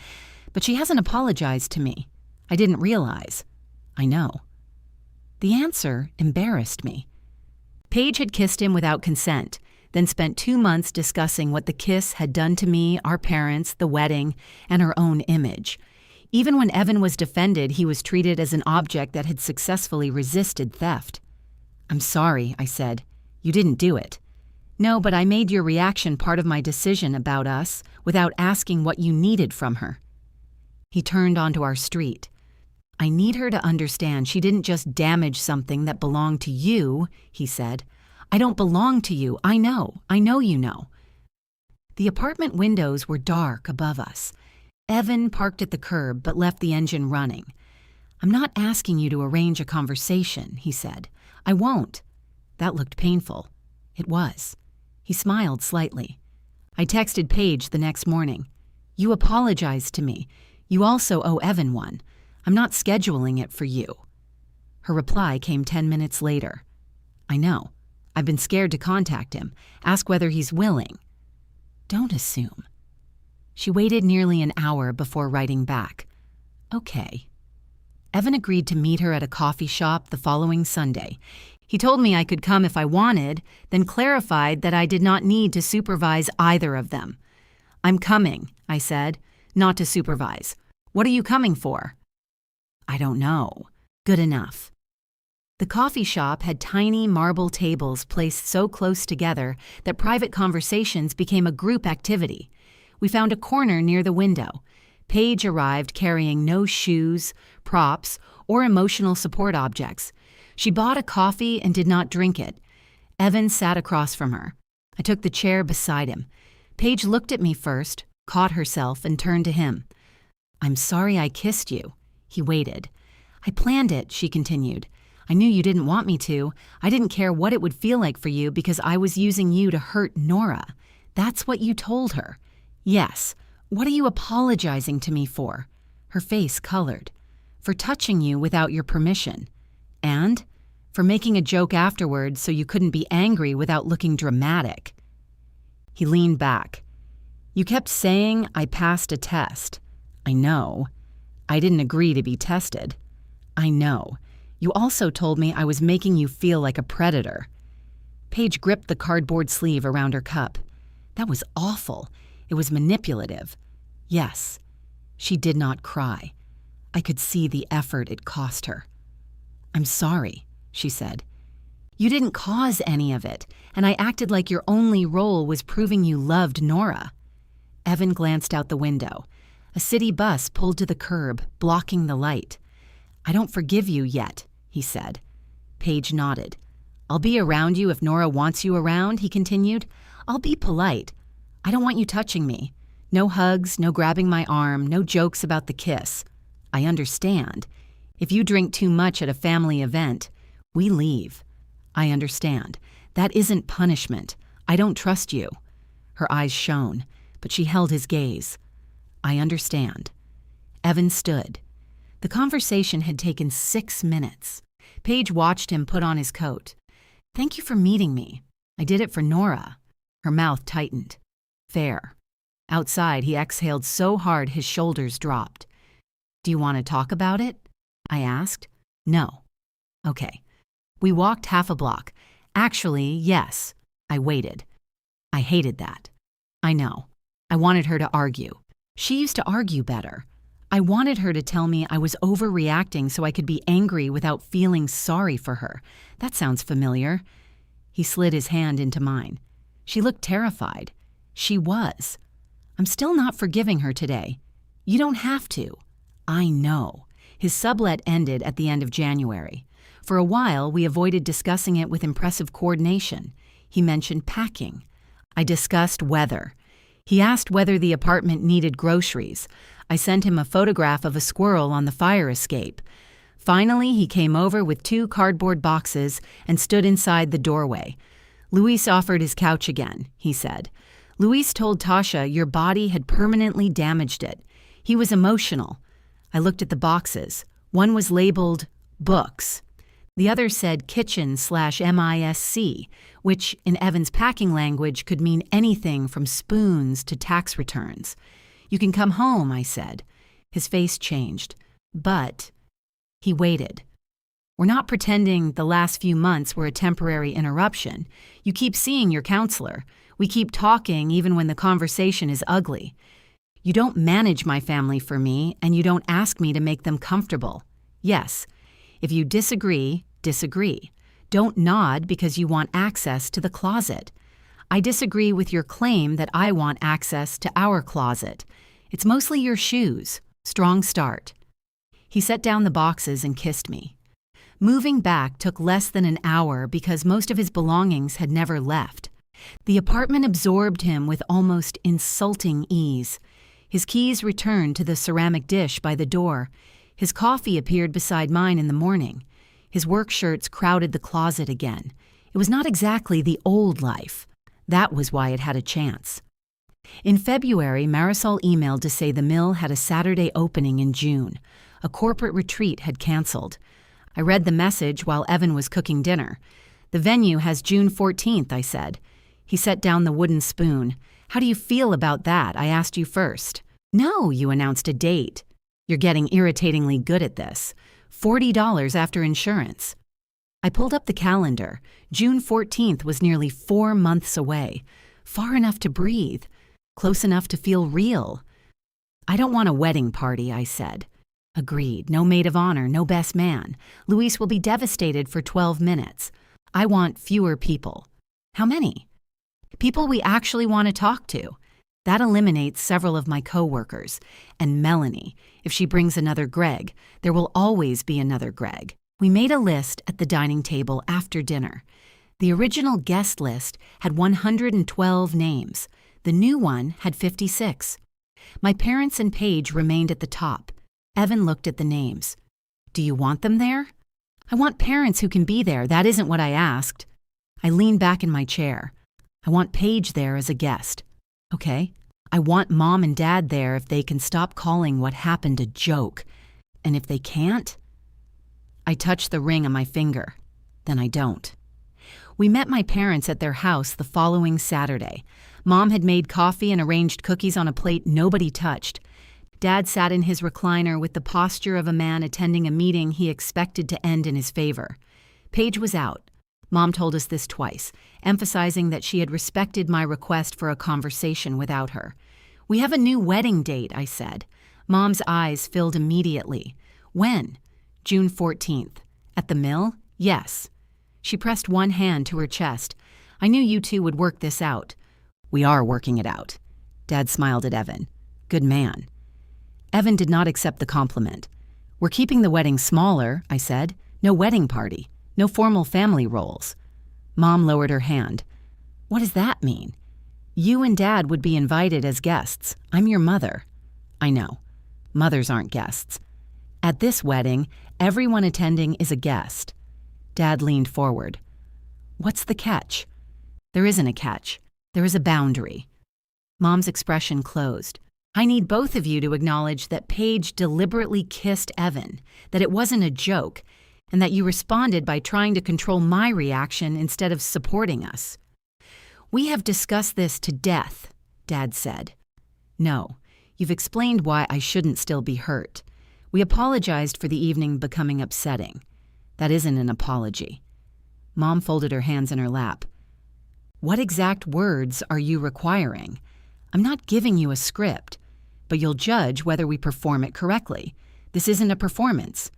but she hasn't apologized to me. I didn't realize. I know. The answer embarrassed me. Paige had kissed him without consent, then spent 2 months discussing what the kiss had done to me, our parents, the wedding, and her own image. Even when Evan was defended, he was treated as an object that had successfully resisted theft. "I'm sorry," I said. "You didn't do it." "No, but I made your reaction part of my decision about us without asking what you needed from her." He turned onto our street. "I need her to understand she didn't just damage something that belonged to you," he said. "I don't belong to you. I know you know." The apartment windows were dark above us. Evan parked at the curb but left the engine running. "I'm not asking you to arrange a conversation," he said. "I won't." That looked painful. It was. He smiled slightly. I texted Paige the next morning. "You apologized to me. You also owe Evan one. I'm not scheduling it for you." Her reply came 10 minutes later. "I know. I've been scared to contact him. Ask whether he's willing." Don't assume. She waited nearly an hour before writing back. "Okay." Evan agreed to meet her at a coffee shop the following Sunday. He told me I could come if I wanted, then clarified that I did not need to supervise either of them. "I'm coming," I said, "not to supervise. What are you coming for?" "I don't know." Good enough. The coffee shop had tiny marble tables placed so close together that private conversations became a group activity. We found a corner near the window. Paige arrived carrying no shoes, props, or emotional support objects. She bought a coffee and did not drink it. Evan sat across from her. I took the chair beside him. Paige looked at me first, caught herself, and turned to him. "I'm sorry I kissed you." He waited. "I planned it," she continued. "I knew you didn't want me to. I didn't care what it would feel like for you because I was using you to hurt Nora. That's what you told her." "Yes. What are you apologizing to me for?" Her face colored. "For touching you without your permission. And for making a joke afterwards so you couldn't be angry without looking dramatic." He leaned back. "You kept saying I passed a test." "I know. I didn't agree to be tested." "I know. You also told me I was making you feel like a predator." Paige gripped the cardboard sleeve around her cup. "That was awful. It was manipulative." "Yes." She did not cry. I could see the effort it cost her. "I'm sorry," she said. "You didn't cause any of it, and I acted like your only role was proving you loved Nora." Evan glanced out the window. A city bus pulled to the curb, blocking the light. "I don't forgive you yet," he said. Paige nodded. "I'll be around you if Nora wants you around," he continued. "I'll be polite. I don't want you touching me. No hugs, no grabbing my arm, no jokes about the kiss. I understand. If you drink too much at a family event, we leave. I understand. That isn't punishment. I don't trust you." Her eyes shone, but she held his gaze. "I understand." Evan stood. The conversation had taken 6 minutes. Paige watched him put on his coat. "Thank you for meeting me. I did it for Nora." Her mouth tightened. "Fair." Outside, he exhaled so hard his shoulders dropped. "Do you want to talk about it?" I asked. "No." "Okay." We walked half a block. "Actually, yes." I waited. I hated that. I know. I wanted her to argue. She used to argue better. I wanted her to tell me I was overreacting so I could be angry without feeling sorry for her. That sounds familiar. He slid his hand into mine. She looked terrified. She was. I'm still not forgiving her today. You don't have to. I know. His sublet ended at the end of January. For a while, we avoided discussing it with impressive coordination. He mentioned packing. I discussed weather. He asked whether the apartment needed groceries. I sent him a photograph of a squirrel on the fire escape. Finally, he came over with 2 cardboard boxes and stood inside the doorway. Luis offered his couch again, he said. Luis told Tasha your body had permanently damaged it. He was emotional. I looked at the boxes. One was labeled books. The other said kitchen/MISC, which in Evan's packing language could mean anything from spoons to tax returns. You can come home, I said. His face changed. But he waited. We're not pretending the last few months were a temporary interruption. You keep seeing your counselor. We keep talking even when the conversation is ugly. You don't manage my family for me, and you don't ask me to make them comfortable. Yes, if you disagree, disagree. Don't nod because you want access to the closet. I disagree with your claim that I want access to our closet. It's mostly your shoes. Strong start. He set down the boxes and kissed me. Moving back took less than an hour because most of his belongings had never left. The apartment absorbed him with almost insulting ease. His keys returned to the ceramic dish by the door. His coffee appeared beside mine in the morning. His work shirts crowded the closet again. It was not exactly the old life. That was why it had a chance. In February, Marisol emailed to say the mill had a Saturday opening in June. A corporate retreat had canceled. I read the message while Evan was cooking dinner. The venue has June 14th, I said. He set down the wooden spoon. How do you feel about that? I asked you first. No, you announced a date. You're getting irritatingly good at this. $40 after insurance. I pulled up the calendar. June 14th was nearly 4 months away. Far enough to breathe. Close enough to feel real. I don't want a wedding party, I said. Agreed. No maid of honor, no best man. Luis will be devastated for 12 minutes. I want fewer people. How many? People we actually want to talk to. That eliminates several of my coworkers. And Melanie, if she brings another Greg, there will always be another Greg. We made a list at the dining table after dinner. The original guest list had 112 names. The new one had 56. My parents and Paige remained at the top. Evan looked at the names. Do you want them there? I want parents who can be there. That isn't what I asked. I leaned back in my chair. I want Paige there as a guest. Okay. I want Mom and Dad there if they can stop calling what happened a joke. And if they can't? I touched the ring on my finger. Then I don't. We met my parents at their house the following Saturday. Mom had made coffee and arranged cookies on a plate nobody touched. Dad sat in his recliner with the posture of a man attending a meeting he expected to end in his favor. Paige was out. Mom told us this twice, emphasizing that she had respected my request for a conversation without her. We have a new wedding date, I said. Mom's eyes filled immediately. When? June 14th. At the mill? Yes. She pressed one hand to her chest. I knew you two would work this out. We are working it out. Dad smiled at Evan. Good man. Evan did not accept the compliment. We're keeping the wedding smaller, I said. No wedding party. No formal family roles. Mom lowered her hand. What does that mean? You and Dad would be invited as guests. I'm your mother. I know. Mothers aren't guests. At this wedding, everyone attending is a guest. Dad leaned forward. What's the catch? There isn't a catch. There is a boundary. Mom's expression closed. I need both of you to acknowledge that Paige deliberately kissed Evan, that it wasn't a joke, and that you responded by trying to control my reaction instead of supporting us. We have discussed this to death, Dad said. No, you've explained why I shouldn't still be hurt. We apologized for the evening becoming upsetting. That isn't an apology. Mom folded her hands in her lap. What exact words are you requiring? I'm not giving you a script, but you'll judge whether we perform it correctly. This isn't a performance.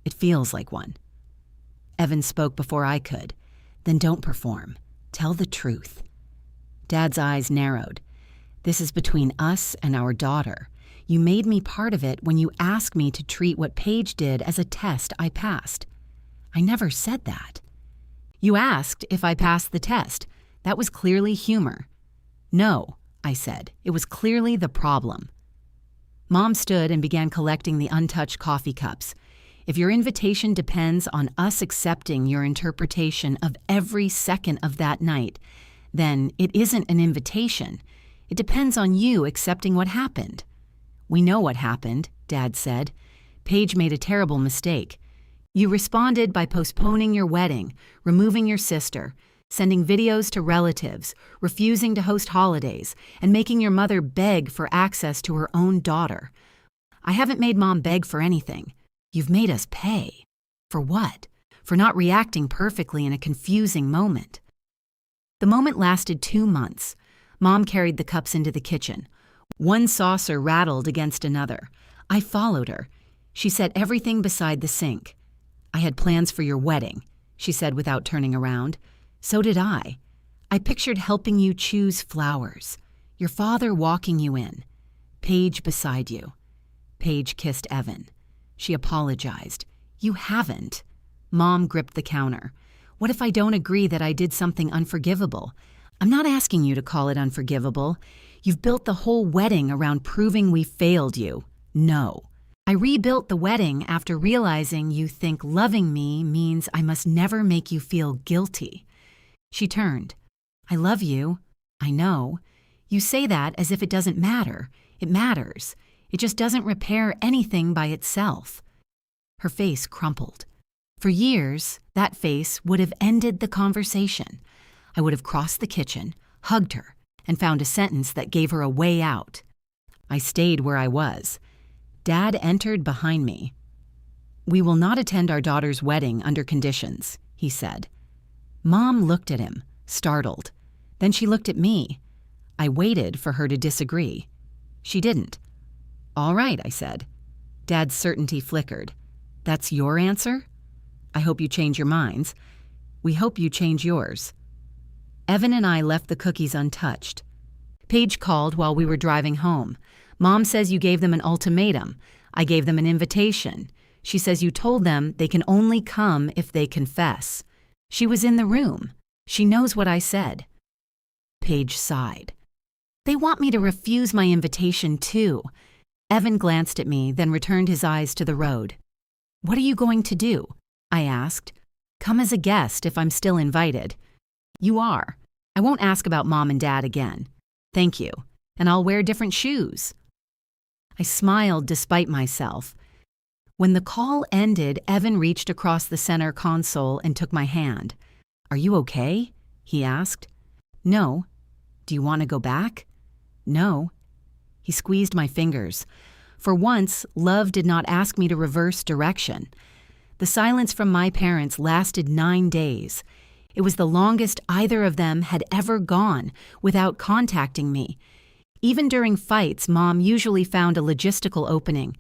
It feels like one. Evan spoke before I could. Then don't perform. Tell the truth. Dad's eyes narrowed. This is between us and our daughter. You made me part of it when you asked me to treat what Paige did as a test I passed. I never said that. You asked if I passed the test. That was clearly humor. No, I said. It was clearly the problem. Mom stood and began collecting the untouched coffee cups. If your invitation depends on us accepting your interpretation of every second of that night, then it isn't an invitation. It depends on you accepting what happened. We know what happened, Dad said. Paige made a terrible mistake. You responded by postponing your wedding, removing your sister, sending videos to relatives, refusing to host holidays, and making your mother beg for access to her own daughter. I haven't made Mom beg for anything. You've made us pay. For what? For not reacting perfectly in a confusing moment. The moment lasted 2 months. Mom carried the cups into the kitchen. One saucer rattled against another. I followed her. She set everything beside the sink. I had plans for your wedding, she said without turning around. So did I. I pictured helping you choose flowers, your father walking you in, Paige beside you. Paige kissed Evan. She apologized. You haven't. Mom gripped the counter. What if I don't agree that I did something unforgivable? I'm not asking you to call it unforgivable. You've built the whole wedding around proving we failed you. No. I rebuilt the wedding after realizing you think loving me means I must never make you feel guilty. She turned. I love you. I know. You say that as if it doesn't matter. It matters. It just doesn't repair anything by itself. Her face crumpled. For years, that face would have ended the conversation. I would have crossed the kitchen, hugged her, and found a sentence that gave her a way out. I stayed where I was. Dad entered behind me. We will not attend our daughter's wedding under conditions, he said. Mom looked at him, startled. Then she looked at me. I waited for her to disagree. She didn't. All right, I said. Dad's certainty flickered. That's your answer? I hope you change your minds. We hope you change yours. Evan and I left the cookies untouched. Paige called while we were driving home. Mom says you gave them an ultimatum. I gave them an invitation. She says you told them they can only come if they confess. She was in the room. She knows what I said. Paige sighed. They want me to refuse my invitation too. Evan glanced at me, then returned his eyes to the road. What are you going to do? I asked. Come as a guest if I'm still invited. You are. I won't ask about Mom and Dad again. Thank you. And I'll wear different shoes. I smiled despite myself. When the call ended, Evan reached across the center console and took my hand. Are you okay? He asked. No. Do you want to go back? No. He squeezed my fingers. For once, love did not ask me to reverse direction. The silence from my parents lasted 9 days. It was the longest either of them had ever gone without contacting me. Even during fights, Mom usually found a logistical opening.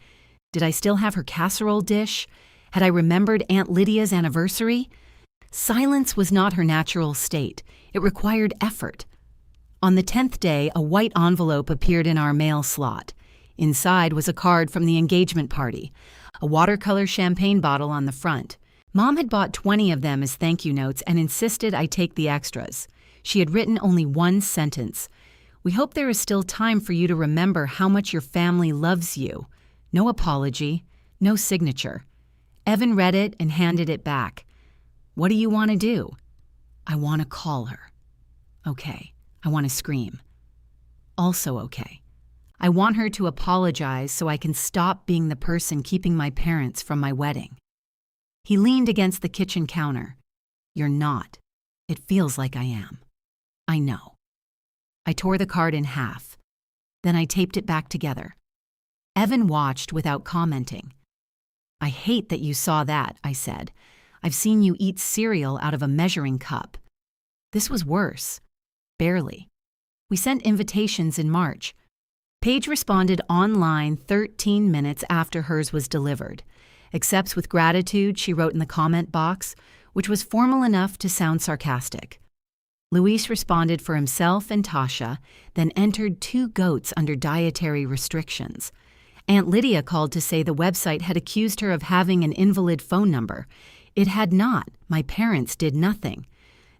Did I still have her casserole dish? Had I remembered Aunt Lydia's anniversary? Silence was not her natural state. It required effort. On the 10th day, a white envelope appeared in our mail slot. Inside was a card from the engagement party, a watercolor champagne bottle on the front. Mom had bought 20 of them as thank you notes and insisted I take the extras. She had written only one sentence. We hope there is still time for you to remember how much your family loves you. No apology, no signature. Evan read it and handed it back. What do you want to do? I want to call her. Okay. I want to scream. Also okay. I want her to apologize so I can stop being the person keeping my parents from my wedding. He leaned against the kitchen counter. You're not. It feels like I am. I know. I tore the card in half. Then I taped it back together. Evan watched without commenting. I hate that you saw that, I said. I've seen you eat cereal out of a measuring cup. This was worse. Barely. We sent invitations in March. Paige responded online 13 minutes after hers was delivered. Accepts with gratitude, she wrote in the comment box, which was formal enough to sound sarcastic. Luis responded for himself and Tasha, then entered 2 goats under dietary restrictions. Aunt Lydia called to say the website had accused her of having an invalid phone number. It had not. My parents did nothing.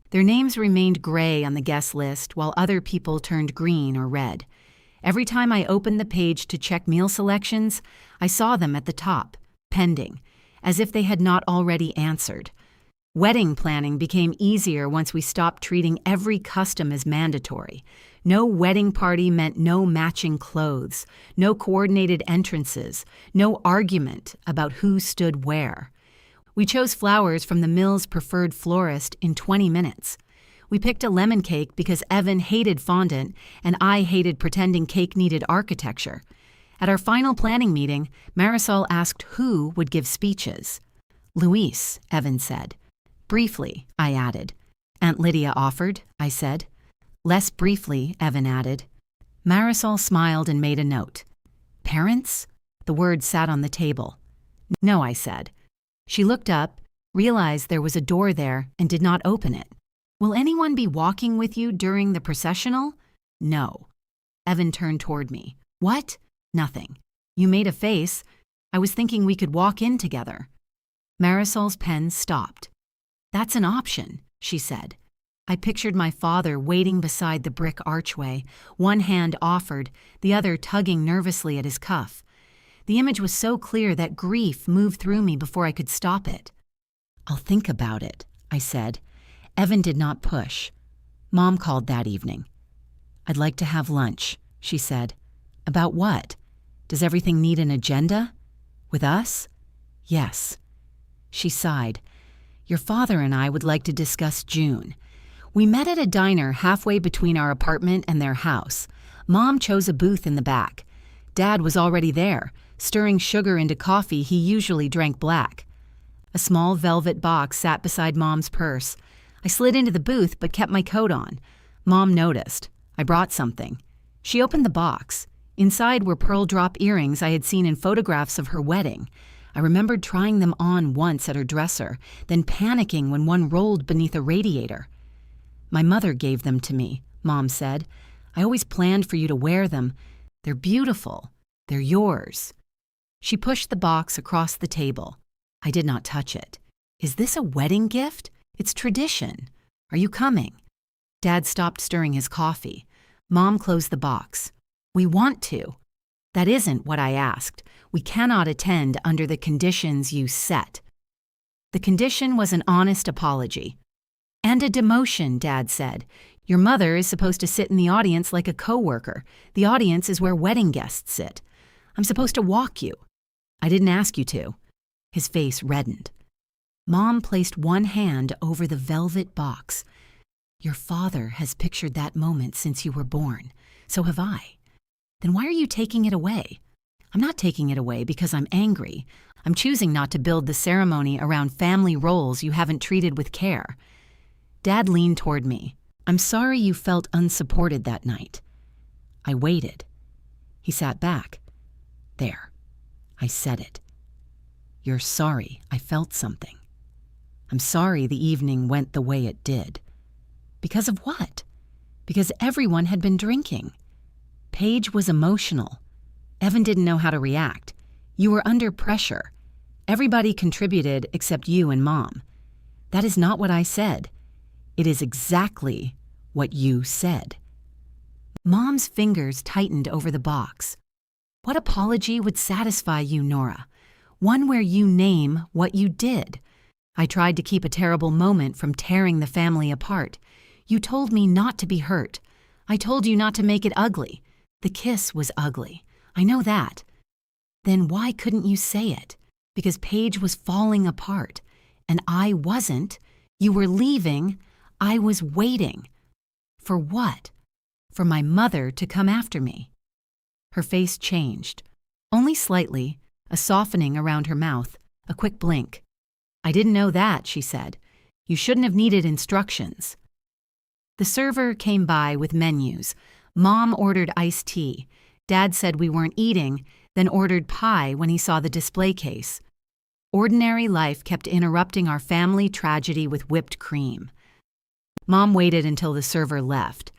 Their names remained gray on the guest list while other people turned green or red. Every time I opened the page to check meal selections, I saw them at the top, pending, as if they had not already answered. Wedding planning became easier once we stopped treating every custom as mandatory. No wedding party meant no matching clothes, no coordinated entrances, no argument about who stood where. We chose flowers from the Mill's preferred florist in 20 minutes. We picked a lemon cake because Evan hated fondant and I hated pretending cake needed architecture. At our final planning meeting, Marisol asked who would give speeches. Luis, Evan said. Briefly, I added. Aunt Lydia offered, I said. Less briefly, Evan added. Marisol smiled and made a note. Parents? The word sat on the table. No, I said. She looked up, realized there was a door there, and did not open it. Will anyone be walking with you during the processional? No. Evan turned toward me. What? Nothing. You made a face. I was thinking we could walk in together. Marisol's pen stopped. That's an option, she said. I pictured my father waiting beside the brick archway, one hand offered, the other tugging nervously at his cuff. The image was so clear that grief moved through me before I could stop it. I'll think about it, I said. Evan did not push. Mom called that evening. I'd like to have lunch, she said. About what? Does everything need an agenda? With us? Yes. She sighed. Your father and I would like to discuss June. We met at a diner halfway between our apartment and their house. Mom chose a booth in the back. Dad was already there, stirring sugar into coffee he usually drank black. A small velvet box sat beside Mom's purse. I slid into the booth but kept my coat on. Mom noticed. I brought something. She opened the box. Inside were pearl drop earrings I had seen in photographs of her wedding. I remembered trying them on once at her dresser, then panicking when one rolled beneath a radiator. My mother gave them to me, Mom said. I always planned for you to wear them. They're beautiful. They're yours. She pushed the box across the table. I did not touch it. Is this a wedding gift? It's tradition. Are you coming? Dad stopped stirring his coffee. Mom closed the box. We want to. That isn't what I asked. We cannot attend under the conditions you set. The condition was an honest apology. And a demotion, Dad said. Your mother is supposed to sit in the audience like a coworker. The audience is where wedding guests sit. I'm supposed to walk you. I didn't ask you to. His face reddened. Mom placed one hand over the velvet box. Your father has pictured that moment since you were born. So have I. Then why are you taking it away? I'm not taking it away because I'm angry. I'm choosing not to build the ceremony around family roles you haven't treated with care. Dad leaned toward me. I'm sorry you felt unsupported that night. I waited. He sat back. There. I said it. You're sorry I felt something. I'm sorry the evening went the way it did. Because of what? Because everyone had been drinking. Paige was emotional. Evan didn't know how to react. You were under pressure. Everybody contributed except you and Mom. That is not what I said. It is exactly what you said. Mom's fingers tightened over the box. What apology would satisfy you, Nora? One where you name what you did. I tried to keep a terrible moment from tearing the family apart. You told me not to be hurt. I told you not to make it ugly. The kiss was ugly. I know that. Then why couldn't you say it? Because Paige was falling apart. And I wasn't. You were leaving. I was waiting. For what? For my mother to come after me. Her face changed. Only slightly, a softening around her mouth, a quick blink. I didn't know that, she said. You shouldn't have needed instructions. The server came by with menus. Mom ordered iced tea. Dad said we weren't eating, then ordered pie when he saw the display case. Ordinary life kept interrupting our family tragedy with whipped cream. Mom waited until the server left.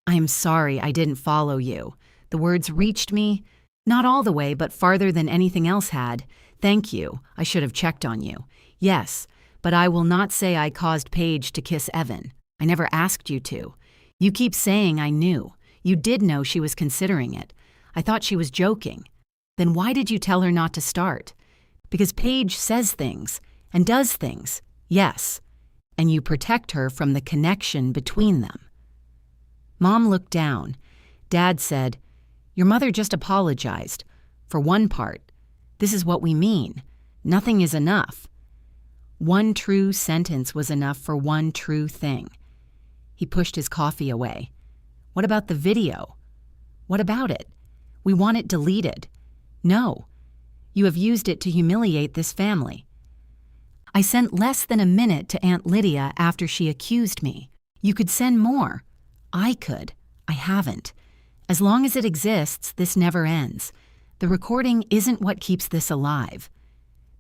I am sorry I didn't follow you. The words reached me, Not all the way, but farther than anything else had. Thank you. I should have checked on you. Yes, but I will not say I caused Paige to kiss Evan. I never asked you to. You keep saying I knew. You did know she was considering it. I thought she was joking. Then why did you tell her not to start? Because Paige says things and does things, yes, and you protect her from the connection between them. Mom looked down. Dad said, "Your mother just apologized. For one part. This is what we mean. Nothing is enough." One true sentence was enough for one true thing. He pushed his coffee away. What about the video? What about it? We want it deleted. No. You have used it to humiliate this family. I sent less than a minute to Aunt Lydia after she accused me. You could send more. I could. I haven't. As long as it exists, this never ends. The recording isn't what keeps this alive.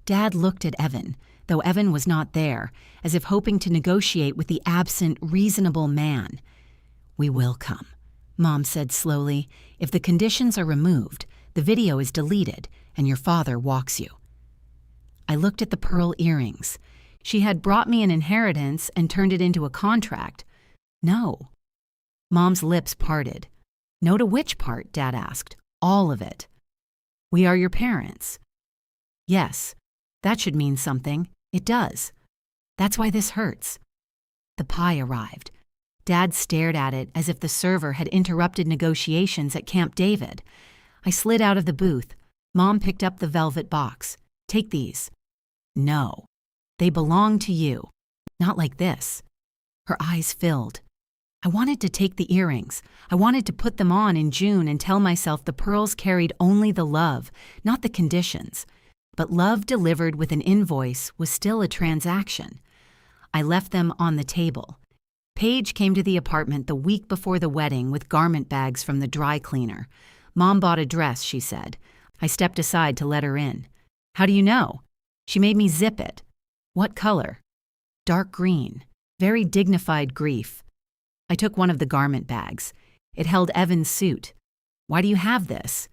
Dad looked at Evan, though Evan was not there, as if hoping to negotiate with the absent, reasonable man. "We will come," Mom said slowly. "If the conditions are removed, the video is deleted, and your father walks you." I looked at the pearl earrings. She had brought me an inheritance and turned it into a contract. No. Mom's lips parted. "No to which part?" Dad asked. "All of it." "We are your parents." "Yes, that should mean something. It does. That's why this hurts." The pie arrived. Dad stared at it as if the server had interrupted negotiations at Camp David. I slid out of the booth. Mom picked up the velvet box. "Take these." "No. They belong to you. Not like this." Her eyes filled. I wanted to take the earrings. I wanted to put them on in June and tell myself the pearls carried only the love, not the conditions. But love delivered with an invoice was still a transaction. I left them on the table. Paige came to the apartment the week before the wedding with garment bags from the dry cleaner. "Mom bought a dress," she said. I stepped aside to let her in. "How do you know?" She made me zip it. "What color?" "Dark green. Very dignified grief." I took one of the garment bags. It held Evan's suit. "Why do you have this?"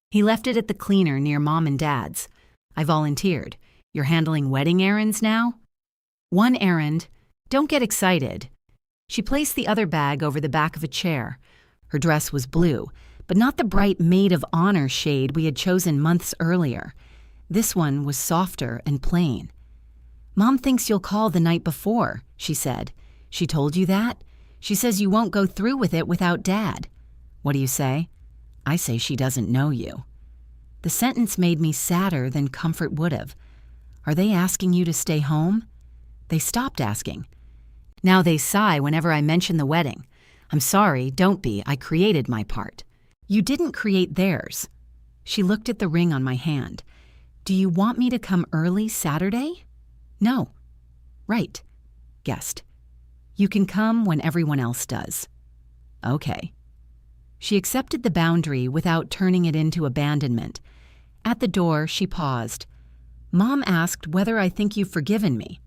He left it at the cleaner near Mom and Dad's. I volunteered. "You're handling wedding errands now?" "One errand. Don't get excited." She placed the other bag over the back of a chair. Her dress was blue, but not the bright maid of honor shade we had chosen months earlier. This one was softer and plain. "Mom thinks you'll call the night before," she said. "She told you that? She says you won't go through with it without Dad." "What do you say?" "I say she doesn't know you." The sentence made me sadder than comfort would have. "Are they asking you to stay home?" They stopped asking. Now they sigh whenever I mention the wedding. "I'm sorry, don't be. I created my part." "You didn't create theirs." She looked at the ring on my hand. "Do you want me to come early Saturday?" "No." "Right." Guessed. "You can come when everyone else does." "Okay." She accepted the boundary without turning it into abandonment. At the door, she paused. "Mom asked whether I think you've forgiven me."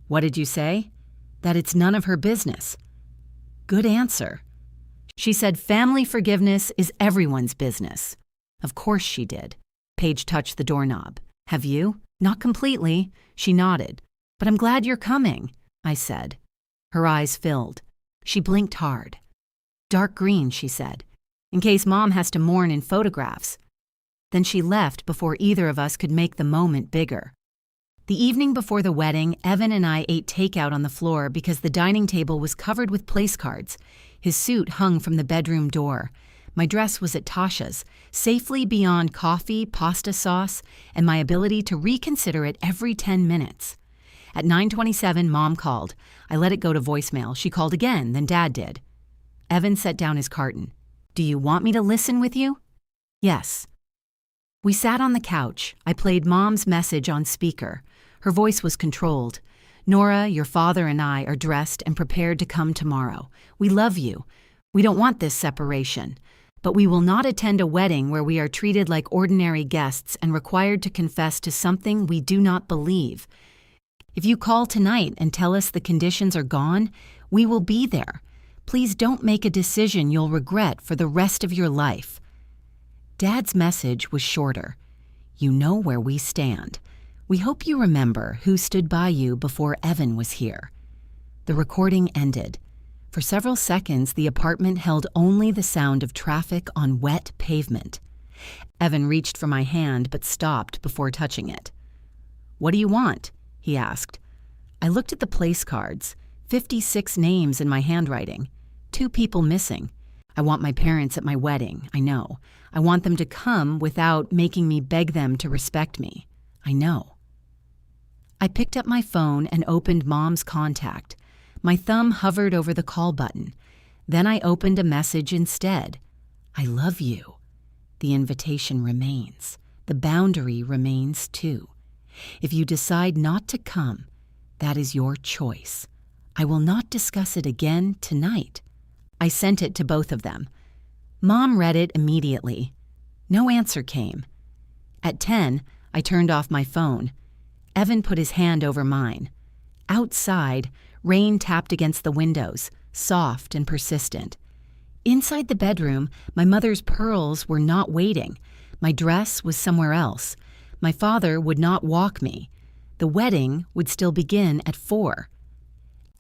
"What did you say?" "That it's none of her business." Good answer. She said family forgiveness is everyone's business. Of course she did. Paige touched the doorknob. "Have you?" "Not completely." She nodded. "But I'm glad you're coming," I said. Her eyes filled. She blinked hard. "Dark green," she said, "in case Mom has to mourn in photographs." Then she left before either of us could make the moment bigger. The evening before the wedding, Evan and I ate takeout on the floor because the dining table was covered with place cards. His suit hung from the bedroom door. My dress was at Tasha's, safely beyond coffee, pasta sauce, and my ability to reconsider it every 10 minutes. At 9:27, Mom called. I let it go to voicemail. She called again, then Dad did. Evan set down his carton. "Do you want me to listen with you?" "Yes." We sat on the couch. I played Mom's message on speaker. Her voice was controlled. "Nora, your father and I are dressed and prepared to come tomorrow. We love you. We don't want this separation. But we will not attend a wedding where we are treated like ordinary guests and required to confess to something we do not believe. If you call tonight and tell us the conditions are gone, we will be there. Please don't make a decision you'll regret for the rest of your life." Dad's message was shorter. You know where we stand. We hope you remember who stood by you before Evan was here. The recording ended. For several seconds, the apartment held only the sound of traffic on wet pavement. Evan reached for my hand but stopped before touching it. "What do you want?" he asked. I looked at the place cards. 56 names in my handwriting. 2 people missing. I want my parents at my wedding, I know. I want them to come without making me beg them to respect me. I know. I picked up my phone and opened Mom's contact. My thumb hovered over the call button. Then I opened a message instead. I love you. The invitation remains. The boundary remains too. If you decide not to come, that is your choice. I will not discuss it again tonight. I sent it to both of them. Mom read it immediately. No answer came. At 10, I turned off my phone. Evan put his hand over mine. Outside, rain tapped against the windows, soft and persistent. Inside the bedroom, my mother's pearls were not waiting. My dress was somewhere else. My father would not walk me. The wedding would still begin at 4.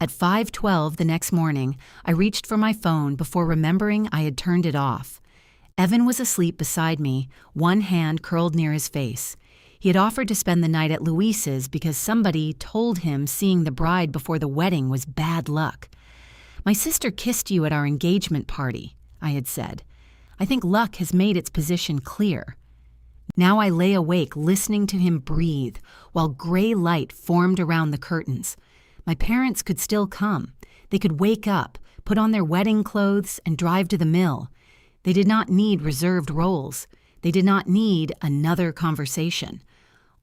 At 5:12 the next morning, I reached for my phone before remembering I had turned it off. Evan was asleep beside me, one hand curled near his face. He had offered to spend the night at Luis's because somebody told him seeing the bride before the wedding was bad luck. "My sister kissed you at our engagement party," I had said. "I think luck has made its position clear." Now I lay awake listening to him breathe while gray light formed around the curtains. My parents could still come. They could wake up, put on their wedding clothes, and drive to the mill. They did not need reserved roles. They did not need another conversation.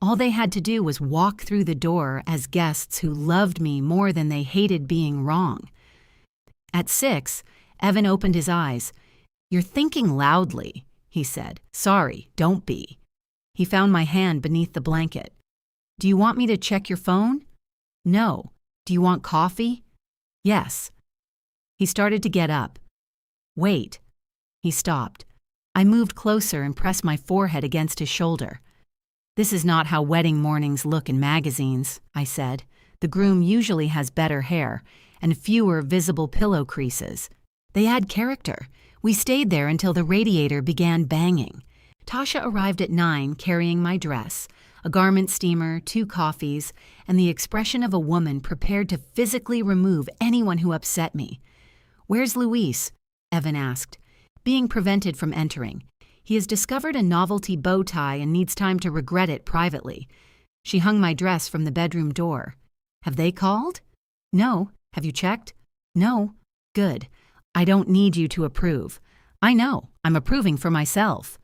All they had to do was walk through the door as guests who loved me more than they hated being wrong. At 6, Evan opened his eyes. "You're thinking loudly," he said. "Sorry, don't be." He found my hand beneath the blanket. "Do you want me to check your phone?" "No." "Do you want coffee?" "Yes." He started to get up. "Wait." He stopped. I moved closer and pressed my forehead against his shoulder. "This is not how wedding mornings look in magazines," I said. "The groom usually has better hair and fewer visible pillow creases. They add character." We stayed there until the radiator began banging. Tasha arrived at 9 carrying my dress, a garment steamer, 2 coffees, and the expression of a woman prepared to physically remove anyone who upset me. "Where's Luis?" Evan asked, being prevented from entering. "He has discovered a novelty bow tie and needs time to regret it privately." She hung my dress from the bedroom door. "Have they called?" "No. Have you checked?" "No." "Good. I don't need you to approve." "I know. I'm approving for myself."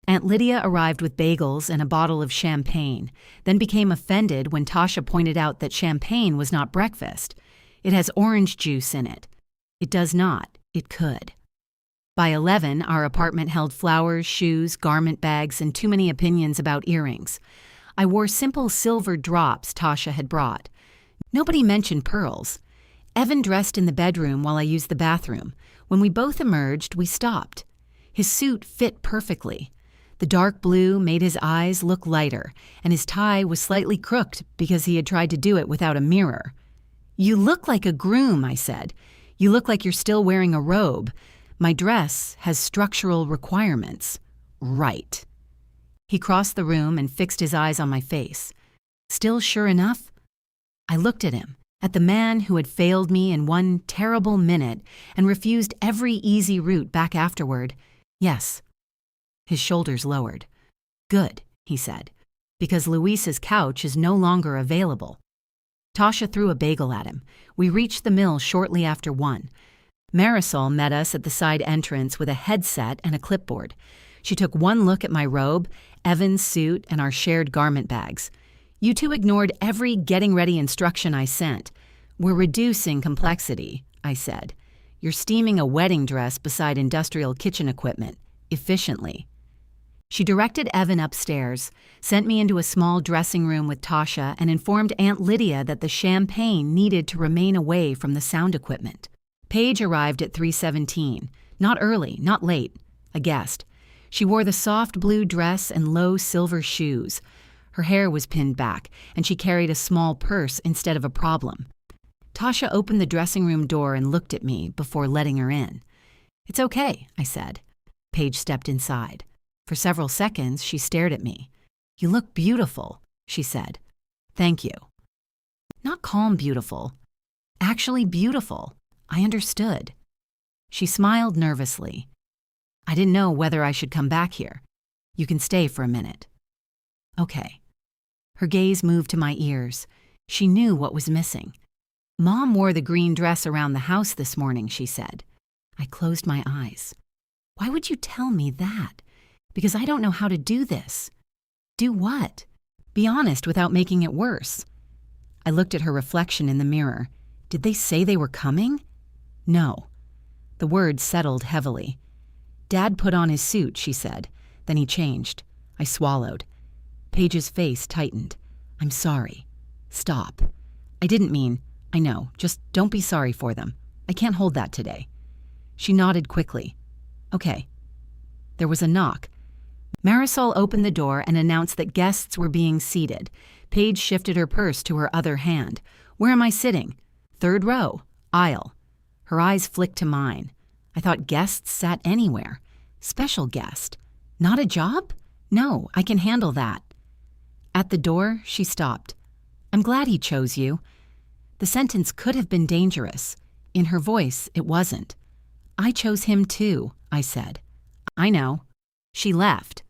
Aunt Lydia arrived with bagels and a bottle of champagne, then became offended when Tasha pointed out that champagne was not breakfast. "It has orange juice in it." "It does not. It could." By 11, our apartment held flowers, shoes, garment bags, and too many opinions about earrings. I wore simple silver drops Tasha had brought. Nobody mentioned pearls. Evan dressed in the bedroom while I used the bathroom. When we both emerged, we stopped. His suit fit perfectly. The dark blue made his eyes look lighter, and his tie was slightly crooked because he had tried to do it without a mirror. "You look like a groom," I said. "You look like you're still wearing a robe. My dress has structural requirements." "Right." He crossed the room and fixed his eyes on my face. "Still sure enough?" I looked at him, at the man who had failed me in one terrible minute and refused every easy route back afterward. "Yes." His shoulders lowered. "Good," he said, "because Luis's couch is no longer available." Tasha threw a bagel at him. We reached the mill shortly after 1. Marisol met us at the side entrance with a headset and a clipboard. She took one look at my robe, Evan's suit, and our shared garment bags. "You two ignored every getting ready instruction I sent. We're reducing complexity," I said. "You're steaming a wedding dress beside industrial kitchen equipment, efficiently." She directed Evan upstairs, sent me into a small dressing room with Tasha, and informed Aunt Lydia that the champagne needed to remain away from the sound equipment. Paige arrived at 3:17. Not early, not late. A guest. She wore the soft blue dress and low silver shoes. Her hair was pinned back, and she carried a small purse instead of a problem. Tasha opened the dressing room door and looked at me before letting her in. "It's okay," I said. Paige stepped inside. For several seconds, she stared at me. "You look beautiful," she said. "Thank you." Not calm beautiful. Actually beautiful. I understood. She smiled nervously. "I didn't know whether I should come back here. You can stay for a minute." "Okay." Her gaze moved to my ears. She knew what was missing. "Mom wore the green dress around the house this morning," she said. I closed my eyes. "Why would you tell me that? Because I don't know how to do this." "Do what?" "Be honest without making it worse." I looked at her reflection in the mirror. Did they say they were coming? No. The words settled heavily. "Dad put on his suit," she said. Then he changed. I swallowed. Paige's face tightened. "I'm sorry." "Stop." "I didn't mean—" "I know. Just don't be sorry for them. I can't hold that today." She nodded quickly. "Okay." There was a knock. Marisol opened the door and announced that guests were being seated. Paige shifted her purse to her other hand. "Where am I sitting?" "Third row. Aisle." Her eyes flicked to mine. I thought guests sat anywhere. Special guest. Not a job? No, I can handle that. At the door, she stopped. "I'm glad he chose you." The sentence could have been dangerous. In her voice, it wasn't. "I chose him too," I said. "I know." She left.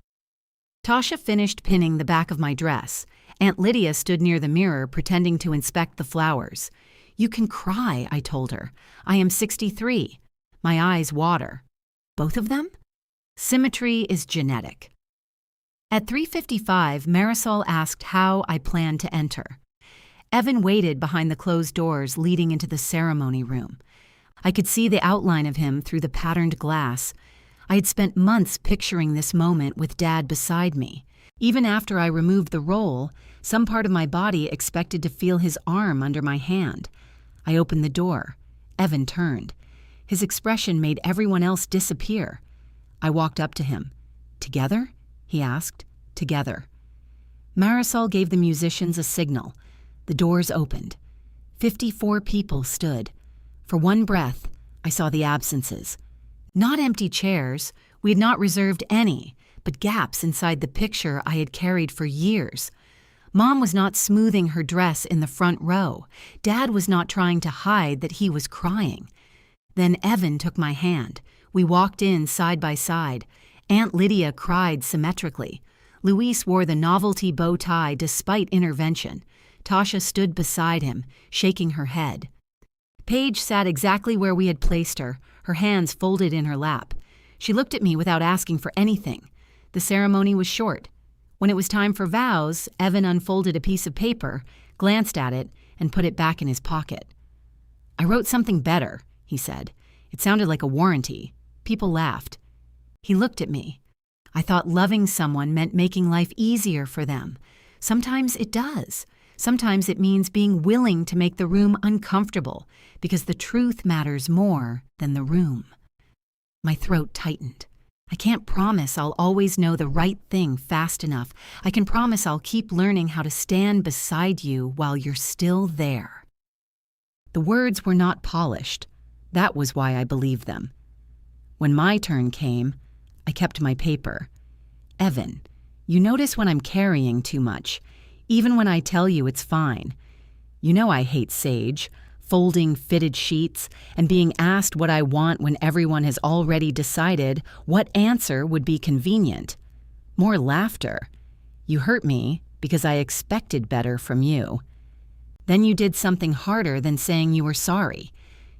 Tasha finished pinning the back of my dress. Aunt Lydia stood near the mirror pretending to inspect the flowers. "You can cry," I told her. "I am 63. My eyes water. "Both of them?" "Symmetry is genetic." At 3:55, Marisol asked how I planned to enter. Evan waited behind the closed doors leading into the ceremony room. I could see the outline of him through the patterned glass. I had spent months picturing this moment with Dad beside me. Even after I removed the roll, some part of my body expected to feel his arm under my hand. I opened the door. Evan turned. His expression made everyone else disappear. I walked up to him. "Together?" he asked. "Together." Marisol gave the musicians a signal. The doors opened. 54 people stood. For one breath, I saw the absences. Not empty chairs. We had not reserved any, but gaps inside the picture I had carried for years. Mom was not smoothing her dress in the front row. Dad was not trying to hide that he was crying. Then Evan took my hand. We walked in side by side. Aunt Lydia cried symmetrically. Luis wore the novelty bow tie despite intervention. Tasha stood beside him, shaking her head. Paige sat exactly where we had placed her, her hands folded in her lap. She looked at me without asking for anything. The ceremony was short. When it was time for vows, Evan unfolded a piece of paper, glanced at it, and put it back in his pocket. "I wrote something better," he said. It sounded like a warranty. People laughed. He looked at me. I thought loving someone meant making life easier for them. Sometimes it does. Sometimes it means being willing to make the room uncomfortable, because the truth matters more than the room. My throat tightened. I can't promise I'll always know the right thing fast enough. I can promise I'll keep learning how to stand beside you while you're still there. The words were not polished. That was why I believed them. When my turn came, I kept my paper. "Evan, you notice when I'm carrying too much, even when I tell you it's fine. You know I hate sage, folding fitted sheets, and being asked what I want when everyone has already decided what answer would be convenient. More laughter. You hurt me because I expected better from you. Then you did something harder than saying you were sorry.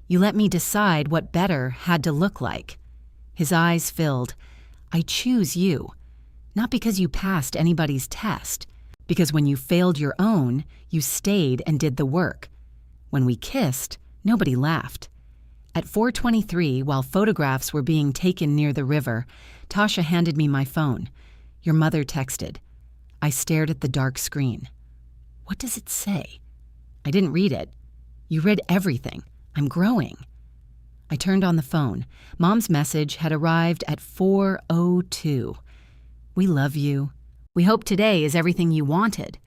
You let me decide what better had to look like." His eyes filled. "I choose you. Not because you passed anybody's test. Because when you failed your own, you stayed and did the work. When we kissed, nobody laughed." At 4:23, while photographs were being taken near the river, Tasha handed me my phone. "Your mother texted." I stared at the dark screen. "What does it say?" "I didn't read it." "You read everything. I'm growing." I turned on the phone. Mom's message had arrived at 4:02. "We love you. We hope today is everything you wanted."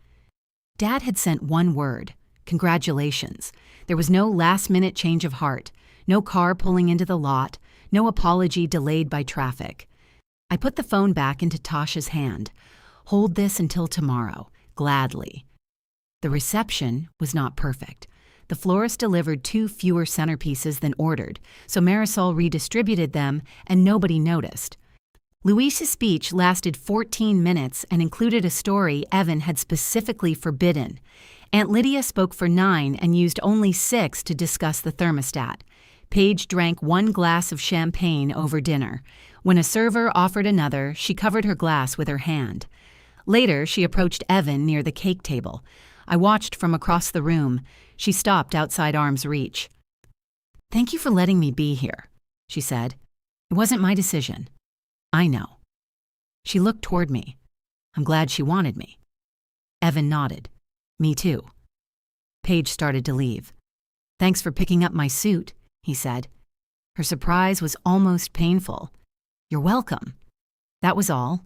Dad had sent one word: congratulations. There was no last-minute change of heart, no car pulling into the lot, no apology delayed by traffic. I put the phone back into Tasha's hand. "Hold this until tomorrow, gladly." The reception was not perfect. The florist delivered 2 fewer centerpieces than ordered, so Marisol redistributed them and nobody noticed. Luis's speech lasted 14 minutes and included a story Evan had specifically forbidden. Aunt Lydia spoke for 9 and used only 6 to discuss the thermostat. Paige drank 1 glass of champagne over dinner. When a server offered another, she covered her glass with her hand. Later, she approached Evan near the cake table. I watched from across the room. She stopped outside arm's reach. "Thank you for letting me be here," she said. "It wasn't my decision." "I know." She looked toward me. "I'm glad she wanted me." Evan nodded. "Me too." Paige started to leave. "Thanks for picking up my suit," he said. Her surprise was almost painful. "You're welcome." That was all.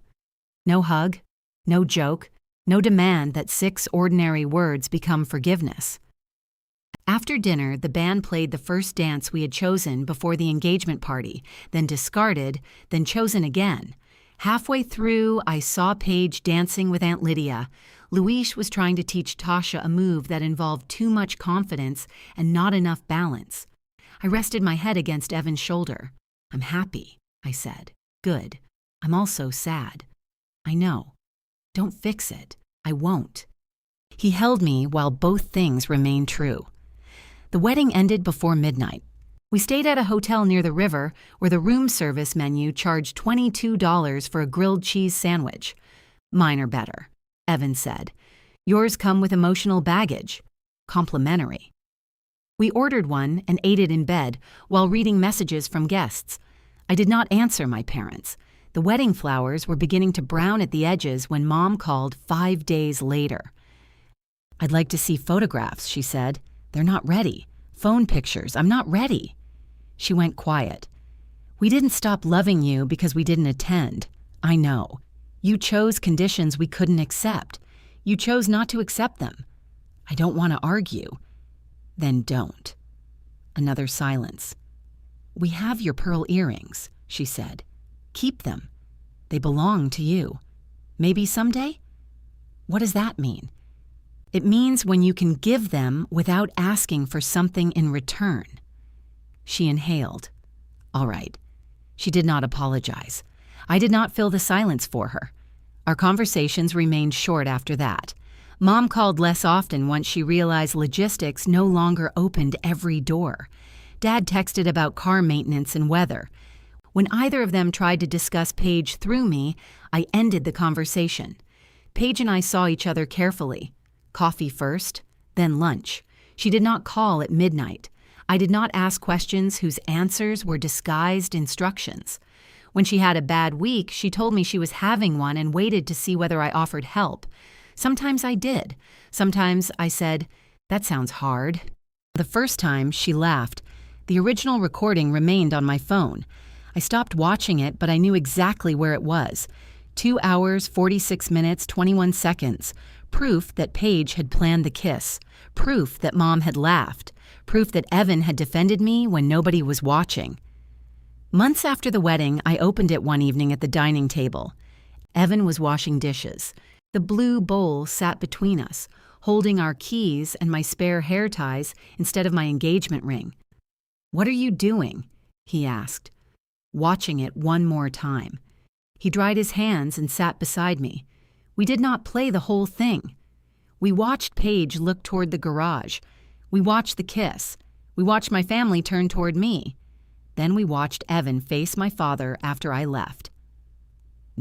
No hug, no joke, no demand that 6 ordinary words become forgiveness. After dinner, the band played the first dance we had chosen before the engagement party, then discarded, then chosen again. Halfway through, I saw Paige dancing with Aunt Lydia. Luis was trying to teach Tasha a move that involved too much confidence and not enough balance. I rested my head against Evan's shoulder. "I'm happy," I said. "Good. I'm also sad." "I know. Don't fix it. I won't." He held me while both things remained true. The wedding ended before midnight. We stayed at a hotel near the river where the room service menu charged $22 for a grilled cheese sandwich. "Mine are better," Evan said. "Yours come with emotional baggage. Complimentary." We ordered one and ate it in bed while reading messages from guests. I did not answer my parents. The wedding flowers were beginning to brown at the edges when Mom called 5 days later. "I'd like to see photographs," she said. "They're not ready. Phone pictures. I'm not ready." She went quiet. "We didn't stop loving you because we didn't attend. I know. You chose conditions we couldn't accept. You chose not to accept them. I don't want to argue." "Then don't." Another silence. "We have your pearl earrings," she said. "Keep them. They belong to you. Maybe someday?" "What does that mean?" "It means when you can give them without asking for something in return." She inhaled. "All right." She did not apologize. I did not fill the silence for her. Our conversations remained short after that. Mom called less often once she realized logistics no longer opened every door. Dad texted about car maintenance and weather. When either of them tried to discuss Paige through me, I ended the conversation. Paige and I saw each other carefully. Coffee first, then lunch. She did not call at midnight. I did not ask questions whose answers were disguised instructions. When she had a bad week, she told me she was having one and waited to see whether I offered help. Sometimes I did. Sometimes I said, "That sounds hard." The first time, she laughed. The original recording remained on my phone. I stopped watching it, but I knew exactly where it was. 2 hours, 46 minutes, 21 seconds. Proof that Paige had planned the kiss. Proof that Mom had laughed. Proof that Evan had defended me when nobody was watching. Months after the wedding, I opened it one evening at the dining table. Evan was washing dishes. The blue bowl sat between us, holding our keys and my spare hair ties instead of my engagement ring. "What are you doing?" he asked. Watching it one more time. He dried his hands and sat beside me. We did not play the whole thing. We watched Paige look toward the garage. We watched the kiss. We watched my family turn toward me. Then we watched Evan face my father after I left.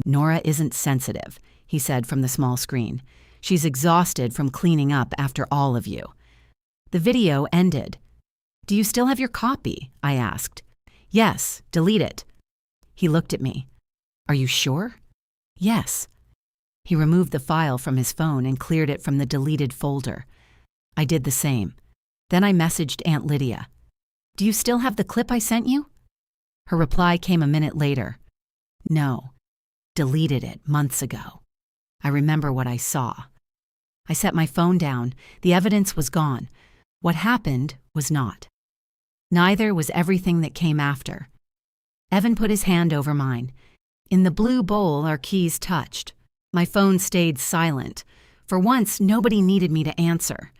"Nora isn't sensitive," he said from the small screen. "She's exhausted from cleaning up after all of you." The video ended. "Do you still have your copy?" I asked. "Yes, delete it." He looked at me. "Are you sure?" "Yes." He removed the file from his phone and cleared it from the deleted folder. I did the same. Then I messaged Aunt Lydia. Do you still have the clip I sent you? Her reply came a minute later. No. Deleted it months ago. I remember what I saw. I set my phone down. The evidence was gone. What happened was not. Neither was everything that came after. Evan put his hand over mine. In the blue bowl, our keys touched. My phone stayed silent. For once, nobody needed me to answer.